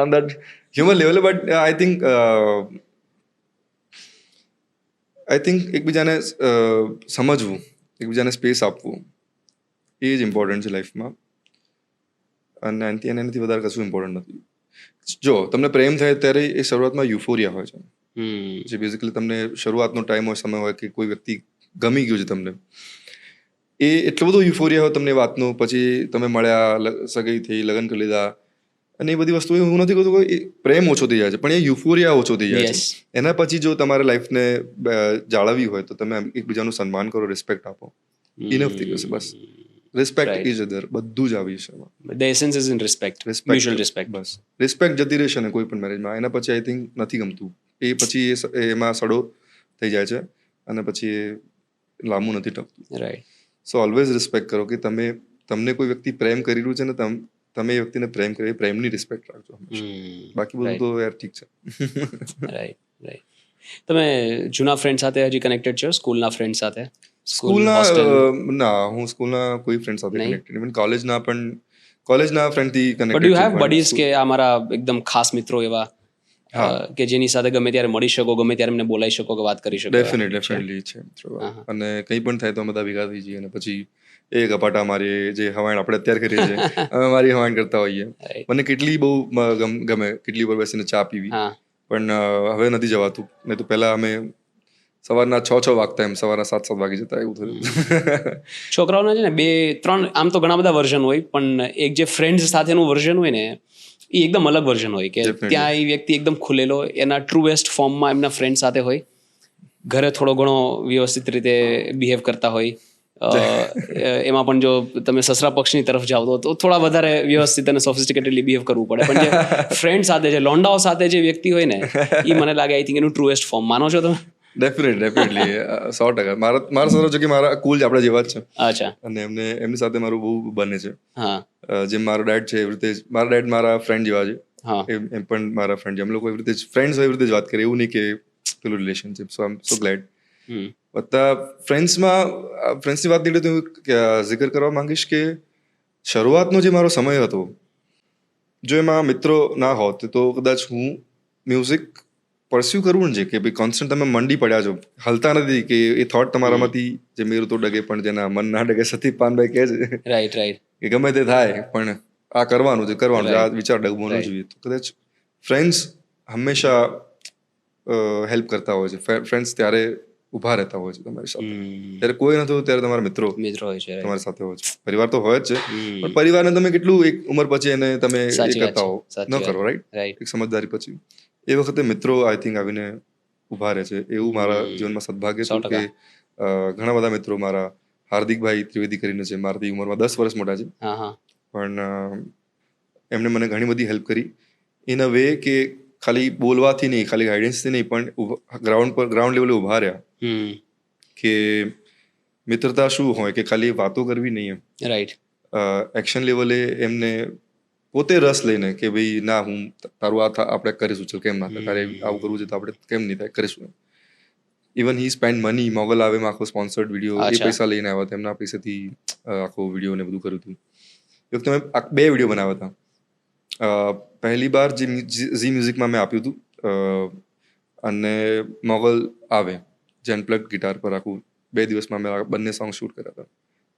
On that human level. But I think એકબીજાને સમજવું, એકબીજાને સ્પેસ આપવું એ જ ઇમ્પોર્ટન્ટ છે લાઈફમાં. અને એનાથી વધારે કશું ઇમ્પોર્ટન્ટ નથી. જો તમને પ્રેમ થાય ત્યારે એ શરૂઆતમાં યુફોરિયા હોય છે, જે બેઝિકલી તમને શરૂઆતનો ટાઈમ હોય, સમય હોય કે કોઈ વ્યક્તિ ગમી ગયું છે તમને, એ એટલો બધો યુફોરિયા હોય તમને એ વાતનો. પછી તમે મળ્યા, સગાઈ થઈ, લગ્ન કરી લીધા, અને એ બધી વસ્તુ હું નથી કહું કે પ્રેમ ઓછો થઈ જાય છે, પણ એ યુફોરિયા ઓછો થઈ જાય છે. Yes. એના પછી જો તમારે લાઈફને જાળવવી હોય તો તમે એકબીજાનું સન્માન કરો, રિસ્પેક્ટ આપો, ઇનફ થઈ જશે. બસ રિસ્પેક્ટ Right. ઇઝ અધર, બધું જ આવી છે એમાં. The essence is in respect. Mutual respect. Bus respect જતી રહેશે ને કોઈ પણ મેરેજમાં, એના પછી આઈ થિંક નથી ગમતું. એ પછી એમાં સડો થઈ જાય છે અને પછી એ લાંબુ નથી ટકતું. Right. સો ઓલવેઝ રિસ્પેક્ટ કરો કે તમને કોઈ વ્યક્તિ પ્રેમ કરી રહ્યું છે ને તમે એ વ્યક્તિને પ્રેમ કરો, એ પ્રેમની રિસ્પેક્ટ રાખજો હંમેશા. બાકી બધું તો યાર ઠીક છે. Right, right. તમે જૂના ફ્રેન્ડ સાથે હજી કનેક્ટેડ છો? સ્કૂલના ફ્રેન્ડ સાથે? ના, હું સ્કૂલના કોઈ ફ્રેન્ડ સાથે નહીં? કનેક્ટેડ, ઇવન કોલેજના ફ્રેન્ડથી બટ કનેક્ટેડ. યુ હેવ બડીઝ કે આ મારા એકદમ ખાસ મિત્રો એવા કે જેની સાથે ગમે ત્યારે મળી શકો, ગમે ત્યારે એમને બોલાવી શકો કે વાત કરી શકો? ડેફિનેટલી છે મિત્રો. અને કંઈ પણ થાય તો અમે બધા ભેગા થઈ જઈએ અને પછી એ ગપાટા મારીએ, જે હવાણ આપણે અત્યારે કરીએ છીએ અમે મારી હવાણ કરતા હોઈએ. Right. મને કેટલી બહુ ગમે કેટલી વાર બેસીને ચા પીવી, હા. પણ હવે નથી જવાતું. નહીં તો પહેલા અમે સવારના 6 વાગતા, એમ સવારના 7 વાગી જતા, એવું થયું. છોકરાઓના છે ને 2-3 આમ તો ઘણા બધા વર્ઝન હોય, પણ એક જે ફ્રેન્ડ્સ સાથેનું વર્ઝન હોય ને એ એકદમ અલગ વર્ઝન હોય કે Definitely. ત્યાં એ વ્યક્તિ એકદમ ખુલેલો એના ટ્રુએસ્ટ ફોર્મમાં એમના ફ્રેન્ડ સાથે હોય, ઘરે થોડો ઘણો વ્યવસ્થિત રીતે બિહેવ કરતા હોય. એમાં પણ જો તમે સસરા પક્ષની તરફ જાઓ તો થોડા વધારે વ્યવસ્થિત અને સોફિસ્ટિકેટેડલી બિહેવ કરવું પડે. પણ જે ફ્રેન્ડ સાથે, જે લોન્ડાઓ સાથે જે વ્યક્તિ હોય ને એ મને લાગે આઈ થિંક એનું ટ્રુએસ્ટ ફોર્મ. માનો છો તમે? ડેફિનેટલી 100%. મારા સરો છે કે મારા કુલ જ આપણા જેવા જ છે. અચ્છા. અને એમની સાથે મારું બહુ બને છે. હા. જેમ મારો ડેડ છે એવી રીતે જ મારા ડેડ મારા ફ્રેન્ડ જેવા છે. હા. એમ પણ મારા ફ્રેન્ડ છે. અમે લોકો એવી રીતે જ ફ્રેન્ડ્સ હોય એવી રીતે જ વાત કરીએ, એવું નહીં કે પેલું રિલેશનશિપ. સો આઈ એમ સો ગ્લેડ. બધા ફ્રેન્ડ્સની વાત નીકળે તો હું જિકર કરવા માંગીશ કે શરૂઆતનો જે મારો સમય હતો, જો એમાં મિત્રો ના હોત તો કદાચ હું મ્યુઝિક પરસ્યુ કરવું ને, કે ભાઈ કોન્સ્ટન્ટ તમે મંડી પડ્યા છો, હલતા નથી, કે એ થોટ તમારામાંથી જે મેરું તો ડગે પણ જેના મન ના ડગે, સતીપ પાનભાઈ કહે છે રાઈટ, રાઈટ. કે ગમે તે થાય પણ આ કરવાનું છે, આ વિચાર ડગવો ન જોઈએ. તો કદાચ ફ્રેન્ડ્સ હંમેશા હેલ્પ કરતા હોય છે. ફ્રેન્ડ્સ ત્યારે ઊભા રહેતા હોય છે તમારી સાથે. ત્યારે કોઈ નથી હોતું ત્યારે તમારા મિત્રો હોય છે right. તમારી સાથે હોય છે. પરિવાર તો હોય જ છે, હમ. પણ પરિવારને તમે કેટલું એક ઉંમર પછી એને તમે એ સાચી વાત કરતા છે, હો સાચી ન વાત. કરો, રાઈટ? રાઈટ એક સમજદારી પછી એ વખતે મિત્રો આઈ થિંક આવીને ઊભા રહે છે. એવું મારા જીવનમાં સદભાગ્ય હતું કે ઘણા બધા મિત્રો મારા, હાર્દિકભાઈ ત્રિવેદી કરીને છે, મારાથી ઉંમરમાં 10 વર્ષ મોટા છે, હા હા પણ એમણે મને ઘણી બધી હેલ્પ કરી ઇન અ વે કે ખાલી બોલવાથી નહીં, ખાલી ગાઈડન્સથી નહીં, પણ ગ્રાઉન્ડ લેવલે ઊભા રહ્યા હમ કે મિત્રતા શું હોય કે ખાલી વાતો કરવી નહીં, રાઈટ એક્શન લેવલે એમને પોતે રસ લઈને કે ભાઈ ના હું તારું આપણે કરીશું, ચાલ કેમ ના થાય, તારે આવું કરવું છે તો આપણે કેમ નહીં થાય, કરીશું. ઇવન હી સ્પેન્ડ મની, મોગલ આવેમાં આખો સ્પોન્સર્ડ વિડીયો એ અચ્છા. પૈસા લઈને આવ્યા હતા, એમના પૈસાથી આખો વિડીયો ને બધું કર્યું હતું. એ વખતે મેં 2 વિડીયો બનાવ્યા હતા. પહેલી વાર જે ઝી મ્યુઝિકમાં મેં આપ્યું હતું, અને મોગલ આવે જે અનપ્લગ ગિટાર પર આખું 2 દિવસમાં મેં બંને સોંગ શૂટ કર્યા હતા.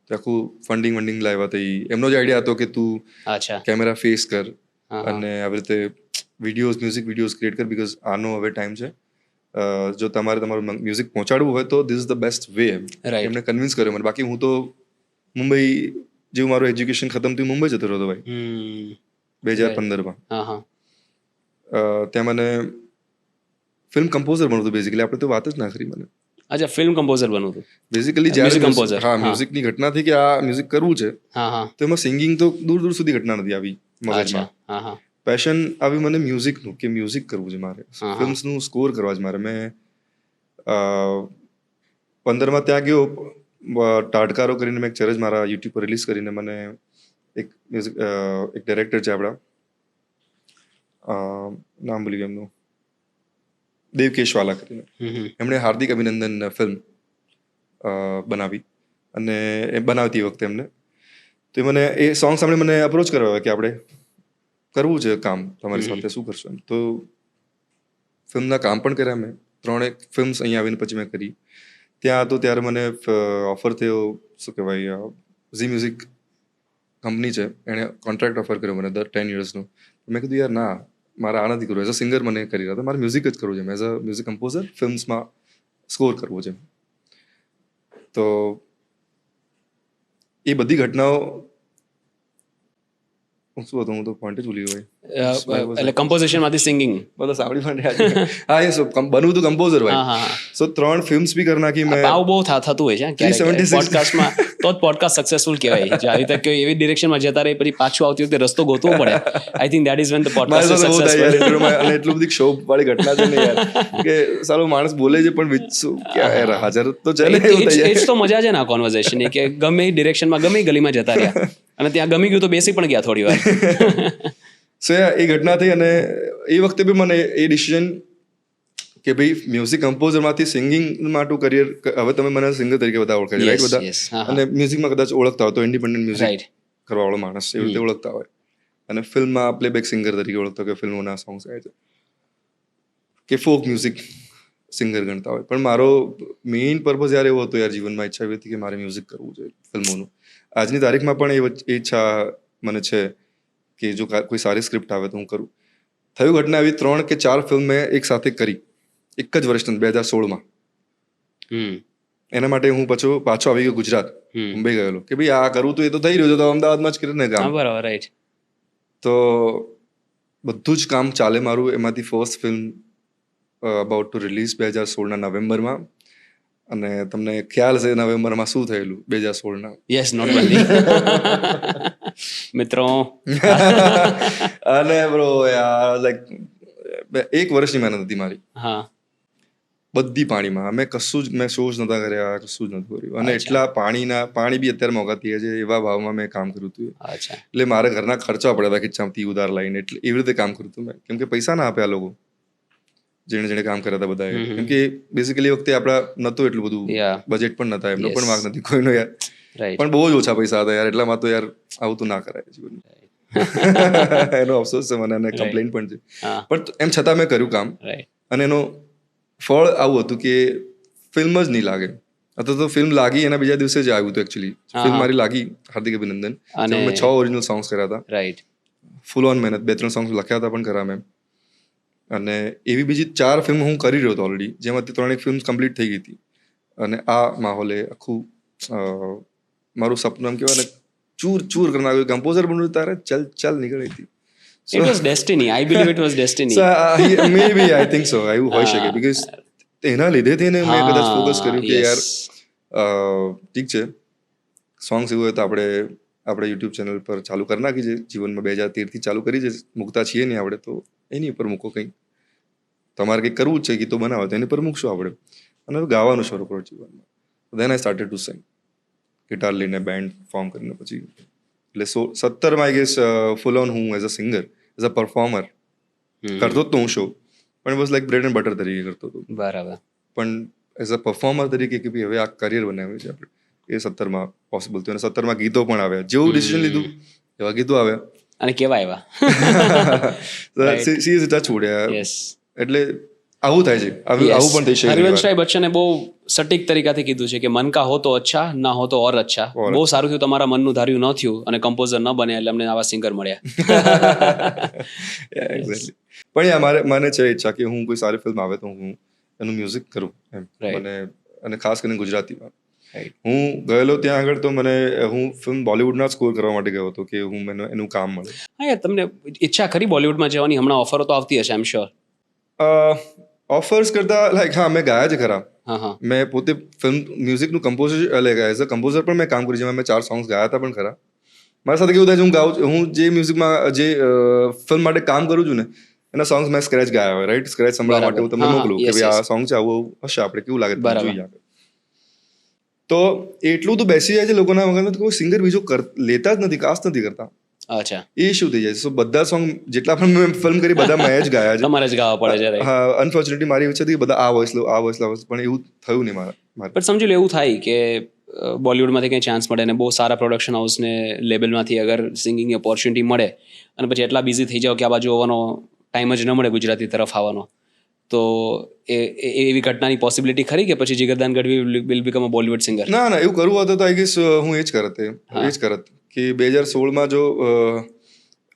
તો આખું ફંડિંગ લાવ્યા હતા. એમનો જ આઈડિયા હતો કે તું અચ્છા કેમેરા ફેસ કર હા, હા. અને આવી રીતે મ્યુઝિક વિડીયોઝ ક્રિએટ કર, બીકોઝ આનો હવે ટાઈમ છે. જો તમારે તમારું મ્યુઝિક પહોંચાડવું હોય તો this is the best way. Right. એમને કન્વિન્સ કર્યો મને. બાકી હું તો મુંબઈ જેવું મારું એજ્યુકેશન ખતમ થયું, મુંબઈ જતો રહ્યો હતો ભાઈ હમ 2015માં. હા હા ત્યાં મને ફિલ્મ કમ્પોઝર બનવું હતું બેઝિકલી. આપણે તો વાત જ ના કરી મને. અચ્છા ફિલ્મ કમ્પોઝર બનવું હતું. બેઝિકલી Music જ્યારે composer. હા હા. મ્યુઝિકની ઘટના થઈ કે આ મ્યુઝિક કરવું છે, હા હા તો એમાં સિંગિંગ તો દૂર દૂર સુધી ઘટના નથી આવી અચ્છા મગજમાં. હા હા પેશન આવી મને મ્યુઝિકનું, કે મ્યુઝિક કરવું છે મારે, હા. ફિલ્મ્સનું સ્કોર કરવા છે મારે. મેં 15માં ત્યાં ગયો, ટાટકારો કરીને મેં એક ચરજ મારા યુટ્યુબ પર રિલીઝ કરીને મને એક મ્યુઝિક એક ડાયરેક્ટર છે આપણા, નામ ભૂલી ગયો એમનું, દેવકેશવાલા કરીને. હમ એમણે હાર્દિક અભિનંદન ફિલ્મ બનાવી, અને એ બનાવતી વખતે એમને તો મને એ સોંગ સાંભળી મને અપ્રોચ કરવા કે આપણે કરવું છે કામ તમારી સાથે, શું કરશો એમ. તો ફિલ્મના કામ પણ કર્યા મેં. 3 ફિલ્મ્સ અહીંયા આવીને પછી મેં કરી. ત્યાં હતો ત્યારે મને ઓફર થયો, શું કહેવાય, ઝી મ્યુઝિક કંપની છે, એણે કોન્ટ્રાક્ટ ઓફર કર્યો મને 10 યર્સનો. મેં કીધું યાર ના, મારે આ નથી કરવું. એઝ અ સિંગર મને કરી રહ્યા હતા, મારે મ્યુઝિક જ કરવું છે, એઝ અ મ્યુઝિક કમ્પોઝર ફિલ્મ્સમાં સ્કોર કરવો છે. તો એ બધી ઘટનાઓ શું હતું, હું તો પોઈન્ટ જ ભૂલી ગયો ભાઈ. એટલે કમ્પોઝિશન માંથી સિંગિંગ. બધા સાંભળી પણ રહ્યા. હા એ બનવું તો કમ્પોઝર હા ભાઈ. હા હા સો 3 ફિલ્મ્સ બી કરી નાખી મેં. આવું બહુ થતું હોય છે ક્યારેક 376 પોડકાસ્ટમાં. તો જ પોડકાસ્ટ સક્સેસફુલ કહેવાય. જે આવી રીતે કોઈ એવી ડિરેક્શનમાં જતા રહે પછી પાછું આવતી વખતે રસ્તો ગોતવો પડે. I think that is when the મારે પોડકાસ્ટ તો ઇઝ બહુ થાય યાર સક્સેસફુલ. ઇન્ટરવ્યુમાં, અને એટલું બધી શો વાળી ઘટના છે ને યાર કે સારું માણસ બોલે છે પણ શું ક્યાં યાર હાજર તો છે ને, એવું થઈ એ જ જાય. તો મજા છે ને આ કોન્વર્ઝેશન કે ગમે એ ડિરેક્શનમાં ગમે એ ગલીમાં જતા રહ્યા અને ત્યાં ગમી ગયું તો બેસી પણ ગયા થોડી વાર. સો એ ઘટના થઈ, અને એ વખતે બી મને એ ડિસિઝન કે ભાઈ મ્યુઝિક કમ્પોઝરમાંથી સિંગિંગ માટે કરિયર, હવે તમે મને સિંગર તરીકે બધા ઓળખે છે, Yes, રાઈટ? બધા yes. હા, હા. અને મ્યુઝિકમાં કદાચ ઓળખતા હોય તો ઇન્ડિપેન્ડન્ટ મ્યુઝિક રાઈટ કરવા વાળો માણસ એવી રીતે ઓળખતા હોય, અને ફિલ્મમાં પ્લેબેક સિંગર તરીકે ઓળખતો કે ફિલ્મોના સોંગ્સ ગાય છે, કે ફોક મ્યુઝિક સિંગર ગણતા હોય. પણ મારો મેઇન પર્પઝ યાર એવો હતો યાર જીવનમાં, ઈચ્છા એવી હતી કે મારે મ્યુઝિક કરવું છે ફિલ્મોનું. આજની તારીખમાં પણ એ ઈચ્છા મને છે કે જો કોઈ સારી સ્ક્રિપ્ટ આવે તો હું કરું. થયું ઘટના એવી 3 કે 4 ફિલ્મ મેં એક સાથે કરી એક જ વર્ષની 2016માં. એના માટે હું પાછો આવી ગયો ગુજરાત, મુંબઈ ગયેલો કે ભાઈ આ કરવું તો એ તો થઈ રહ્યું છે, તો અમદાવાદમાં જ કરીને કામ. બરાબર રાઈટ. તો બધું જ કામ ચાલે મારું. એમાંથી first film about to release 2016ના નવેમ્બરમાં, અને તમને ખ્યાલ છે નવેમ્બરમાં શું થયેલું 2016ના? યસ, નોટબંધી. મિત્રો અને બ્રો યાર લાઈક 1 વર્ષની મહેનત હતી મારી, હા બધી પાણીમાં. મેં શોઝ નહોતા કર્યા, કશું જ નહોતું કર્યું, અને એટલા પાણી બી અત્યારે મોંઘા થયા છે, એવા ભાવમાં મેં કામ કર્યું હતું. અચ્છા એટલે મારે ઘરના ખર્ચા પડ્યા હતા ખીચામાંથી ઉધાર લાવીને, એટલે એવી રીતે કામ કર્યું હતું મેં. કેમ કે પૈસા ના આપ્યા લોકો જેણે કામ કર્યા હતા બધાએ. કેમ કે બેઝિકલી વખતે આપણા નહોતું એટલું બધું, બજેટ પણ નતા, એમનો પણ વાંક નથી કોઈનો યાર, રાઈટ. પણ બહુ જ ઓછા પૈસા હતા યાર. એટલામાં તો યાર આવું તો ના કરાય જીવનમાં. એનો અફસોસ છે મને, અને કમ્પ્લેન પણ છે. હા પણ એમ છતાં મેં કર્યું કામ, રાઈટ. અને એનો ફળ આવું હતું કે ફિલ્મ જ નહીં લાગે. અથવા તો ફિલ્મ લાગી એના બીજા દિવસે જ આવ્યું હતું એકચ્યુઅલી. ફિલ્મ મારી લાગી હાર્દિક અભિનંદન, અને મેં 6 ઓરિજિનલ સોંગ્સ કર્યા હતા, રાઈટ. ફૂલ ઓન મહેનત. 2-3 સોંગ્સ લખ્યા હતા પણ ખરા મેં. અને એવી બીજી 4 ફિલ્મ હું કરી રહ્યો હતો ઓલરેડી, જેમાંથી 3 ફિલ્મ કમ્પ્લીટ થઈ ગઈ હતી. અને આ માહોલે આખું મારું સપનું એમ કહેવાય ને ચૂર ચૂર કરી નાખ્યું. કમ્પોઝર બનવું તારે ચલ નીકળી હતી. It was destiny. I believe it was destiny. So maybe I think so એવું હોઈ શકે, બીકોઝ એના લીધેથી ને મેં કદાચ ફોકસ કર્યું કે યાર ઠીક છે, સોંગ્સ એવું હોય તો આપણે યુટ્યુબ ચેનલ પર ચાલુ કરી નાખી છે જીવનમાં. 2013 ચાલુ કરી છે, મૂકતા છીએ નહીં આપણે, તો એની ઉપર મૂકો કંઈક. તમારે કંઈક કરવું જ છે, ગીતો બનાવો તો એની પર મૂકશું આપણે. અને હવે ગાવાનું શરૂ કરો જીવનમાં. Then I started to sing, guitar લઈને બેન્ડ ફોર્મ કરીને પછી એટલે 17 આઈ ગેસ ફૂલ ઓન હું as a singer, as a performer કરતો જ તો હું શો, પણ બસ લાઈક બ્રેડ એન્ડ બટર તરીકે કરતો હતો. બરાબર. પણ એઝ અ પરફોર્મર તરીકે કે ભાઈ હવે આ કરિયર બનાવ્યું છે આપણે, એ 17 પોસિબલ થયું. અને 17 ગીતો પણ આવ્યા, જેવું ડિસિઝન લીધું એવા ગીતો આવ્યા. અને કેવા આવ્યા? સીરીઝ ટચ ઉડ્યા. યસ. એટલે આવું થાય છે, આવું પણ થઈ શકે. હરિવંશરાય બચ્ચને બહુ સટીક તરીકાથી કીધું છે કે મન કા હો તો અચ્છા, ના હો તો ઓર અચ્છા. બહુ સારું થયું તમારા મનનું ધાર્યું ન થયું અને કમ્પોઝર ન બન્યા, એટલે અમને આવા સિંગર મળ્યા. પણ મને છે ઈચ્છા કે હું કોઈ સારી ફિલ્મ આવે તો હું એનું મ્યુઝિક કરું એમ. અને ખાસ કરીને ગુજરાતીમાં. હું ગયેલો ત્યાં આગળ તો હું ફિલ્મ બોલિવૂડના સ્કોર કરવા માટે ગયો હતો કે હું મને એનું કામ મળે. હા યાર, તમને ઈચ્છા ખરી બોલિવૂડમાં જવાની? હમણાં ઓફરો તો આવતી હશે, આઈ એમ શ્યોર. ઓફર્સ કરતા લાઈક હા, મેં ગાયા છે ખરા. હા. મેં પોતે ફિલ્મ મ્યુઝિકનું કમ્પોઝર એઝ અ કમ્પોઝર પણ મેં કામ કર્યું, જેમાં મેં 4 સોંગ્સ ગાયા હતા પણ ખરા. મારી સાથે કેવું થાય છે, હું જે મ્યુઝિકમાં જે ફિલ્મ માટે કામ કરું છું ને એના સોંગ્સ મેં સ્ક્રેચ ગાયા હોય, રાઈટ? સ્ક્રેચ સંભળાવવા માટે હું તમને મોકલું કે ભાઈ આ સોંગ છે, આવું હશે, આપણે કેવું લાગે જોઈએ આપણે. તો એટલું તો બેસી જાય છે લોકોના વગર, કોઈ સિંગર બીજો લેતા જ નથી, કાસ્ટ નથી કરતા. અચ્છા. એ શું થઈ જાય? સો બધા સોંગ જેટલા પણ મેં ફિલ્મ કરી બધા મેં જ ગાયા છે. તમારે જ ગાવા પડે છે. હા, અનફોર્ચ્યુનેટલી મારી ઈચ્છા હતી કે બધા આ વોઇસ લો, પણ એવું થયું નહીં મારે. પણ સમજી લો એવું થાય કે બોલિવૂડમાંથી કંઈ ચાન્સ મળે ને બહુ સારા પ્રોડક્શન હાઉસને લેબલમાંથી અગર સિંગિંગની ઓપોર્ચ્યુનિટી મળે અને પછી એટલા બિઝી થઈ જાઓ કે આ બાજુ આવવાનો ટાઈમ જ ન મળે ગુજરાતી તરફ આવવાનો, તો એવી ઘટનાની પોસિબિલિટી ખરી કે પછી Jigardan Gadhvi will become a Bollywood singer? ના, એવું કરવું હતું તો આઈ ગેસ હું એ જ કરત કે 2016 જો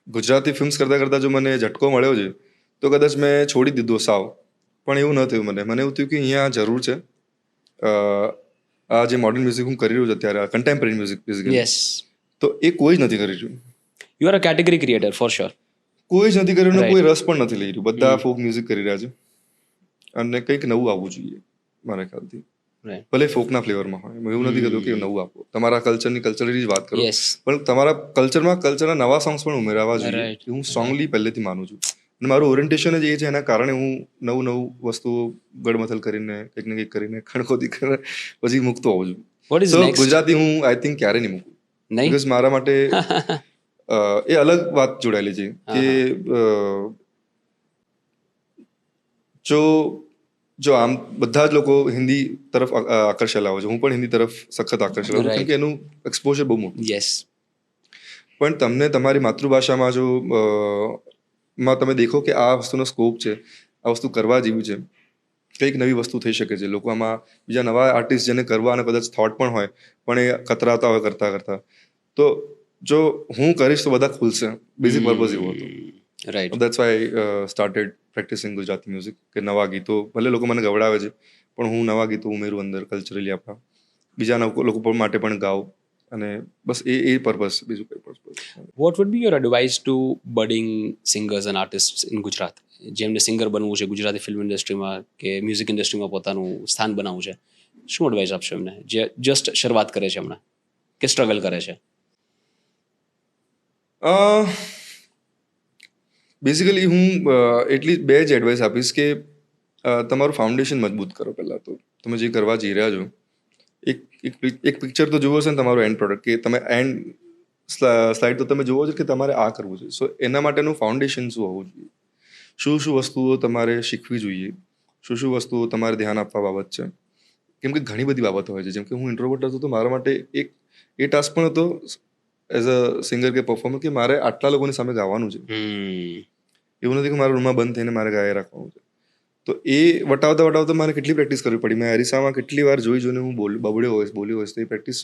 ગુજરાતી ફિલ્મ્સ કરતા જો મને ઝટકો મળ્યો છે તો કદાચ મેં છોડી દીધું સાવ. પણ એવું ન થયું. મને એવું થયું કે અહીંયા જરૂર છે. આ જે મોડર્ન મ્યુઝિક હું કરી રહ્યો છું અત્યારે, કન્ટેમ્પરરી મ્યુઝિક બેઝિકલી, યસ, તો એ કોઈ જ નથી કરી રહ્યું. You are a category creator for sure. કોઈ જ નથી કરી રહ્યું, કોઈ રસ પણ નથી લઈ રહ્યું. બધા ફોક મ્યુઝિક કરી રહ્યા છે અને કંઈક નવું આવવું જોઈએ મારા ખ્યાલથી. ભલે ફોકના ફ્લેવરમાં હોય, એવું નથી કહેતું કે નવું આપો, તમારા કલ્ચરની જ વાત કરો, પણ તમારા કલ્ચરના નવા સોંગ્સ પણ ઉમેરવા જોઈએ. હું સ્ટ્રોંગલી પહેલેથી માનું છું અને મારું ઓરિએન્ટેશન જ એ છે. એના કારણે હું નવું વસ્તુઓ ગડમથલ કરીને કંઈક ને કંઈક કરીને ખણખોદી કરીને પછી મૂકતો હોઉં છું. સો ગુજરાતી હું આઈ થિંક ક્યારે નહીં મૂકું, બીકોઝ મારા માટે એ અલગ વાત જોડાયેલી છે કે જો આમ બધા જ લોકો હિન્દી તરફ આકર્ષેલા હોય છે, હું પણ હિન્દી તરફ સખત આકર્ષેલો છું, કેમ કે એનું એક્સપોઝર બહુ મોટું. યસ. પણ તમને તમારી માતૃભાષામાં જો તમે દેખો કે આ વસ્તુનો સ્કોપ છે, આ વસ્તુ કરવા જેવી છે, કંઈક નવી વસ્તુ થઈ શકે છે. લોકો આમાં બીજા નવા આર્ટિસ્ટ જેને કરવા અને કદાચ થોટ પણ હોય પણ એ કતરાતા હોય કરતા, તો જો હું કરીશ તો બધા ખુલશે. બેઝિક પર્પઝ એવો હતો. Right. That's why started practising Gujarati music, કે નવા ગીતો ભલે લોકો મને ગવડાવે છે પણ હું નવા ગીતો ઉમેરું અંદર કલ્ચરલી, આપણા બીજા લોકો માટે પણ ગાઉં, અને બસ એ પર્પઝ, બીજું કંઈ purpose. What would be your advice to budding singers and artist in Gujarat, જેમને સિંગર બનવું છે ગુજરાતી ફિલ્મ ઇન્ડસ્ટ્રીમાં કે મ્યુઝિક ઇન્ડસ્ટ્રીમાં પોતાનું સ્થાન બનાવવું છે? શું એડવાઇસ આપશો એમને જે જસ્ટ શરૂઆત કરે છે હમણાં કે સ્ટ્રગલ કરે છે? બેઝિકલી હું એટલી બે જ એડવાઇસ આપીશ કે તમારું ફાઉન્ડેશન મજબૂત કરો. પહેલાં તો તમે જે કરવા જઈ રહ્યા છો, એક પિક્ચર તો જુઓ છે ને તમારો એન્ડ પ્રોડક્ટ, કે તમે એન્ડ સ્લાઇડ તો તમે જુઓ છો કે તમારે આ કરવું છે. સો એના માટેનું ફાઉન્ડેશન શું હોવું જોઈએ, શું વસ્તુઓ તમારે શીખવી જોઈએ, શું વસ્તુઓ તમારે ધ્યાન આપવા બાબત છે. કેમ કે ઘણી બધી બાબતો હોય છે. જેમ કે હું ઇન્ટ્રોવર્ટ હતો તો મારા માટે એ ટાસ્ક પણ હતો એઝ અ સિંગર કે પરફોર્મર, કે મારે આટલા લોકોની સામે ગાવાનું છે. એવું નથી કે મારા રૂમમાં બંધ થઈને મારે ગાયા રાખવાનું છે. તો એ વટાવતા મારે કેટલી પ્રેક્ટિસ કરવી પડી. મેં અરીસામાં કેટલી વાર જોઈને હું બોલ્યો હોય તો એ પ્રેક્ટિસ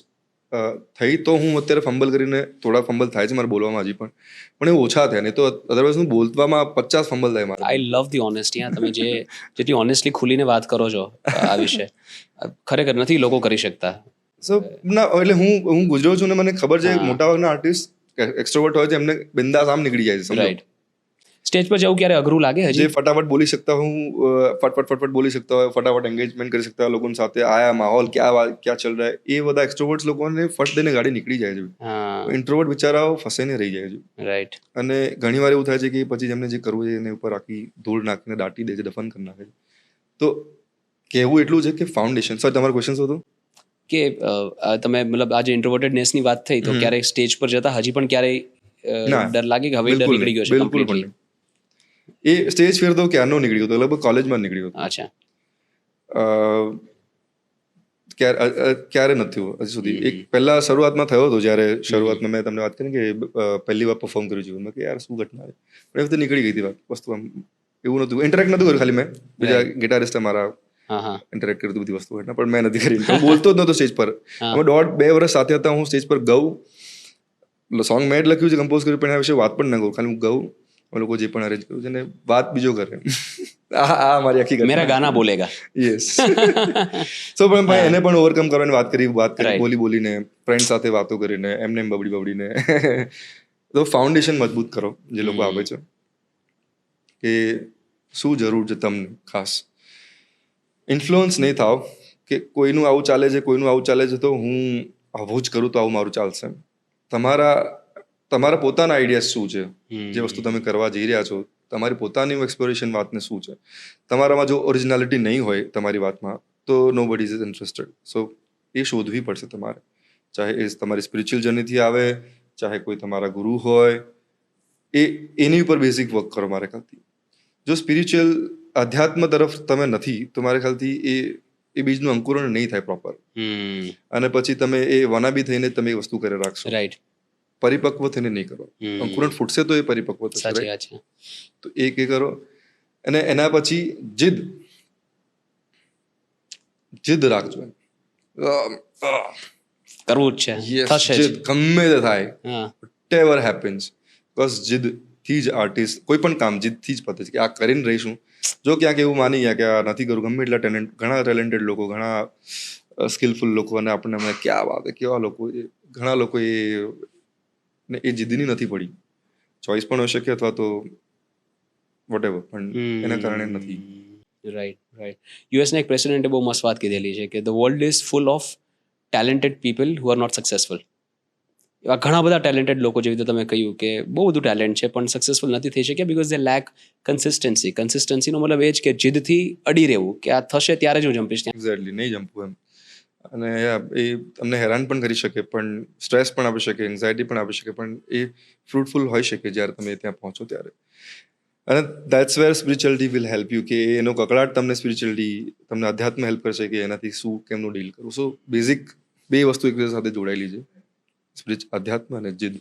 થઈ તો હું અત્યારે ફંબલ કરીને થોડા ફંબલ થાય છે મારે બોલવામાં હજી પણ એ ઓછા થયા નહીં તો અદરવાઇઝ હું બોલવામાં 50 ફંબલ થાય મારે. આઈ લવ ધી ઓનેસ્ટી. હા, તમે જેટલી ઓનેસ્ટલી ખુલીને વાત કરો છો આ વિશે, ખરેખર નથી લોકો કરી શકતા. સો ના એટલે હું ગુજરો છું ને મને ખબર છે મોટાભાગના આર્ટિસ્ટ એક્સ્ટ્રોવર્ટ હોય છે એમને બિંદાસ આમ નીકળી જાય છે સમજો. રાઈટ. સ્ટેજ પર જવું ક્યારે અઘરું લાગે જે હજી? ફટાફટ બોલી શકતા હું ફટફટ બોલી શકતા હોય ફટાફટ એંગેજમેન્ટ કરી શકતા હોય લોકોની સાથે આયા માહોલ ક્યાં ચલ રહા હે એ બધા એક્સ્ટ્રોવર્ટ્સ લોકોને ફટ દઈને ગાડી નીકળી જાય છે. હા, ઇન્ટ્રોવર્ટ બિચારાઓ ફસાઈને રહી જાય છે. રાઈટ. અને ઘણી વાર એવું થાય છે કે પછી જેમને જે કરવું છે એને ઉપર આખી ધૂળ નાખીને દાટી દે છે દફન કરી નાખે છે. તો કહેવું એટલું છે કે ફાઉન્ડેશન. સર તમારો ક્વેશ્ચન શું હતો? કે તમે મતલબ આજે ઇન્ટ્રોવર્ટેડનેસની વાત થઈ તો ક્યારેય સ્ટેજ પર જતા હજી પણ ક્યારેય ડર લાગે કે હવે ડર નીકળી ગયો છે બિલકુલ completely? પણ એ સ્ટેજ ફેર તો ક્યારનો નીકળી ગયો હતો લગભગ કોલેજમાં નીકળ્યો હતો. અચ્છા. ક્યારે નથી હજી સુધી. એક પહેલા શરૂઆતમાં થયો હતો જ્યારે શરૂઆતમાં મેં તમને વાત કરી કે પહેલી વાર પરફોર્મ કર્યું જીવનમાં કે યાર શું ઘટના છે પણ એ વખતે નીકળી ગઈ હતી વાત વસ્તુ. આમ એવું નતું ઇન્ટરેક્ટ નતું કર્યું ખાલી મેં બીજા ગિટારિસ્ટે મારા હા હા ઇન્ટરેક્ટ કરી બધી વસ્તુ ઘટના પણ મેં નથી કરી. હું બોલતો જ નતો સ્ટેજ પર. અમે 1.5-2 વર્ષ સાથે હતા. હું સ્ટેજ પર ગઉં સોંગ મેં જ લખ્યું છે કમ્પોઝ કર્યું પણ એના વિશે વાત પણ ન કહું ખાલી હું ગઉં લોકો જે પણ અરેન્જ કર્યું છે ને વાત બીજો કરે. આ મારી આખી મેરા ગાના બોલેગા. યસ. સો પણ ભાઈ એને પણ ઓવરકમ કરવાની વાત કરી બોલીને ફ્રેન્ડ સાથે વાતો કરીને એમને બબડીને તો ફાઉન્ડેશન મજબૂત કરો જે લોકો આવે છે કે શું જરૂર છે તમને ખાસ. ઇન્ફ્લુઅન્સ નહીં થાવ કે કોઈનું આવું ચાલે છે તો હું આવું જ કરું તો આવું મારું ચાલશે. તમારા પોતાના આઈડિયા શું છે જે વસ્તુ તમે કરવા જઈ રહ્યા છો તમારી પોતાની એક્સપ્લોરેશન વાતને શું છે. તમારામાં જો ઓરિજિનાલિટી નહીં હોય તમારી વાતમાં તો નો બડી ઇઝ ઇન્ટરેસ્ટેડ. સો એ શોધવી પડશે તમારે ચાહે એ તમારી સ્પિરિચ્યુઅલ જર્નીથી આવે ચાહે કોઈ તમારા ગુરુ હોય એની ઉપર બેઝિક વર્ક કરો મારા ખ્યાલથી. જો સ્પિરિચ્યુઅલ અધ્યાત્મ તરફ તમે નથી તો મારા ખ્યાલથી એ બીજનું અંકુરણ નહીં થાય પ્રોપર અને પછી તમે એ વનાબી થઈને તમે એ વસ્તુ કરી રાખશો. રાઈટ. પરિપક્વ થઈને નહીં કરો. અંકુરણ ફૂટશે તો એ પરિપક્વ થશે. સાચી વાત છે. તો એ કરો અને એના પછી જીદ રાખજો. કરવું જ છે, થશે જ. જીદ ગમે તે થાય હા, whatever happens બસ જીદથી જ આર્ટિસ્ટ કોઈ પણ કામ જીદથી જ પતે છે કે આ કરીને રહીશું. જો ક્યાંક એવું માની ગયા કે આ નથી કરું ગમે એટલા ઘણા ટેલેન્ટેડ લોકો ઘણા સ્કિલફુલ લોકો અને આપણને ક્યાં વાત કેવા લોકો ઘણા લોકો એ જીદની નથી પડી. ચોઈસ પણ હોઈ શકે અથવા તો વોટેવર પણ એના કારણે નથી. રાઈટ. યુએસના એક પ્રેસિડેન્ટે બહુ મસ્ત વાત કીધેલી છે કે the world is full of talented people who are not successful. એવા ઘણા બધા ટેલેન્ટેડ લોકો જેવી રીતે તમે કહ્યું કે બહુ બધું ટેલેન્ટ છે પણ સક્સેસફુલ નથી થઈ શક્યા બિકોઝ દે લેક કન્સિસ્ટન્સીનો મતલબ એ જ કે જીદથી અડી રહેવું કે આ થશે ત્યારે જ હું જંપીશ. એક્ઝેક્ટલી નહીં જંપવું એમ. અને એ તમને હેરાન પણ કરી શકે પણ સ્ટ્રેસ પણ આપી શકે એન્ઝાયટી પણ આપી શકે પણ એ ફ્રૂટફુલ હોઈ શકે જ્યારે તમે ત્યાં પહોંચો ત્યારે. અને that's where spirituality will help you કે એનો કકડાટ તમને તમને અધ્યાત્મ હેલ્પ કરશે કે એનાથી શું કેમનું ડીલ કરવું. સો બેઝિક બે વસ્તુ એકબીજા સાથે જોડાયેલી છે અધ્યાત્મ અને જીદ.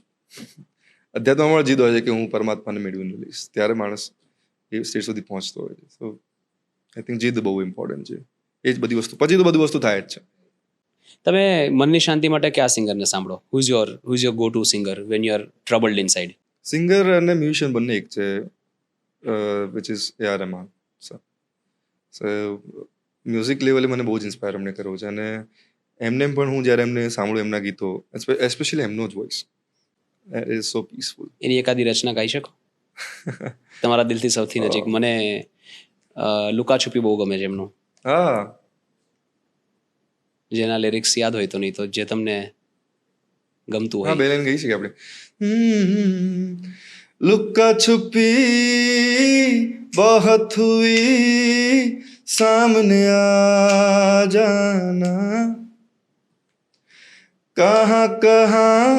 અધ્યાત્મમાં જીદ હોય છે કે હું પરમાત્માને મેળવીને લઈશ ત્યારે માણસ એ સ્ટેજ સુધી પહોંચતો હોય છે. સો આઈ થિંક જીદ બહુ ઇમ્પોર્ટન્ટ છે. એ જ બધી વસ્તુ પછી તો બધી વસ્તુ થાય જ છે. તમે મનની શાંતિ માટે કયા સિંગરને સાંભળો? Who is your go to singer when you are troubled inside? Singer અને મ્યુઝિશિયન બંને એક છે which is A.R. Rahman. So music લેવલે મને બહુ જ ઇન્સ્પાયર એમને કર્યો છે અને એમને પણ હું જ્યારે એમને સાંભળું એમના ગીતો એસ્પેશિયલી એમનો જ વોઇસ ઇઝ સો પીસફુલ. એની એકાદી રચના ગાઈ શકો તમારા દિલથી સૌથી નજીક? મને લુકા છુપી બહુ ગમે છે એમનું. હા, જેના લિરિક્સ યાદ હોય તો નહીં તો જે તમને ગમતું હા હોય. બે લાઈન ગઈ છે કે આપણે લુકા છુપી બહત હુઈ સામને આ જાના કહાં કહાં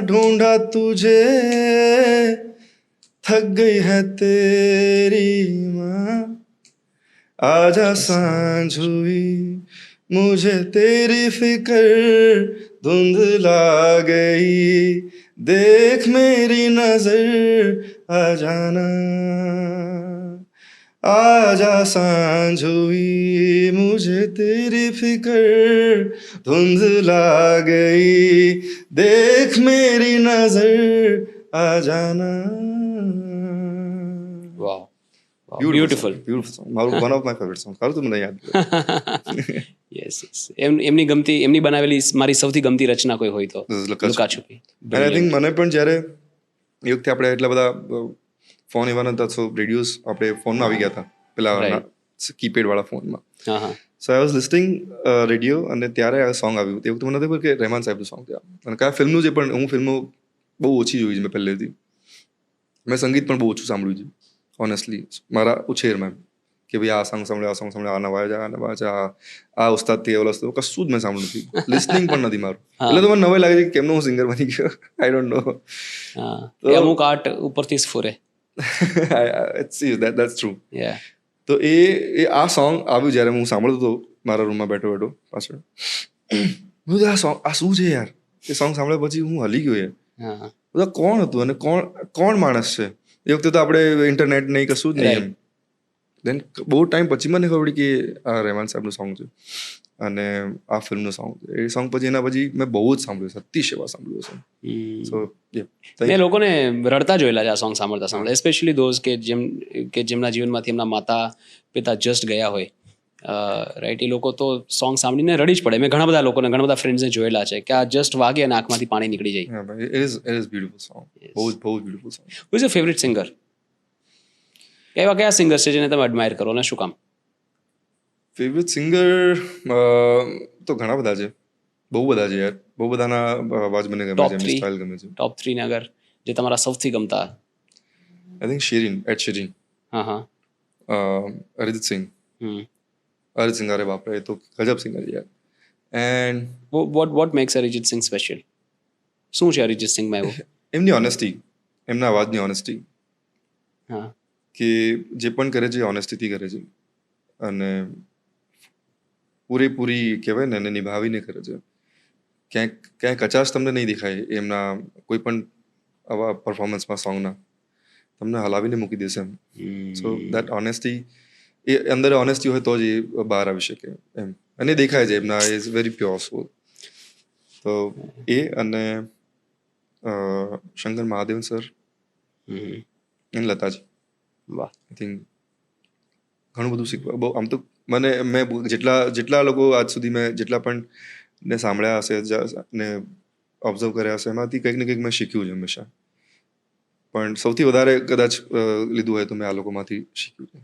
ઢૂંઢા તુझे थक गई है तेरी माँ आजा सांझ हुई मुझे तेरी फिक्र धुंधला गई देख मेरी नजर आ जाना आजा सांझ हुई मुझे तेरी फिक्र धुंधला गई देख मेरी नजर आ जाना. વાવ બ્યુટીફુલ. બ્યુટીફુલ સોંગ, મારું one of my favourite song. સારું તું મને યાદ યસ યસ. એમની બનાવેલી મારી સૌથી ગમતી રચના કોઈ હોય તો લુકા છુપી. અને આઈ થિંક મને પણ જ્યારે એ વખતે આપણે એટલા બધા ફોન એવા નતા, સો રેડિયોઝ આપણે ફોનમાં આવી ગયા હતા પેલા કીપેડ વાળા ફોનમાં. હા હા. સો આઈ વોઝ લિસ્ટિંગ રેડિયો અને ત્યારે આ સોંગ આવ્યું. તે વખતે મને નથી ખબર કે રહેમાન સાહેબનું સોંગ થયા. અને કયા ફિલ્મનું છે પણ હું ફિલ્મો બહુ ઓછી જોઈ છે મેં પહેલેથી. મેં સંગીત પણ બહુ ઓછું સાંભળ્યું છે ઓનેસ્ટલી મારા ઉછેરમાં, કે ભાઈ આ સોંગ સાંભળે, આ સોંગ સાંભળે, આ નવા છે, આ ઉસ્તાદથી એ વસ્તુ કશું જ મેં સાંભળ્યું નથી. લિસ્નિંગ પણ નથી મારું. એટલે તો મને નવાઈ લાગે છે કે કેમનો હું સિંગર બની ગયો. આઈ ડોન્ટ નો. એ અમુક આર્ટ ઉપરથી જ ફૂરે. That's true. તો એ આ સોંગ આવ્યું જ્યારે હું સાંભળતો હતો મારા રૂમમાં બેઠો પાછળ, આ સોંગ આ શું છે યાર. એ સોંગ સાંભળ્યા પછી હું હલી ગયો યાર. બધા કોણ હતું અને કોણ માણસ છે. એ વખતે તો આપણે ઇન્ટરનેટ નહીં કશું જ નહીં એમ. દેન બહુ ટાઈમ પછી મને ખબર પડી કે આ રહેમાન સાહેબનું સોંગ છે અને આ ફિલ્મનું સોંગ છે. એ સોંગ પછી એના પછી મેં બહુ જ સાંભળ્યું છે, અતિશય વાર સાંભળ્યું છે. સો મેં લોકોને રડતા જોયેલા છે આ સોંગ સાંભળતા એસ્પેશિયલી ધોઝ કે જેમના જીવનમાંથી એમના માતા પિતા જસ્ટ ગયા હોય, રાઈટ. એ લોકો તો સોંગ સાંભળીને રડી જ પડે. મેં ઘણા બધા લોકોને, ઘણા બધા ફ્રેન્ડ્સને જોયેલા છે કે આ જસ્ટ વાગે અને આંખમાંથી પાણી નીકળી જાય. It is beautiful song. બહુ જ beautiful song. Who is your favorite singer? એવા કયા સિંગર છે જેને તમે એડમાયર કરો અને શું કામ? ફેવરેટ સિંગર તો ઘણા બધા છે, બહુ બધા છે યાર. બહુ બધાના અવાજ મને ગમે છે, એમની સ્ટાઇલ ગમે છે. ટોપ 3 ને અગર જે તમારા સૌથી ગમતા. I think Ed Sheeran. હા હા. અરિજીત સિંહ. અરિજીત સિંહ, અરે બાપરે, એ તો ગજબ સિંગર છે યાર. And what makes Arijit Singh special? શું છે અરિજીત સિંહમાં એવું? એમની ઓનેસ્ટી, એમના અવાજની ઓનેસ્ટી. હા. કે જે પણ કરે છે ઓનેસ્ટીથી કરે છે અને પૂરેપૂરી કહેવાય ને એને નિભાવીને કરે છે. ક્યાંય કચાશ તમને નહીં દેખાય એમના કોઈ પણ આવા પરફોર્મન્સમાં સોંગના. તમને હલાવીને મૂકી દેશે એમ. સો દેટ ઓનેસ્ટી, એ અંદર ઓનેસ્ટી હોય તો જ એ બહાર આવી શકે એમ. અને દેખાય છે એમના ઇઝ વેરી પ્યોર સોલ. તો એ અને શંકર મહાદેવન સર અને લતાજી. વાહ. આઈ થિંક ઘણું બધું શીખવા. બહુ આમ તો મેં જેટલા લોકો આજ સુધી મેં જેટલા પણ ને સાંભળ્યા હશે ને ઓબ્ઝર્વ કર્યા હશે, એમાંથી કંઈક ને કંઈક મેં શીખ્યું છે હંમેશા. પણ સૌથી વધારે કદાચ લીધું હોય તો મેં આ લોકોમાંથી શીખ્યું છે.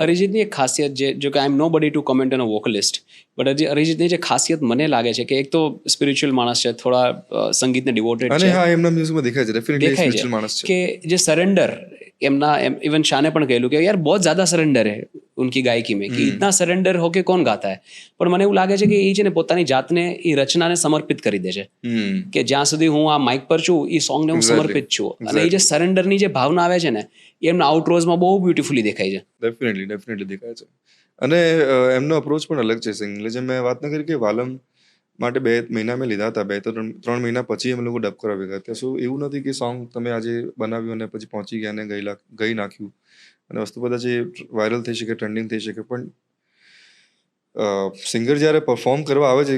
અરિજીતની એક ખાસિયત, જો કે આઈ am nobody to comment on a vocalist, but અરિજીતની જે ખાસિયત મને લાગે છે કે એક તો સ્પિરિચ્યુઅલ માણસ છે, થોડા સંગીતને ડિવોટેડ અને છે. હા, એમના મ્યુઝિકમાં દેખાય છે ડેફિનેટલી સ્પિરિચ્યુઅલ માણસ છે. કે જે સરેન્ડર એમના, इवन शाने પણ કહેલું કે યાર बहुत ज्यादा सरेंडर है उनकी गायकी में, कि इतना सरेंडर होके कौन गाता है. પણ મને એવું લાગે છે કે એ છે ને પોતાની જાતને એ રચનાને સમર્પિત કરી દે છે કે જ્યાં સુધી હું આ માઇક પર છું એ સોંગને હું સમર્પિત છું. અને એ જે સરેન્ડરની જે ભાવના આવે છે ને એ એમના આઉટરોઝમાં બહુ બ્યુટીફુલી દેખાય છે. ડેફિનેટલી દેખાય છે. અને એમનો અપ્રોચ પણ અલગ છે સિંગિંગ. જેમ મેં વાત ન કરી કે વાલમ માટે 2 મહિના મેં લીધા હતા, 2-3 મહિના પછી અમે લોકો ડબ કરાવી ગયા હતા. સો એવું નથી કે સોંગ તમે આજે બનાવ્યું અને પછી પહોંચી ગયા અને ગઈ નાખ્યું અને વસ્તુ બધા જે વાયરલ થઈ શકે, ટ્રેન્ડિંગ થઈ શકે. પણ સિંગર જ્યારે પરફોર્મ કરવા આવે છે,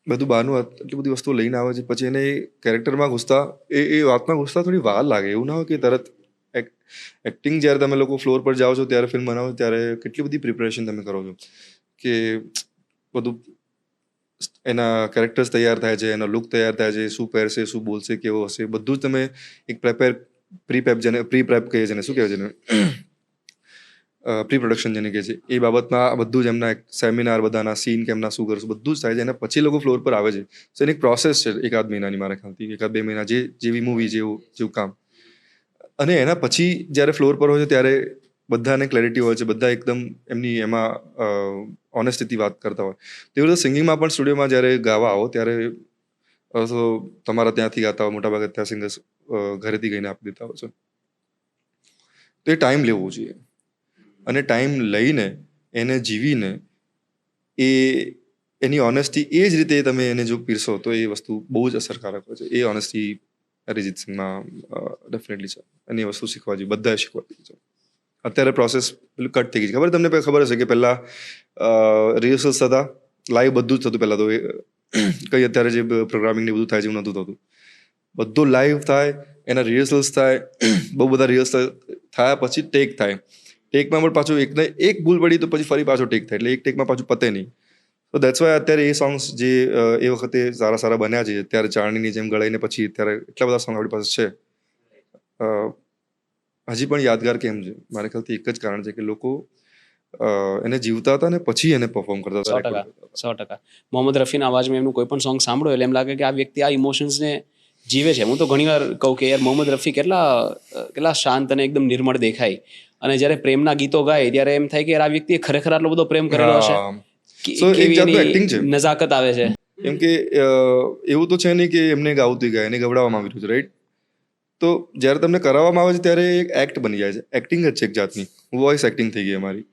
બધું બહારનું એટલી બધી વસ્તુઓ લઈને આવે છે, પછી એને કેરેક્ટરમાં ઘૂસતા એ વાતમાં ઘૂસતા થોડી વાર લાગે. એવું ના હોય કે તરત એક્ટિંગ જ્યારે તમે લોકો ફ્લોર પર જાઓ છો ત્યારે ફિલ્મ બનાવો ત્યારે કેટલી બધી પ્રિપરેશન તમે કરો છો કે બધું એના કેરેક્ટર્સ તૈયાર થાય છે, એનો લુક તૈયાર થાય છે, શું પહેરશે, શું બોલશે, કેવો હશે, બધું જ તમે એક પ્રી પ્રેપ કહીએ છે ને, શું કહેવાય છે ને, પ્રી પ્રોડક્શન જેને કહે છે, એ બાબતમાં બધું જ એમના સેમિનાર, બધાના સીન કે એમના શું કરશું બધું જ થાય છે. એના પછી લોકો ફ્લોર પર આવે છે. સો એની એક પ્રોસેસ છે 1-8 મહિનાની, મારા ખ્યાલથી 1-2 મહિના, જેવી મૂવી જેવું કામ. અને એના પછી જ્યારે ફ્લોર પર હોય છે ત્યારે બધાને ક્લેરિટી હોય છે, બધા એકદમ એમની એમાં ઓનેસ્ટીથી વાત કરતા હોય. તેવી રીતે સિંગિંગમાં પણ સ્ટુડિયોમાં જ્યારે ગાવા આવો ત્યારે તો તમારા ત્યાંથી ગાતા હોય, મોટાભાગે ત્યાં સિંગર્સ ઘરેથી ગઈને આપી દેતા હોય છે. તો એ ટાઈમ લેવો જોઈએ અને ટાઈમ લઈને એને જીવીને એની ઓનેસ્ટી એ જ રીતે તમે એને જો પીરસો તો એ વસ્તુ બહુ જ અસરકારક હોય છે. એ ઓનેસ્ટી અરિજીત સિંહમાં ડેફિનેટલી છે. એની વસ્તુ શીખવા જોઈએ, બધાએ શીખવા જોઈએ છે. અત્યારે પ્રોસેસ પેલું કટ થઈ ગઈ છે. તમને ખબર હશે કે પહેલાં રિહર્સલ્સ થતા, લાઈવ બધું જ થતું પહેલાં તો. કંઈ અત્યારે જે પ્રોગ્રામિંગ ને બધું થાય છે એવું નહોતું થતું. બધું લાઈવ થાય, એના રિહર્સલ્સ થાય, બહુ બધા રિહર્સલ થયા પછી ટેક થાય. ટેકમાં પણ પાછું એક ભૂલ પડી તો પછી ફરી પાછો ટેક થાય, એટલે એક ટેકમાં પાછું પતે નહીં. તો દેટ્સ વાય અત્યારે એ સોંગ્સ જે એ વખતે સારા સારા બન્યા છે, અત્યારે ચારણીની જેમ ગળાઈને પછી અત્યારે એટલા બધા સોંગ આપણી પાસે છે, હજી પણ યાદગાર કેમ છે? મારા ખ્યાલથી એક જ કારણ છે કે લોકો એને જીવતા હતા ને પછી એને પરફોર્મ કરતા હતા. 100%. મોહમ્મદ રફીના અવાજમાં એમનું કોઈ પણ સોંગ સાંભળો એટલે એમ લાગે કે આ વ્યક્તિ આ ઇમોશન્સને જીવે છે. હું તો ઘણીવાર કહું કે યાર મોહમ્મદ રફી કેટલા શાંત અને એકદમ નિર્મળ દેખાય, અને જ્યારે પ્રેમના ગીતો ગાય ત્યારે એમ થાય કે યાર આ વ્યક્તિએ ખરેખર આટલો બધો પ્રેમ કરેલો હશે. So, એક કેવી જાતનું એની acting છે. નજાકત આવે છે. કેમ કે એવું તો છે નહીં કે એમને ગાવતી ગાય, એને ગવડાવવામાં આવ્યું છે, રાઈટ? તો જ્યારે તમને કરાવવામાં આવે છે ત્યારે એક એક્ટ બની જાય છે, એક્ટિંગ જ છે એક જાતની. વોઇસ એક્ટિંગ થઈ ગઈ અમારી.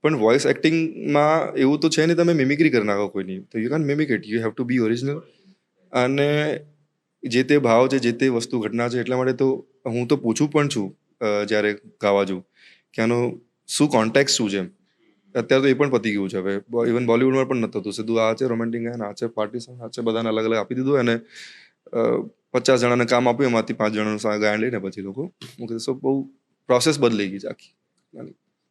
પણ વોઇસ એક્ટિંગમાં એવું તો છે નહીં તમે મિમિક્રી કરી નાખો કોઈની, તો you can mimic it, you have to be original. અને જે તે ભાવ છે, જે તે વસ્તુ ઘટના છે, એટલા માટે તો હું તો પૂછું પણ છું જ્યારે ગાવા જઉં કે આનો શું કોન્ટેક્ટ શું છે. અત્યારે તો એ પણ પતી ગયું છે હવે, ઇવન બોલિવૂડમાં પણ નથી થતું. સીધું આ છે રોમેન્ટિક ગાયન, આ છે પાર્ટી સોંગ, આ છે બધાને અલગ અલગ આપી દીધું, અને 50 જણાને કામ આપ્યું, એમાંથી 5 જણાનું ગાયન લઈને પછી લોકો મૂકી દે. સો બહુ પ્રોસેસ બદલાઈ ગઈ છે આખી.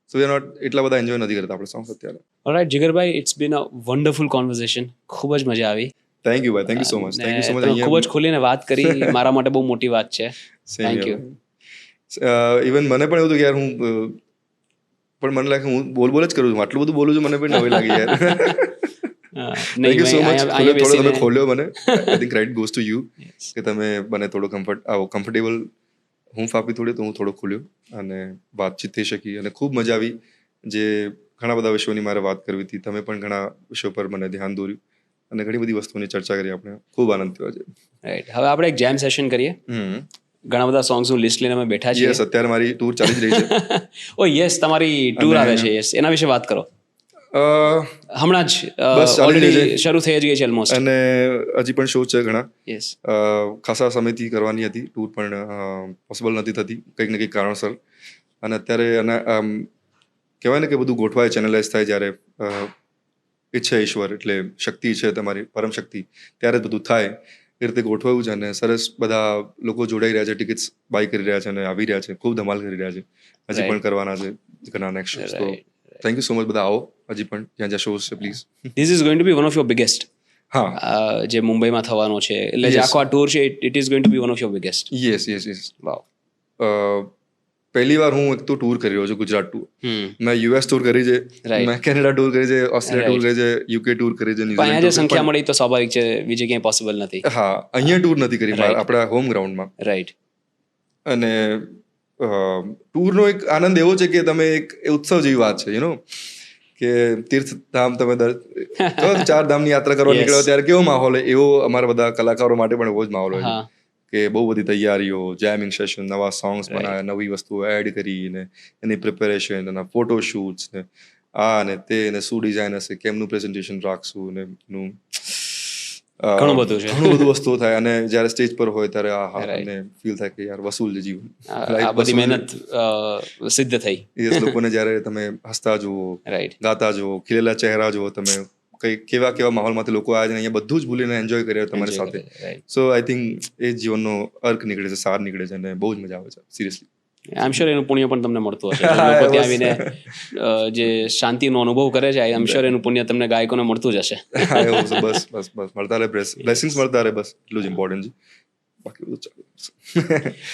સો વી આર નોટ એટલા બધા એન્જોય નથી કરતા આપણે સોંગ્સ અત્યારે. Alright Jigarbhai, it's been a wonderful conversation. ખૂબ જ મજા આવી. થેન્ક યુ ભાઈ, thank you so much. Thank you so much. તમે ખૂબ જ ખુલીને વાત કરી, મારા માટે બહુ મોટી વાત છે. Thank you. ઇવન મને પણ એવું હતું કે યાર હું પણ મને લાગે હું બોલ જ કરું છું, આટલું બધું બોલું છું, મને પણ નવી લાગી યાર. Thank you so much. થોડો તમે ખોલ્યો મને. I think credit goes to you કે તમે મને થોડો કમ્ફર્ટેબલ હૂંફ આપી થોડી, તો હું થોડો ખુલ્યો અને વાતચીત થઈ શકી, અને ખૂબ મજા આવી. જે ઘણા બધા વિષયોની મારે વાત કરવી હતી, તમે પણ ઘણા વિષયો પર મને ધ્યાન દોર્યું અને ઘણી બધી વસ્તુની ચર્ચા કરી આપણે. ખૂબ આનંદ થયો છે. રાઈટ, હવે આપણે એક જેમ સેશન કરીએ. ઘણા બધા સોંગ્સનું લિસ્ટ લઈને અમે બેઠા છીએ. યસ, અત્યારે મારી ટૂર ચાલી જ રહી છે. ઓ યસ, તમારી ટૂર આવે છે. યસ, એના વિશે વાત કરો. હમણાં જ ઓલરેડી શરૂ થઈ જ ગઈ છે ઓલમોસ્ટ, અને હજી પણ શો છે ઘણા. યસ, ખાસા સમયથી કરવાની હતી ટૂર, પણ પોસિબલ નથી થતી કંઈક ને કંઈક કારણસર. અને અત્યારે કહેવાય ને કે બધું ગોઠવાય, ચેનલાઇઝ થાય જ્યારે ઈચ્છે ઈશ્વર, એટલે શક્તિ છે તમારી પરમ શક્તિ, ત્યારે જ બધું થાય. એ રીતે ગોઠવાયું છે, અને સરસ બધા લોકો જોડાઈ રહ્યા છે, ટિકિટ્સ બાય કરી રહ્યા છે અને આવી રહ્યા છે, ખૂબ ધમાલ કરી રહ્યા છે. હજી પણ કરવાના છે ઘણા નેક્સ્ટ શોઝ. તો થેન્ક યુ સો મચ. બધા આવો હજી પણ જ્યાં જ્યાં શોઝ છે, please. This is going to be one of your biggest. હા, જે મુંબઈમાં થવાનો છે, એટલે જે આખો આ ટૂર છે, it is going to be one of your biggest. Yes yes yes. Wow. પહેલી વાર હું એક તો ટૂર કરી રહ્યો છું, ગુજરાત ટૂર. મેં યુએસ ટૂર કરી છે, મેં કેનેડા ટૂર કરી છે, ઓસ્ટ્રેલિયા ટૂર કરી છે, યુકે ટૂર કરી છે, પણ અહીંયા જે સંખ્યા મળી તો સ્વાભાવિક છે, બીજે ક્યાંય પોસિબલ નથી. હા, અહીંયા ટૂર નથી કરી આપણા હોમ ગ્રાઉન્ડમાં. રાઈટ. અને ટૂરનો એક આનંદ એવો છે કે તમે એક ઉત્સવ જેવી વાત છે, યુ નો, કે તીર્થધામ તમે 4 ધામની યાત્રા કરવા નીકળ્યો ત્યારે કેવો માહોલ હોય, એવો અમારા બધા કલાકારો માટે પણ એવો જ માહોલ હોય છે. કે બહુ બધી તૈયારીઓ, જેમિંગ સેશન, નવા સોંગ્સ બનાવ્યા, નવી વસ્તુઓ એડ કરીને એની પ્રિપેરેશન, એના ફોટોશૂટ્સ ને આ ને તે ને શું ડિઝાઇન હશે, કેમનું પ્રેઝન્ટેશન રાખશું ને એનું ઘણું બધું છે, ઘણું બધું વસ્તુઓ થાય. અને જ્યારે સ્ટેજ પર હોય ત્યારે અને ફીલ થાય કે યાર વસૂલ છે જીવન, આ બધી મહેનત સિદ્ધ થઈ. લોકોને જ્યારે તમે હસતા જુઓ, ગાતા જુઓ, ખીલેલા ચહેરા જુઓ, તમે કઈ કેવા કેવા માહોલમાંથી લોકો આવ્યા છે, અહીંયા બધું જ ભૂલીને એન્જોય કરે તમારી સાથે. સો આઈ થિંક એ જીવનનો અર્ક નીકળે છે, સાર નીકળે છે, અને બહુ જ મજા આવે છે, સિરિયસલી. આઈ એમ શ્યોર એનું પુણ્ય પણ તમને મળતું હશે. લોકો ત્યાં આવીને જે શાંતિનો અનુભવ કરે છે, આઈ એમ શ્યોર એનું પુણ્ય તમને ગાયકોને મળતું જ હશે. બસ બસ બસ મળતા રહે, બ્લેસિંગ્સ મળતા રહે, બસ એટલું જ ઇમ્પોર્ટન્ટ છે, બાકી બધું ચાલે.